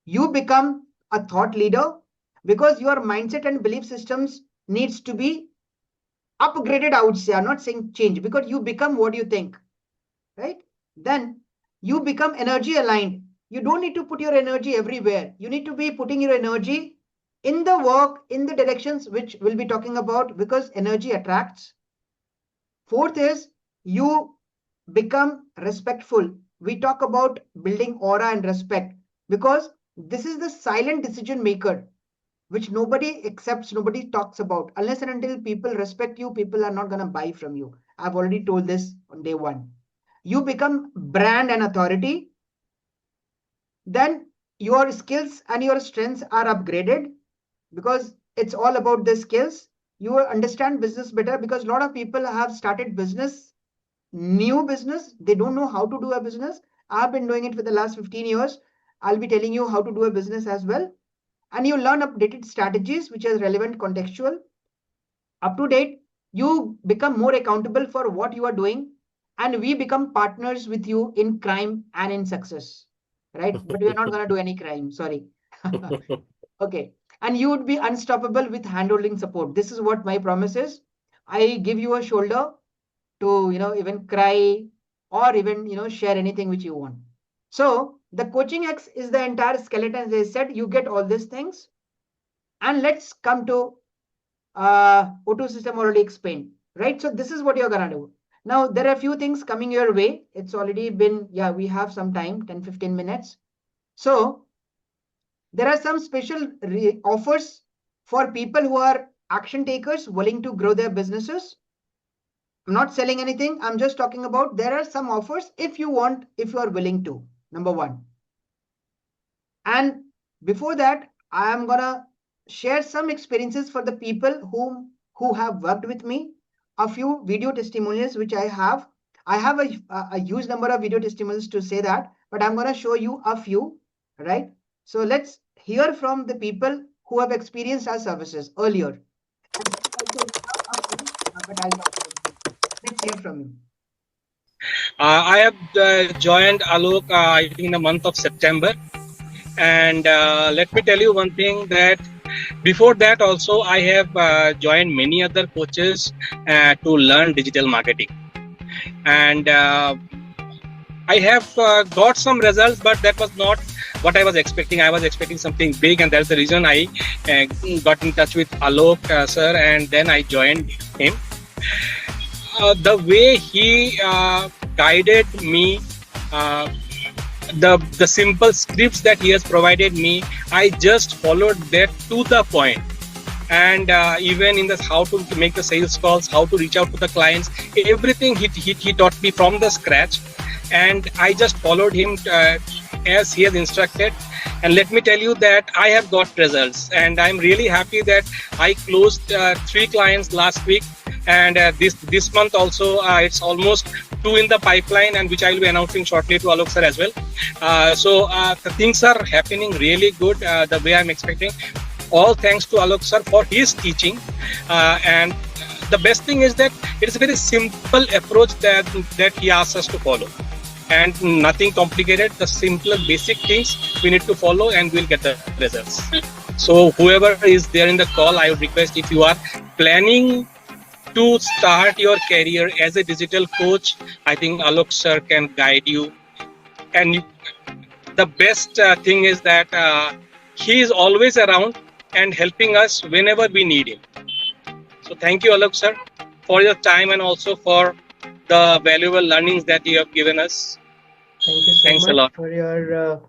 You become a thought leader because your mindset and belief systems needs to be upgraded, I would say. I'm not saying change, because you become what you think, right? Then you become energy aligned. You don't need to put your energy everywhere. You need to be putting your energy in the work, in the directions which we'll be talking about, because energy attracts. Fourth is you become respectful. We talk about building aura and respect, because this is the silent decision maker which nobody accepts, nobody talks about. Unless and until people respect you, people are not going to buy from you. I've already told this on day one. You become brand and authority. Then your skills and your strengths are upgraded, because it's all about the skills. You understand business better, because a lot of people have started business, new business. They don't know how to do a business. I've been doing it for the last 15 years. I'll be telling you how to do a business as well. And you learn updated strategies, which is relevant, contextual, up to date. You become more accountable for what you are doing, and we become partners with you in crime and in success, right? But we are not going to do any crime, sorry. Okay. And you would be unstoppable with handholding support. This is what my promise is. I give you a shoulder to, even cry, or even, share anything which you want. So the Coaching X is the entire skeleton. As I said, you get all these things. And let's come to O2 system, already explained, right? So this is what you're going to do. Now, there are a few things coming your way. It's already been, we have some time, 10-15 minutes. So there are some special offers for people who are action takers willing to grow their businesses. I'm not selling anything. I'm just talking about there are some offers if you want, if you are willing to, number one. And before that, I am going to share some experiences for the people who have worked with me, a few video testimonials which I have. I have a huge number of video testimonials to say that, but I'm going to show you a few, right? So let's hear from the people who have experienced our services earlier. Let's hear from you. I have joined Alok, I think in the month of September. And let me tell you one thing, that before that also I have joined many other coaches to learn digital marketing. And I have got some results, but that was not what I was expecting. I was expecting something big, and that's the reason I got in touch with Alok sir, and then I joined him. The way he guided me, the simple scripts that he has provided me, I just followed that to the point. And even in the how to make the sales calls, how to reach out to the clients, everything he taught me from the scratch, and I just followed him as he has instructed. And let me tell you that I have got results, and I'm really happy that I closed 3 clients last week, and this month also it's almost 2 in the pipeline, and which I will be announcing shortly to Alok sir as well. So the things are happening really good the way I'm expecting. All thanks to Alok sir for his teaching, and the best thing is that it is a very simple approach that he asks us to follow, and nothing complicated. The simple basic things we need to follow, and we'll get the results. So whoever is there in the call, I would request, if you are planning to start your career as a digital coach, I think Alok sir can guide you. And the best thing is that he is always around and helping us whenever we need him. So thank you, Alok sir, for your time, and also for the valuable learnings that you have given us. Thank you so Thanks much a lot for your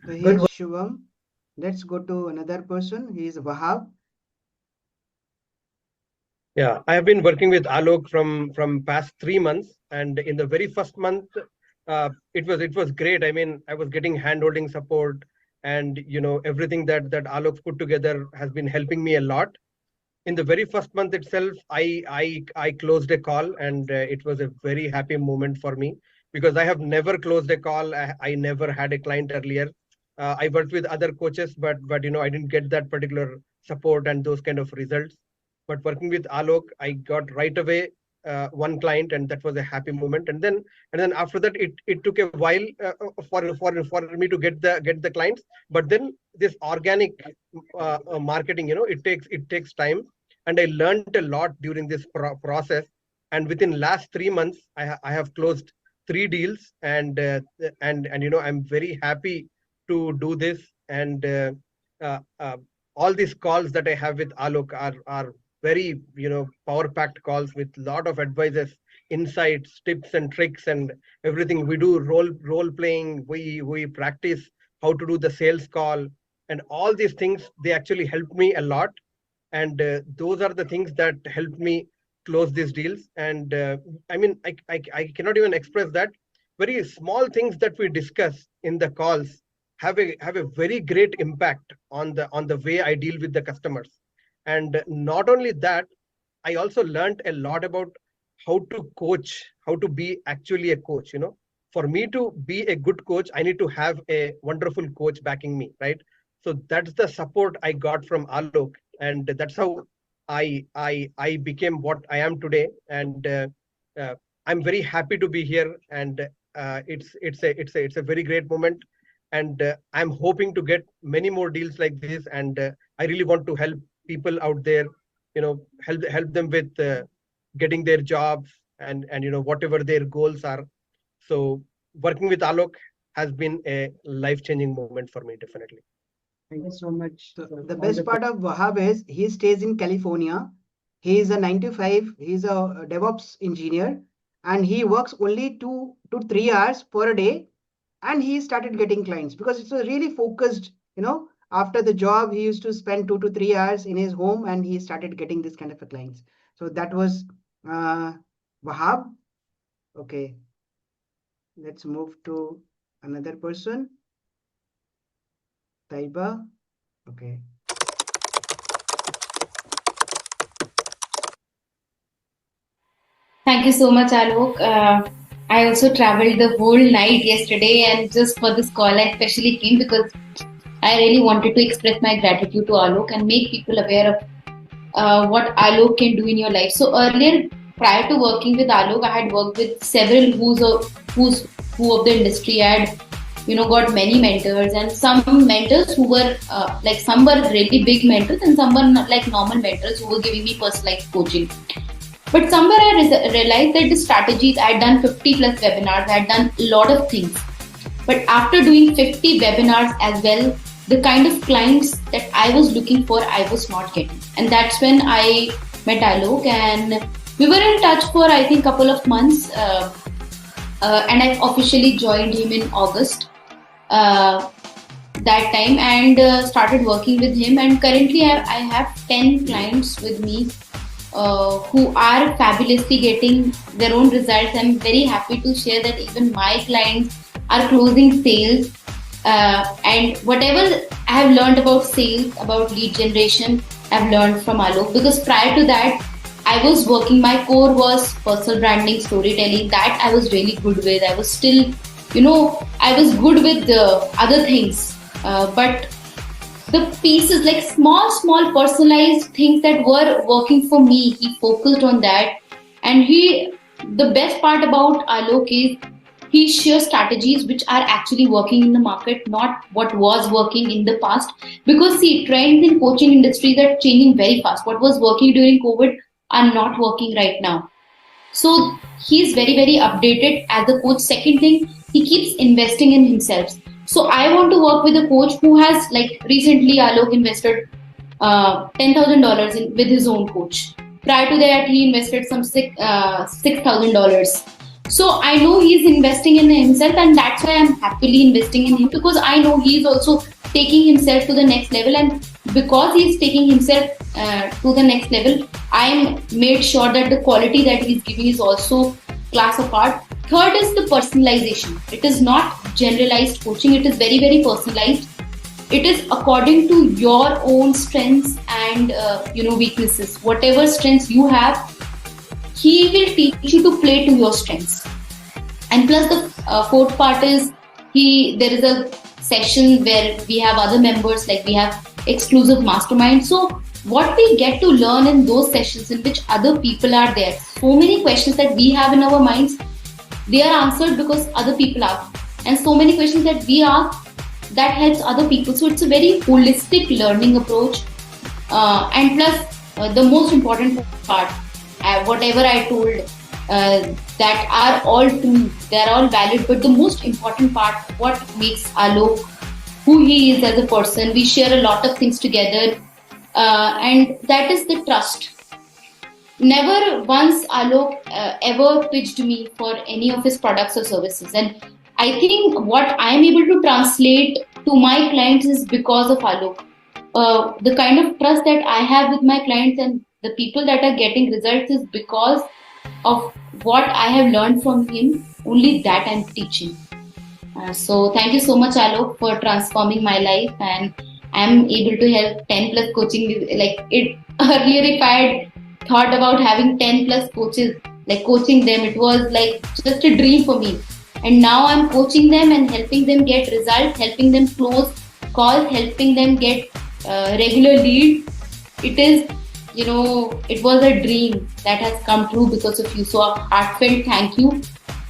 good work. Shubham. Let's go to another person. He is Wahab. Yeah, I have been working with Alok from past 3 months, and in the very first month, it was great. I mean, I was getting hand-holding support, and everything that Alok put together has been helping me a lot. In the very first month itself, I closed a call, and it was a very happy moment for me because I have never closed a call. I never had a client earlier. I worked with other coaches, but I didn't get that particular support and those kind of results. But working with Alok, I got right away one client, and that was a happy moment. And then after that, it took a while for me to get the clients. But then this organic marketing, it takes time, and I learned a lot during this process. And within last 3 months, I have closed 3 deals, and I'm very happy to do this. And all these calls that I have with Alok are very power packed calls with lot of advices, insights, tips and tricks, and everything. We do role playing, we practice how to do the sales call, and all these things, they actually help me a lot. And those are the things that helped me close these deals. And I mean, I cannot even express that. Very small things that we discuss in the calls have a very great impact on the way I deal with the customers. And not only that, I also learned a lot about how to coach, how to be actually a coach. For me to be a good coach, I need to have a wonderful coach backing me, right? So that's the support I got from Alok, and that's how I became what I am today. And I'm very happy to be here, and it's a very great moment. And I'm hoping to get many more deals like this. And I really want to help people out there, help them with getting their jobs and whatever their goals are. So working with Alok has been a life-changing moment for me, definitely. Thank you so much. So the best part of Wahab is he stays in California. He is a 9 to 5. He's a DevOps engineer, and he works only 2 to 3 hours per day. And he started getting clients because it's a really focused, after the job, he used to spend 2 to 3 hours in his home, and he started getting this kind of clients. So that was Wahab. Okay. Let's move to another person. Taiba. Okay. Thank you so much, Alok. I also traveled the whole night yesterday, and just for this call, I especially came because I really wanted to express my gratitude to Alok and make people aware of what Alok can do in your life. So earlier, prior to working with Alok, I had worked with several who's of the industry. I had got many mentors, and some mentors who were some were really big mentors, and some were not like normal mentors who were giving me personalized coaching. But somewhere I realized that the strategies, I had done 50 plus webinars, I had done a lot of things. But after doing 50 webinars as well, the kind of clients that I was looking for, I was not getting. And that's when I met Alok, and we were in touch for I think couple of months. And I officially joined him in August that time, and started working with him. And currently I have 10 clients with me who are fabulously getting their own results. I'm very happy to share that even my clients are closing sales, and whatever I have learned about sales, about lead generation, I've learned from Alok, because prior to that I was working, my core was personal branding, storytelling, that I was really good with. I was still, I was good with other things, but the pieces, like small personalized things that were working for me, he focused on that. And the best part about Alok is he shares strategies which are actually working in the market, not what was working in the past. Because see, trends in coaching industries are changing very fast. What was working during COVID are not working right now. So he's very, very updated as a coach. Second thing, he keeps investing in himself. So I want to work with a coach who has, like recently Alok invested $10,000 with his own coach. Prior to that, he invested some $6,000. So I know he's investing in himself, and that's why I'm happily investing in him, because I know he's also taking himself to the next level, and because he is taking himself to the next level, I made sure that the quality that he is giving is also class apart. Third is the personalization. It is not generalized coaching. It is very, very personalized. It is according to your own strengths and weaknesses. Whatever strengths you have, he will teach you to play to your strengths. And plus the fourth part is there is a session where we have other members, like we have exclusive mastermind. So what we get to learn in those sessions in which other people are there, so many questions that we have in our minds, they are answered because other people ask, and so many questions that we ask, that helps other people. So it's a very holistic learning approach. And plus the most important part, whatever I told, that are all true, they are all valid, but the most important part, what makes Alok who he is as a person, we share a lot of things together, and that is the trust. Never once Alok ever pitched me for any of his products or services, and I think what I am able to translate to my clients is because of Alok. The kind of trust that I have with my clients and the people that are getting results is because of what I have learned from him. Only that I'm teaching. So thank you so much, Alok, for transforming my life, and I'm able to help 10 plus coaching. Like it earlier, if I had thought about having 10 plus coaches, like coaching them, it was like just a dream for me. And now I'm coaching them and helping them get results, helping them close calls, helping them get regular leads. It is, it was a dream that has come true because of you. So a heartfelt thank you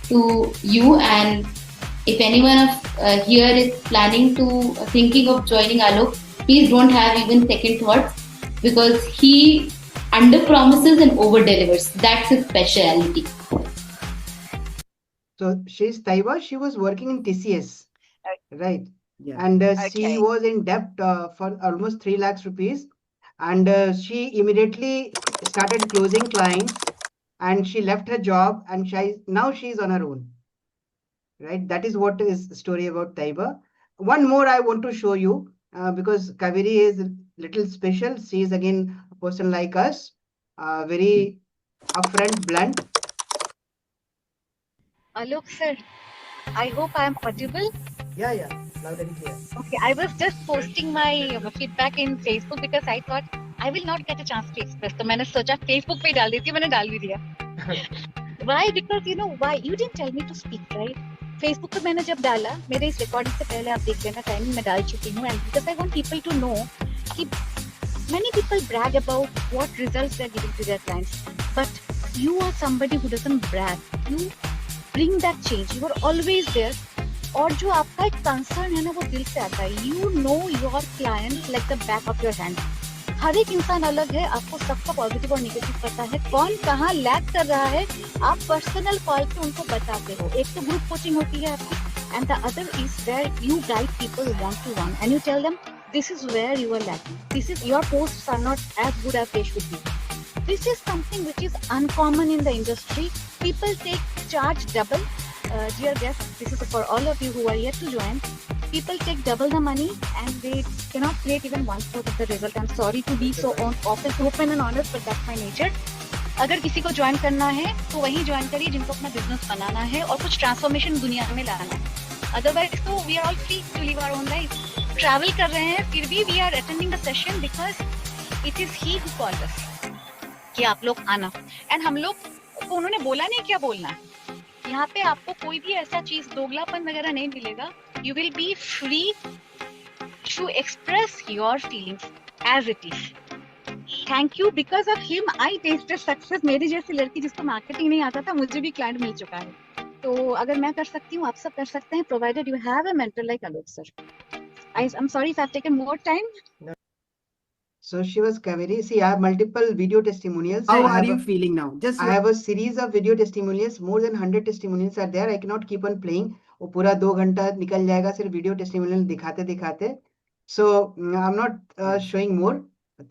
to you. And if anyone of here is thinking of joining Alok, please don't have even second thoughts, because he under promises and over delivers. That's his speciality. So she's Taiba. She was working in TCS, right? Yeah. And she was in debt for almost 3 lakhs rupees. And she immediately started closing clients, and she left her job, and now she's on her own. Right? That is what is the story about Taiba. One more I want to show you, because Kaveri is a little special. She is again a person like us, very upfront, blunt. Alok sir, I hope I am audible. Yeah, loud and clear. Okay, I was just posting my feedback in Facebook because I thought I will not get a chance to express. So मैंने सोचा Facebook पे डाल देती हूँ, मैंने डाल भी दिया. Why? Because you know why? You didn't tell me to speak, right? Facebook पे मैंने जब डाला, मेरे इस recording से पहले आप देख लेना, टाइमिंग में डाल चुकी हूँ, and because I want people to know कि many people brag about what results they are giving to their clients, but you are somebody who doesn't brag. You bring that change. You are always there. और जो आपका एक concern है ना, वो दिल से आता है. You know your clients like the back of your hand. हर एक इंसान अलग है, आपको सबका पॉजिटिव और नेगेटिव पता है, कौन कहाँ लैग कर रहा है, आप पर्सनल कॉल पे उनको बताते हो. एक तो ग्रुप कोचिंग होती है आपकी, and the other is where you guide people one to one and you tell them this is where you are lacking. This is your posts are not as good as they should be. This is something which is uncommon in the industry. People take charge double. Dear guests, this is for all of you who are yet to join. People take double the money and they cannot create even 1/4 of the result. I'm sorry to be so open and honest, but that's my nature. अगर किसी को join करना है तो वही join करिए जिनको अपना बिजनेस बनाना है और कुछ ट्रांसफॉर्मेशन दुनिया में लाना है. अदरवाइज तो we are all free to live our own life. Travel कर रहे हैं फिर भी we are attending the session because it is he who called us कि आप लोग आना. एंड हम लोग को उन्होंने बोला नहीं क्या बोलना है. यहाँ पे आपको कोई भी ऐसा चीज दोगलापन वगैरह नहीं मिलेगा. You will be free to express your feelings as it is. Thank you. Because of him I tasted success. मेरी जैसी लड़की जिसको मार्केटिंग नहीं आता था, मुझे भी क्लाइंट मिल चुका है. तो अगर मैं कर सकती हूँ, आप सब कर सकते हैं, provided you have a mentor like Alok sir. I'm sorry if I've taken more time. So she was Kaveri. See, I have multiple video testimonials. How are you feeling now? I have a series of video testimonials. More than 100 testimonials are there. I cannot keep on playing. वो पूरा 2 घंटा निकल जाएगा सिर्फ video testimonial दिखाते दिखाते. So I'm not showing more.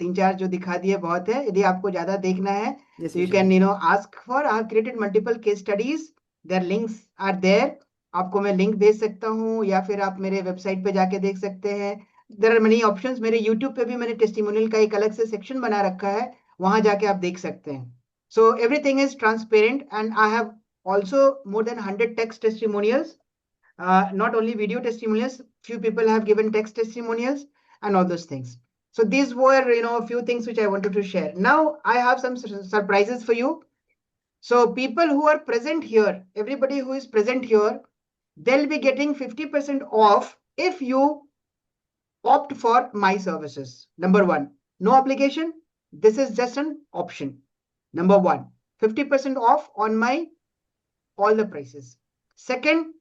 3-4 जो दिखा दिए बहुत है. यदि आपको ज्यादा देखना है, so you can ask for. I have created multiple case studies. Their links are there. आपको मैं लिंक भेज सकता हूँ, या फिर आप मेरे वेबसाइट पे जाके देख सकते हैं. There are many options. मेरे YouTube पे भी मैंने टेस्टिमोनियल का एक अलग से सेक्शन बना रखा है, वहां जाके आप देख सकते हैं। So everything is transparent, and I have also more than 100 text testimonials, not only video testimonials. Few people have given text testimonials and all those things. So these were, a few things which I wanted to share. Now I have some surprises for you. So people who are present here, everybody who is present here, they'll be getting 50% off if you opt for my services. Number one, no obligation. This is just an option. Number one, 50% off on my all the prices. Second,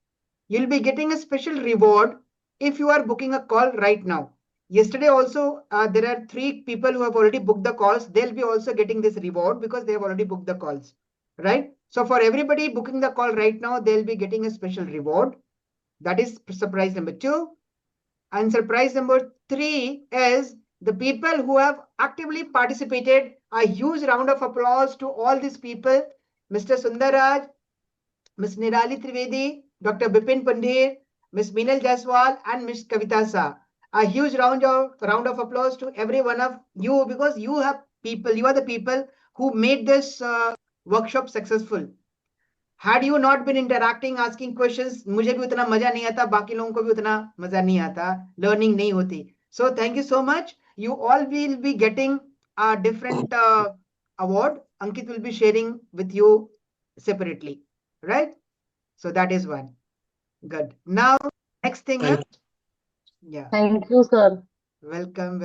you'll be getting a special reward if you are booking a call right now. Yesterday also, there are 3 people who have already booked the calls. They'll be also getting this reward because they have already booked the calls, right? So for everybody booking the call right now, they'll be getting a special reward. That is surprise number 2. And surprise number 3 is the people who have actively participated. A huge round of applause to all these people. Mr. Sundaraj, Ms. Nirali Trivedi, Dr. Bipin Pandey, Ms. Meenal Jaiswal, and Ms. Kavita Sa. A huge round of applause to every one of you, because you are the people who made this workshop successful. Had you not been interacting, asking questions, मुझे भी उतना मजा नहीं आता, बाकी लोगों को भी उतना मजा नहीं आता, learning नहीं होती. So thank you so much. You all will be getting a different award. Ankit will be sharing with you separately, right? So that is one. Good. Now, next thing is, yeah. Thank you, sir. Welcome.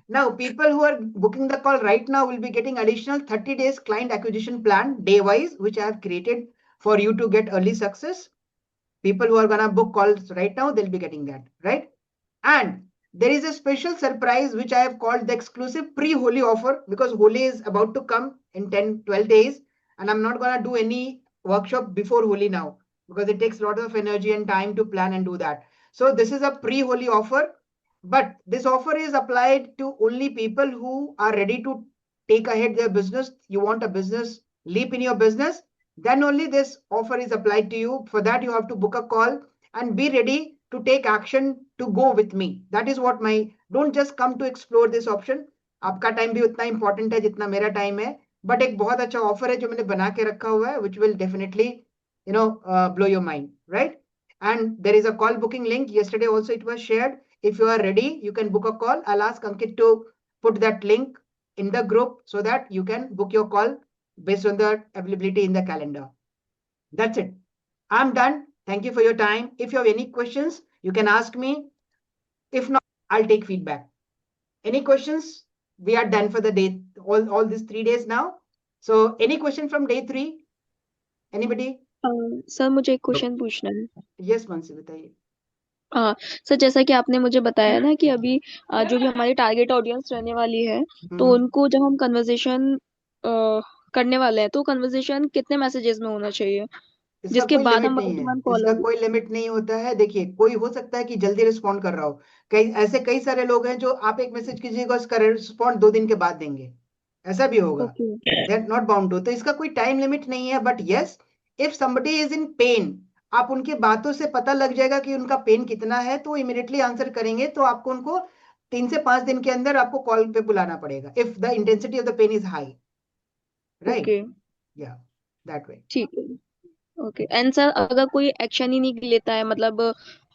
Now, people who are booking the call right now will be getting additional 30 days client acquisition plan day-wise, which I have created for you to get early success. People who are gonna book calls right now, they'll be getting that, right? And there is a special surprise which I have called the exclusive pre-Holi offer, because Holi is about to come in 10-12 days, and I'm not gonna do any workshop before Holi now, because it takes a lot of energy and time to plan and do that. So this is a pre-Holi offer, but this offer is applied to only people who are ready to take ahead their business. You want a business leap in your business, then only this offer is applied to you. For that, you have to book a call and be ready to take action to go with me. That is what don't just come to explore this option. आपका time भी उतना important है जितना मेरा time है, but एक बहुत अच्छा ऑफर है जो मैंने बना के रखा हुआ है, which will definitely, blow your mind, right? And there is a call booking link. Yesterday also it was shared. If you are ready, you can book a call. I'll ask Ankit to put that link in the group so that you can book your call based on the availability in the calendar. That's it. I'm done. Thank you for your time. If you have any questions, you can ask me. If not, I'll take feedback. Any questions? We are done for the day, all these 3 days now. So any question from day 3? Anybody? Sir मुझे एक question पूछना है. Yes, Mansi, बताइए. Sir जैसा कि आपने मुझे बताया ना कि अभी जो भी हमारी टारगेट ऑडियंस रहने वाली है, तो उनको जब हम कन्वर्सेशन करने वाले हैं, तो कन्वर्सेशन कितने मैसेजेस में होना चाहिए, जिसके बाद हम इसका कोई लिमिट नहीं होता है. देखिए, कोई हो सकता है कि जल्दी रिस्पॉन्ड कर रहा हो. कई सारे लोग हैं जो आप एक मैसेज कीजिएगा, उसका रिस्पॉन्ड 2 दिन के बाद देंगे. ऐसा भी होगा. They are not bound to. तो इसका कोई टाइम लिमिट नहीं है. But yes, if somebody is in pain, आप उनकी बातों से पता लग जाएगा कि उनका पेन कितना है, तो इमीडिएटली आंसर करेंगे. तो आपको उनको 3 से 5 दिन के अंदर आपको कॉल पे बुलाना पड़ेगा, if the intensity of the pain is high, right? या दैट वे. ठीक है. ओके. एंड सर, अगर कोई एक्शन ही नहीं लेता है, मतलब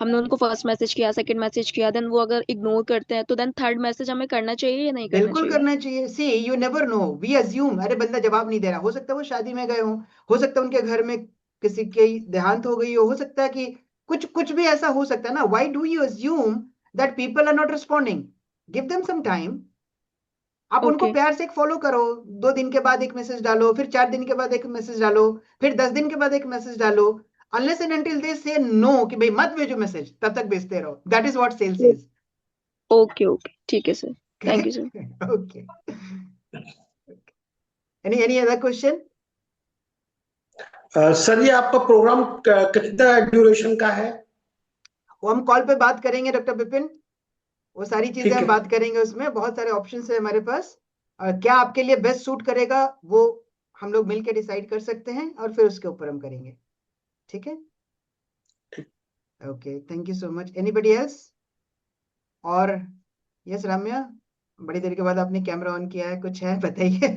हमने उनको फर्स्ट मैसेज किया, सेकंड मैसेज किया, देन वो अगर इग्नोर करते हैं, तो देन थर्ड मैसेज हमें करना चाहिए या नहीं करना चाहिए? बिल्कुल करना चाहिए. See, you never know. We assume, अरे बंदा जवाब नहीं दे रहा. हो सकता है वो शादी में गए हो सकता है उनके घर में किसी के देहांत हो गई हो सकता है कि कुछ भी ऐसा हो सकता है ना. Why do you assume that people are not responding? Give them some time. आप उनको प्यार से फॉलो करो. 2 दिन के बाद एक मैसेज डालो, फिर 4 दिन के बाद एक मैसेज डालो, फिर 10 दिन के बाद एक मैसेज डालो. अनलेस एंड अनटिल दे से नो कि भाई मत भेजो मैसेज, तब तक भेजते रहो. That is what sales is. Okay. ठीक है sir. Thank you sir. Okay. Any other question? Sir, ये आपका प्रोग्राम कितना ड्यूरेशन का है? वो हम कॉल पे बात करेंगे डॉक्टर विपिन. वो सारी चीजें हम बात करेंगे. उसमें बहुत सारे ऑप्शंस है हमारे पास. क्या आपके लिए बेस्ट सूट करेगा वो हम लोग मिलकर डिसाइड कर सकते हैं, और फिर उसके ऊपर हम करेंगे. ठीक है? Okay. Thank you so much. Anybody else? और यस राम्या, बड़ी देर के बाद आपने कैमरा ऑन किया है, कुछ है बताइए।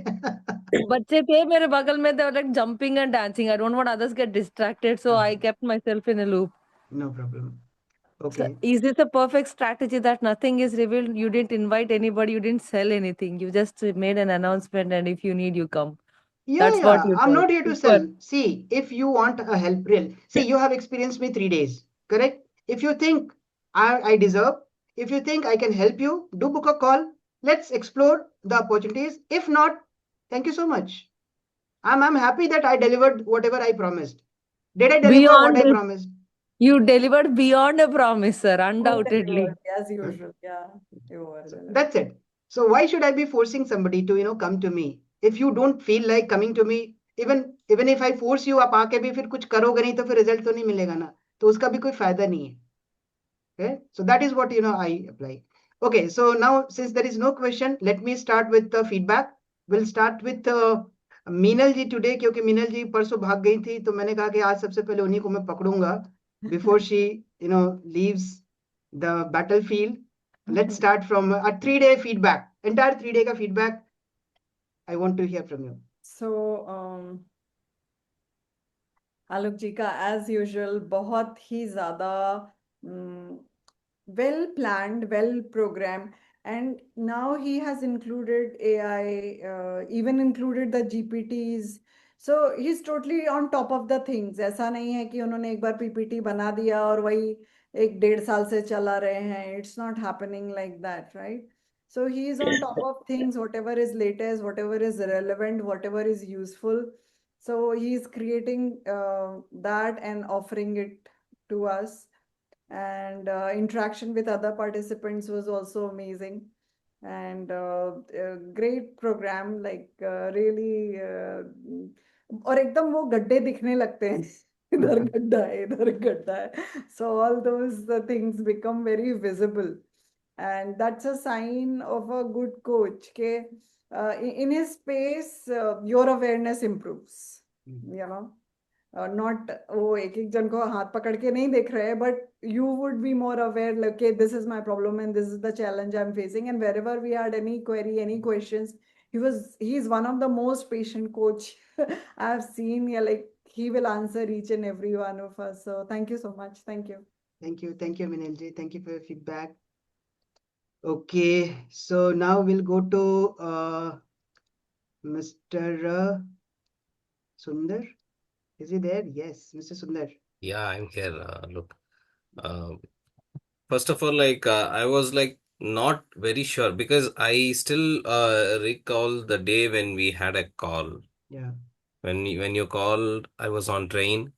बच्चे थे मेरे बगल में, they were like jumping and dancing. I don't want others get distracted, so I kept myself in a loop. No problem. So Okay. is this a perfect strategy that nothing is revealed? You didn't invite anybody, you didn't sell anything. You just made an announcement, and if you need, you come. That's what Yeah, you I'm said. not here to Super. sell. See, if you want a help real, see, you have experienced me 3 days, correct? If you think I deserve, if you think I can help you, do book a call. Let's explore the opportunities. If not, thank you so much. I'm happy that I delivered whatever I promised. Did I deliver what Beyond I this, promised? you delivered beyond a promise, sir, undoubtedly. Delivered, as usual. Yeah, you were delivered. That's it. So why should I be forcing somebody to come to me? If you don't feel like coming to me, even if I force you, आप आके भी फिर कुछ करोगे नहीं तो फिर result तो नहीं मिलेगा ना, तो उसका भी कोई फायदा नहीं है. Okay, so that is what I apply. Okay, so now since there is no question, let me start with the feedback. We'll start with Meenal ji today, क्योंकि मीनल जी परसों भाग गई थी, तो मैंने कहा कि आज सबसे पहले उन्हीं को मैं पकड़ूंगा before she leaves the battlefield. Let's start from a 3-day feedback. Entire 3 day का feedback I want to hear from you. So आलोक जी का एज यूजुअल बहुत ही ज्यादा well planned, well programmed, and now he has included AI, even included the GPTs. So he's totally on top of the things. ऐसा नहीं है कि उन्होंने एक बार PPT बना दिया और वही 1-1.5 साल से चला रहे हैं. It's not happening like that, right? So he is on top of things, whatever is latest, whatever is relevant, whatever is useful. So he's creating that and offering it to us. And interaction with other participants was also amazing. And great program, like really. और एकदम वो गड्ढे दिखने लगते हैं. इधर गड्ढा है, इधर गड्ढा है. So all those things become very visible. And that's a sign of a good coach. Okay, in his space, your awareness improves. Not वो एक एक जन को हाथ पकड़ के नहीं देख रहे हैं, but you would be more aware, like, okay, this is my problem and this is the challenge I'm facing. And wherever we had any query, any questions, he's one of the most patient coach I've seen. Yeah, like he will answer each and every one of us. So thank you so much. Thank you. Thank you, Minelji. Thank you for your feedback. Okay, so now we'll go to Mr. Sundar. Is he there? Yes, Mr. Sundar. Yeah, I'm here. Look, first of all, I was not very sure because I still recall the day when we had a call. Yeah. When you called, I was on train,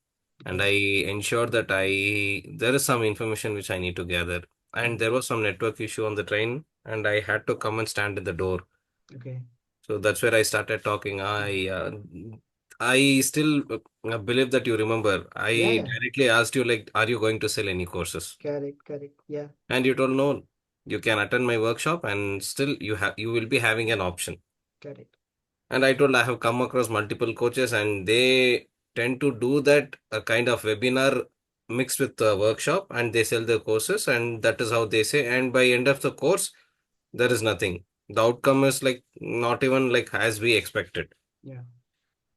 and I ensured that there is some information which I need to gather, and there was some network issue on the train, and I had to come and stand at the door. Okay. So that's where I started talking. I still believe that you remember. I directly asked you, are you going to sell any courses? Correct. Yeah. And you told no, you can attend my workshop and still you will be having an option. Correct. And I told I have come across multiple coaches and they tend to do that a kind of webinar mixed with the workshop, and they sell their courses, and that is how they say. And by end of the course, there is nothing. The outcome is not even as we expected. Yeah.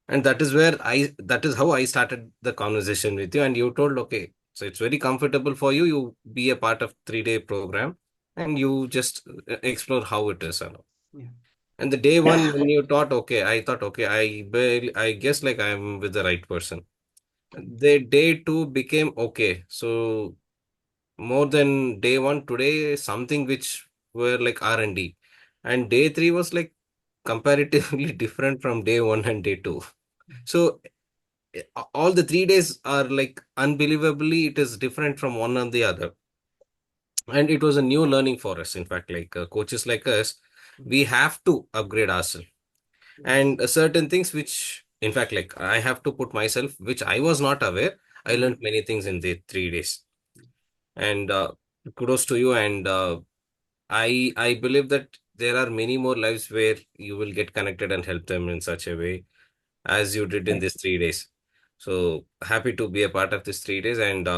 And that is how I started the conversation with you. And you told, okay, so it's very comfortable for you. You be a part of 3-day program and you just explore how it is. Yeah. And the day one when you taught, okay, I thought, okay, I guess I'm with the right person. The day two became okay. So more than day one, today something which were R&D, and day three was comparatively different from day one and day two. So all the 3 days are unbelievably it is different from one and the other, and it was a new learning for us. In fact, coaches like us, we have to upgrade ourselves. And certain things which, in fact, I have to put myself, which I was not aware. I learned many things in the 3 days. And kudos to you. And I believe that there are many more lives where you will get connected and help them in such a way as you did in these 3 days. So happy to be a part of these 3 days. And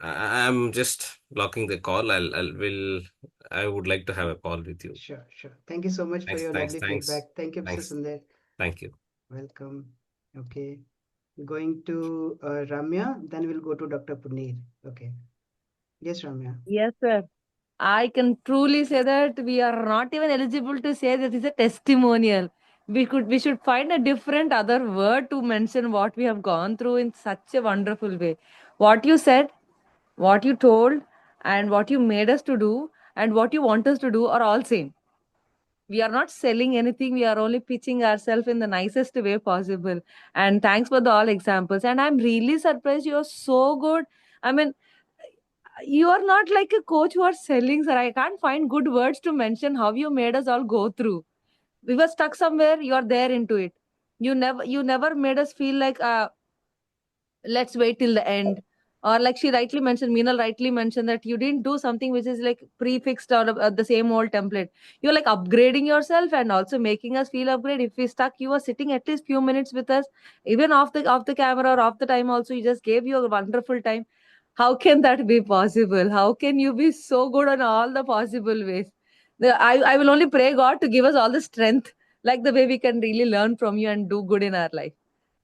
I'm just blocking the call. I would like to have a call with you. Sure, sure. Thank you so much for your lovely feedback. Thank you, Mr. Thanks. Sundar. Thank you. Welcome. Okay. Going to Ramya, then we'll go to Dr. Puneer. Okay. Yes, Ramya. Yes, sir. I can truly say that we are not even eligible to say that is a testimonial. We should find a different other word to mention what we have gone through in such a wonderful way. What you said, what you told, and what you made us to do, and what you want us to do are all same. We are not selling anything. We are only pitching ourselves in the nicest way possible. And thanks for the all examples. And I'm really surprised you're so good. I mean, you are not like a coach who are selling, sir. I can't find good words to mention how you made us all go through. We were stuck somewhere, you are there into it. You never made us feel like let's wait till the end. Or like she rightly mentioned, Meenal rightly mentioned that you didn't do something which is like prefixed or the same old template. You're like upgrading yourself and also making us feel upgrade. If we stuck, you were sitting at least few minutes with us, even off the camera or off the time also. You just gave you a wonderful time. How can that be possible? How can you be so good on all the possible ways? I will only pray God to give us all the strength, like the way we can really learn from you and do good in our life.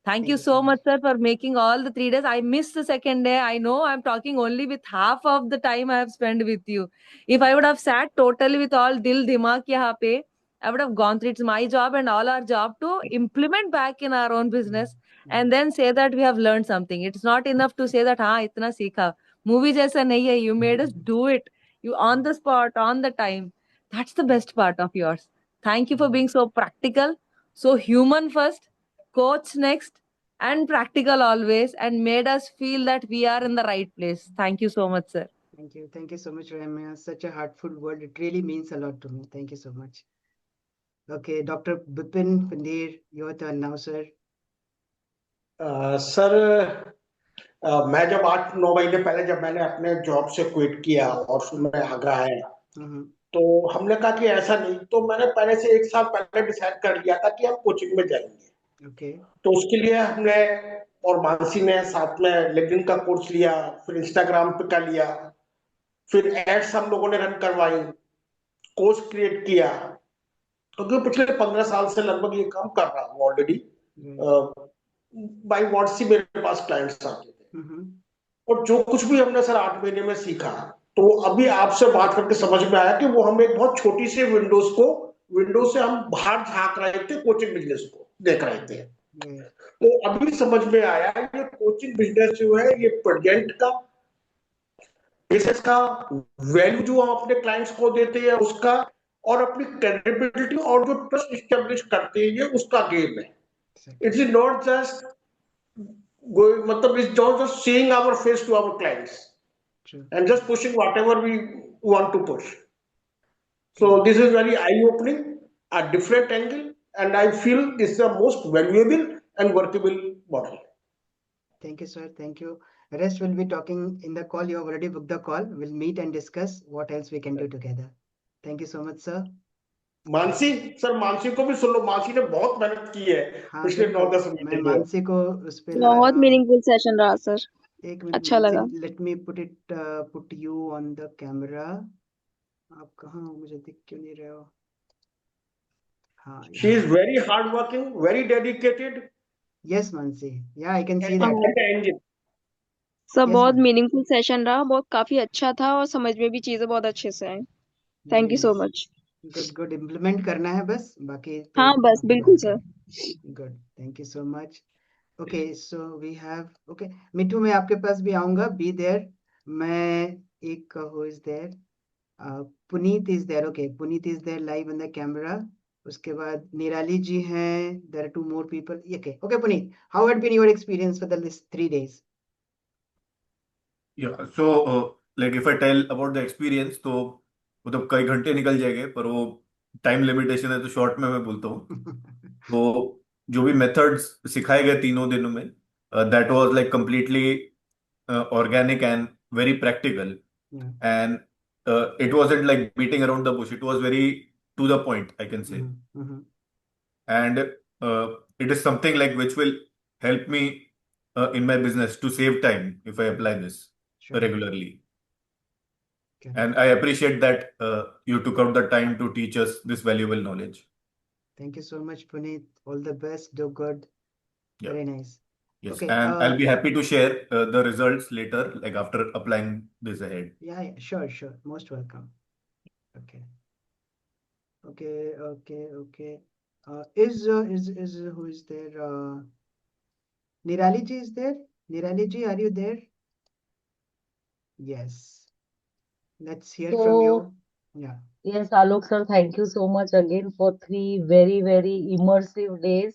Thank you so much, sir, for making all the 3 days. I missed the second day. I know I'm talking only with half of the time I have spent with you. If I would have sat totally with all dil dimag yahan pe, I would have gone through. It's my job and all our job to implement back in our own business and then say that we have learned something. It's not enough to say that, हाँ इतना सीखा. Movie जैसा नहीं है. You made us do it. You on the spot, on the time. That's the best part of yours. Thank you for being so practical, so human first, coach next, and practical always, and made us feel that we are in the right place. Thank you so much, sir. Thank you. Thank you so much, Ramya. Such a heartful word. It really means a lot to me. Thank you so much. Okay, Dr. Bipin Pandir, your turn now, sir. Sir मैं जब 8-9 महीने पहले जब मैंने अपने job से quit किया और फिर मैं आगरा आया तो हमने कहा कि ऐसा नहीं, तो मैंने पहले से 1 साल पहले डिसाइड कर लिया था कि हम कोचिंग में जाएंगे। Okay. तो उसके लिए हमने और मानसी ने साथ में लिंक्डइन का कोर्स लिया, फिर इंस्टाग्राम पे का लिया, फिर एड्स हम लोगों ने रन करवाई, कोर्स क्रिएट किया, क्योंकि पिछले 15 साल से लगभग ये काम कर रहा हूँ ऑलरेडी। बाय व्हाट्सएप मेरे पास क्लाइंट्स आते थे और जो कुछ भी हमने सर 8 महीने में सीखा, तो अभी आपसे बात करके समझ में आया कि वो हम एक बहुत छोटी सी विंडो से हम बाहर झांक रहे थे, कोचिंग बिजनेस को देख रहे थे। तो अभी समझ में आया ये कोचिंग बिजनेस जो है ये प्रेजेंट का बिजनेस का वैल्यू जो हम अपने क्लाइंट्स को देते हैं उसका और अपनी क्रेडिबिलिटी और जो ट्रस्ट एस्टेब्लिश करते हैं ये उसका गेम है। इट्स नॉट जस्ट मतलब it's not just seeing our face to our clients and just pushing whatever we want to push. So this is very eye-opening, a different angle, and I feel this is the most valuable and workable model. Thank you, sir. Thank you. Rest will be talking in the call. You have already booked the call. We'll meet and discuss what else we can do together. Thank you so much, sir. Mansi sir, Mansi को भी सुन लो, मानसी ने बहुत मेहनत की है पिछले 9-10 महीने में। मानसी को उस पे बहुत मीनिंगफुल सेशन रहा सर, एक मिनट अच्छा लगा। Let me put you on the camera. आप कहाँ हो, मुझे दिख क्यों नहीं रहे हो? हाँ, she is very hard working, very dedicated. Yes Mansi, या आई कैन सी दैट। सब बहुत मीनिंगफुल सेशन रहा, बहुत काफी अच्छा था और समझ में भी चीजें बहुत अच्छे से आई। Thank you so much. Good good, implement करना है बस, बाकी तो हाँ बस बिल्कुल sir. Good, thank you so much. Okay so we have, okay Mithu मैं आपके पास भी आऊंगा, बी देयर। मैं एक who is there, Puneet is there. Okay Puneet is there live on the camera. उसके बाद निराली जी हैं, there are 2 more people. Okay okay Puneet, how had been your experience for the 3 days? Yeah, so like if I tell about the experience तो मतलब कई घंटे निकल जाएंगे, पर वो टाइम लिमिटेशन है तो शॉर्ट में मैं बोलता हूँ। तो जो भी मेथड्स सिखाए गए 3 दिनों में, that was like completely organic and very practical, and it wasn't like beating around the bush. It was very to the point, I can say. And it is something like which will help me in my business to save time if I apply this. regularly. Correct. And I appreciate that you took out the time to teach us this valuable knowledge. Thank you so much, Puneet. All the best. Do good. Yeah. Very nice. Yes, Okay. and I'll be happy to share the results later, like after applying this ahead. Yeah, sure, sure. Most welcome. Okay. Okay. Is who is there? Nirali ji is there? Nirali ji, are you there? Yes. Let's hear from So, you. Yeah. yes, Alok sir, thank you so much again for 3 very immersive days.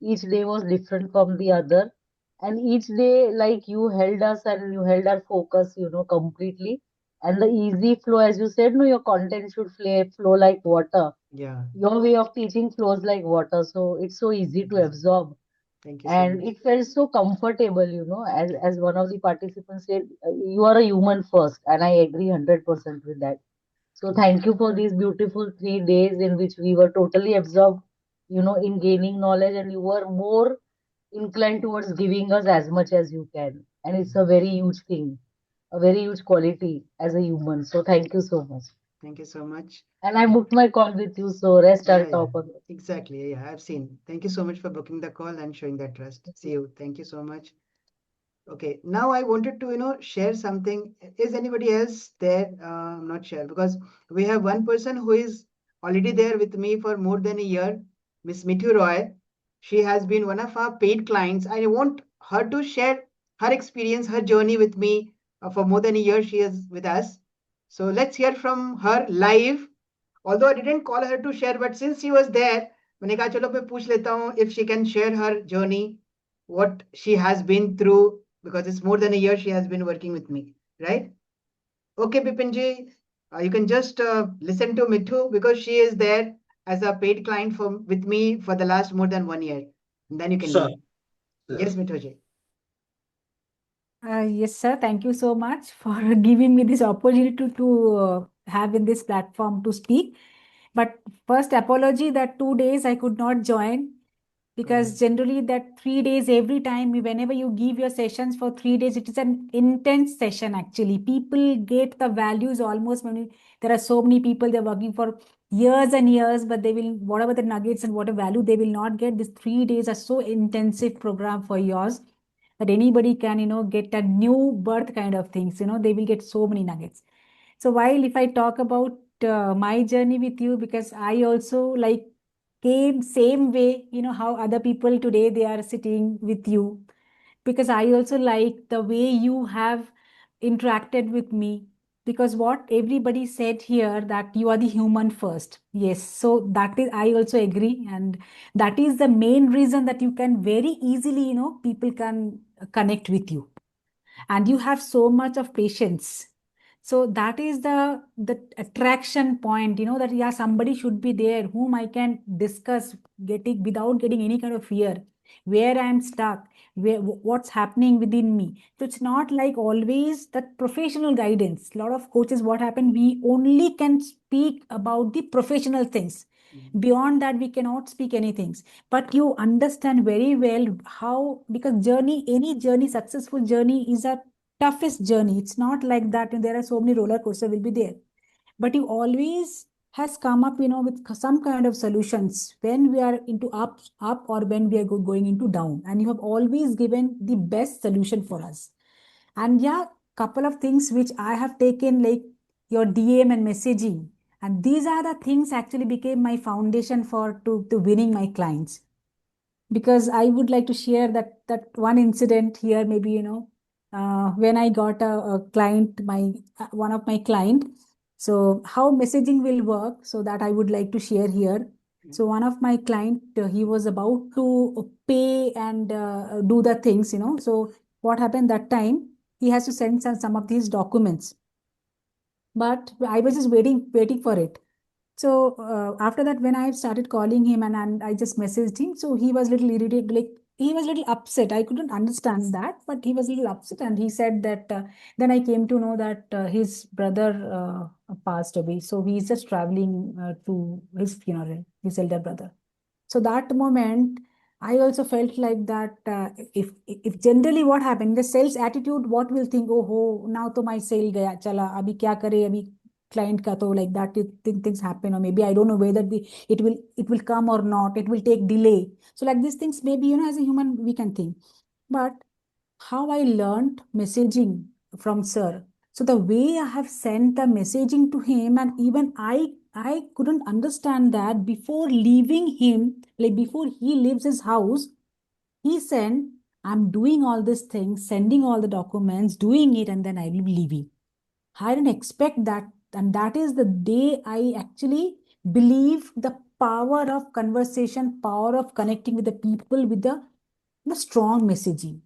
Each day was different from the other. And each day, like you held us and you held our focus, completely. And the easy flow, as you said, no, your content should flow like water. Yeah. Your way of teaching flows like water. So it's so easy to absorb. Thank you so And much. it felt so comfortable, as one of the participants said, you are a human first. And I agree 100% with that. So thank you for these beautiful 3 days in which we were totally absorbed, in gaining knowledge, and you were more inclined towards giving us as much as you can. And it's a very huge thing, a very huge quality as a human. So thank you so much. Thank you so much. And I booked my call with you, so rest Yeah, I'll yeah. talk on it. Exactly. Yeah, I've seen. Thank you so much for booking the call and showing that trust. See you. Thank you so much. Okay, now I wanted to share something. Is anybody else there? I'm not sure because we have one person who is already there with me for more than a year, Miss Mithu Roy. She has been one of our paid clients. I want her to share her experience, her journey with me. For more than a year, she is with us. So let's hear from her live. Although I didn't call her to share, but since she was there, मैंने कहा चलो मैं पूछ लेता हूँ if she can share her journey, what she has been through, because it's more than a year she has been working with me, right? Okay, Bipinji, you can just listen to Mithu because she is there as a paid client with me for the last more than 1 year. And then you can Sure. leave. Yes, Mithuji. Yes, sir. Thank you so much for giving me this opportunity to have in this platform to speak. But first, apology that 2 days I could not join because generally that 3 days, every time, whenever you give your sessions for 3 days, it is an intense session actually. People get the values almost when there are so many people, they're working for years and years, but they will, whatever the nuggets and whatever value they will not get, these 3 days are so intensive program for yours that anybody can, get a new birth kind of things, they will get so many nuggets. So while if I talk about my journey with you, because I also like came same way, how other people today they are sitting with you, because I also like the way you have interacted with me, because what everybody said here that you are the human first. Yes, so that is, I also agree, and that is the main reason that you can very easily, people can connect with you, and you have so much of patience. So that is the attraction point, that yeah, somebody should be there whom I can discuss getting without getting any kind of fear, where I am stuck, what's happening within me. So it's not like always that professional guidance. A lot of coaches, what happen, we only can speak about the professional things. Beyond that we cannot speak anything, but you understand very well how, because any journey, successful journey is a toughest journey. It's not like that and there are so many roller coaster will be there, but you always has come up, with some kind of solutions when we are into up or when we are going into down, and you have always given the best solution for us. And yeah, couple of things which I have taken, like your DM and messaging, and these are the things actually became my foundation for to winning my clients. Because I would like to share that one incident here, maybe, when I got a client, my one of my client. So how messaging will work, so that I would like to share here. So one of my client, he was about to pay and do the things, So what happened that time? He has to send some of these documents, but I was just waiting for it. So after that, when I started calling him and I just messaged him, so he was little irritated, like he was little upset. I couldn't understand that, but he was little upset, and he said that. Then I came to know that his brother passed away, so he's just traveling to his funeral, his elder brother. So that moment, I also felt like that if generally what happened, the sales attitude, what will think, oh ho, now to my sale gaya, chala, abhi kya kare, abhi client ka to like that things happen, or maybe I don't know whether it will come or not, it will take delay. So like these things, maybe, you know, as a human we can think. But how I learned messaging from sir. So the way I have sent the messaging to him, and even I couldn't understand that before leaving him, like before he leaves his house, he said, I'm doing all these things, sending all the documents, doing it, and then I will be leaving. I didn't expect that. And that is the day I actually believe the power of conversation, power of connecting with the people with the strong messaging.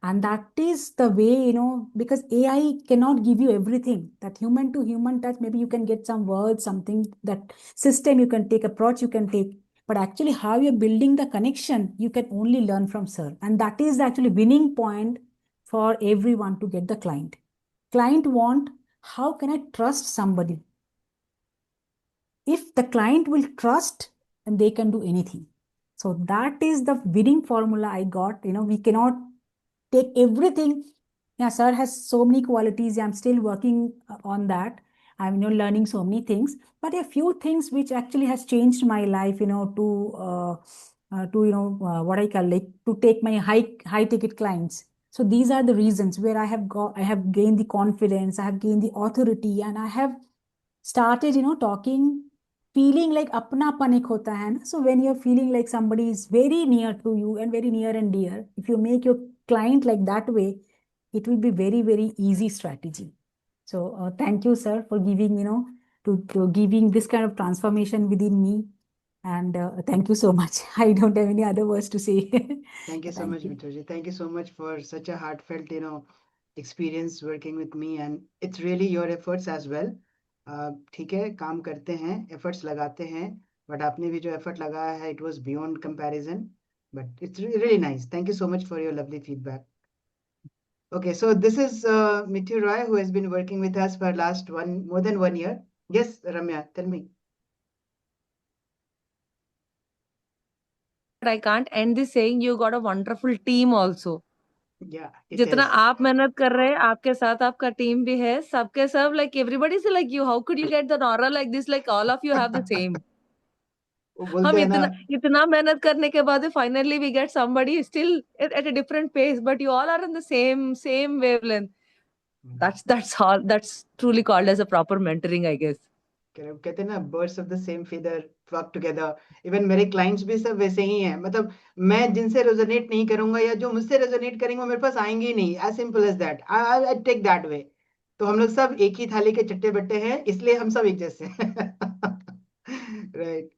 And that is the way, you know, because AI cannot give you everything. That human to human touch, maybe you can get some words, something, that system you can take, approach you can take. But actually, how you're building the connection, you can only learn from sir. And that is actually winning point for everyone to get the client. Client want, how can I trust somebody? If the client will trust, then they can do anything. So that is the winning formula I got. You know, we cannot take everything. Yeah, sir has so many qualities. I'm still working on that. I'm, you know, learning so many things. But a few things which actually has changed my life, you know, to you know, what I call, like, to take my high ticket clients. So these are the reasons where I have gained the confidence, I have gained the authority, and I have started, you know, talking, feeling like apnapan ek hota hai na. So when you're feeling like somebody is very near to you and very near and dear, if you make your client like that way, it will be very, very easy strategy. So thank you, sir, for giving, you know, to giving this kind of transformation within me. And thank you so much. I don't have any other words to say. Thank you so much, Mithurji. Thank you so much for such a heartfelt, you know, experience working with me, and it's really your efforts as well. ठीक है, काम करते हैं, efforts लगाते हैं, but आपने भी जो effort लगाया है, it was beyond comparison. But it's really nice. Thank you so much for your lovely feedback. Okay, so this is Mithur Roy, who has been working with us for more than 1 year. Yes, Ramya, tell me. I can't end this saying you got a wonderful team also. Yeah, जितना आप मेहनत कर रहे हैं, आपके साथ आपका team भी है, सबके सब, like everybody is like you. How could you get the aura like this? Like all of you have the same. हम इतना मेहनत करने के बाद finally we get somebody still at a different pace, but you all are in the same wavelength. That's truly called as a proper mentoring, I guess. कहते हैं ना, birds of the same feather flock together. Even मेरे clients भी सब वैसे ही हैं. मतलब मैं जिनसे resonate नहीं करूंगा या जो मुझसे resonate करेंगे वो मेरे पास आएंगे ही नहीं. As simple as that. I take that way. तो हम लोग सब एक ही थाली के चट्टे बट्टे हैं, इसलिए हम सब एक जैसे हैं. Right.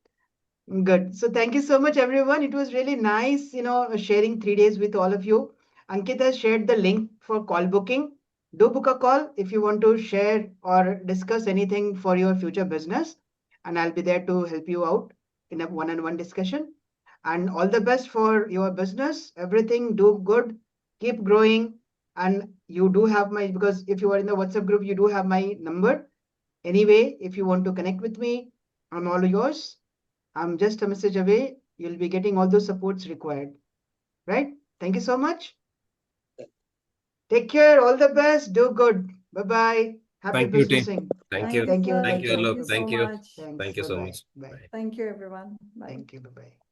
Good. So thank you so much, everyone. It was really nice, you know, sharing 3 days with all of you. Ankit has shared the link for call booking. Do book a call if you want to share or discuss anything for your future business, and I'll be there to help you out in a one-on-one discussion. And all the best for your business. Everything do good, keep growing. And you do have my, because if you are in the WhatsApp group, you do have my number. Anyway, if you want to connect with me, I'm all yours. I'm just a message away. You'll be getting all those supports required. Right? Thank you so much. Take care. All the best. Do good. Bye-bye. Happy businessing. Thank you. Thank you. Thank you, Alok. Thank you. Thanks. Thank you so Bye-bye. much. Bye. Thank you, everyone. Bye. Thank you. Bye-bye.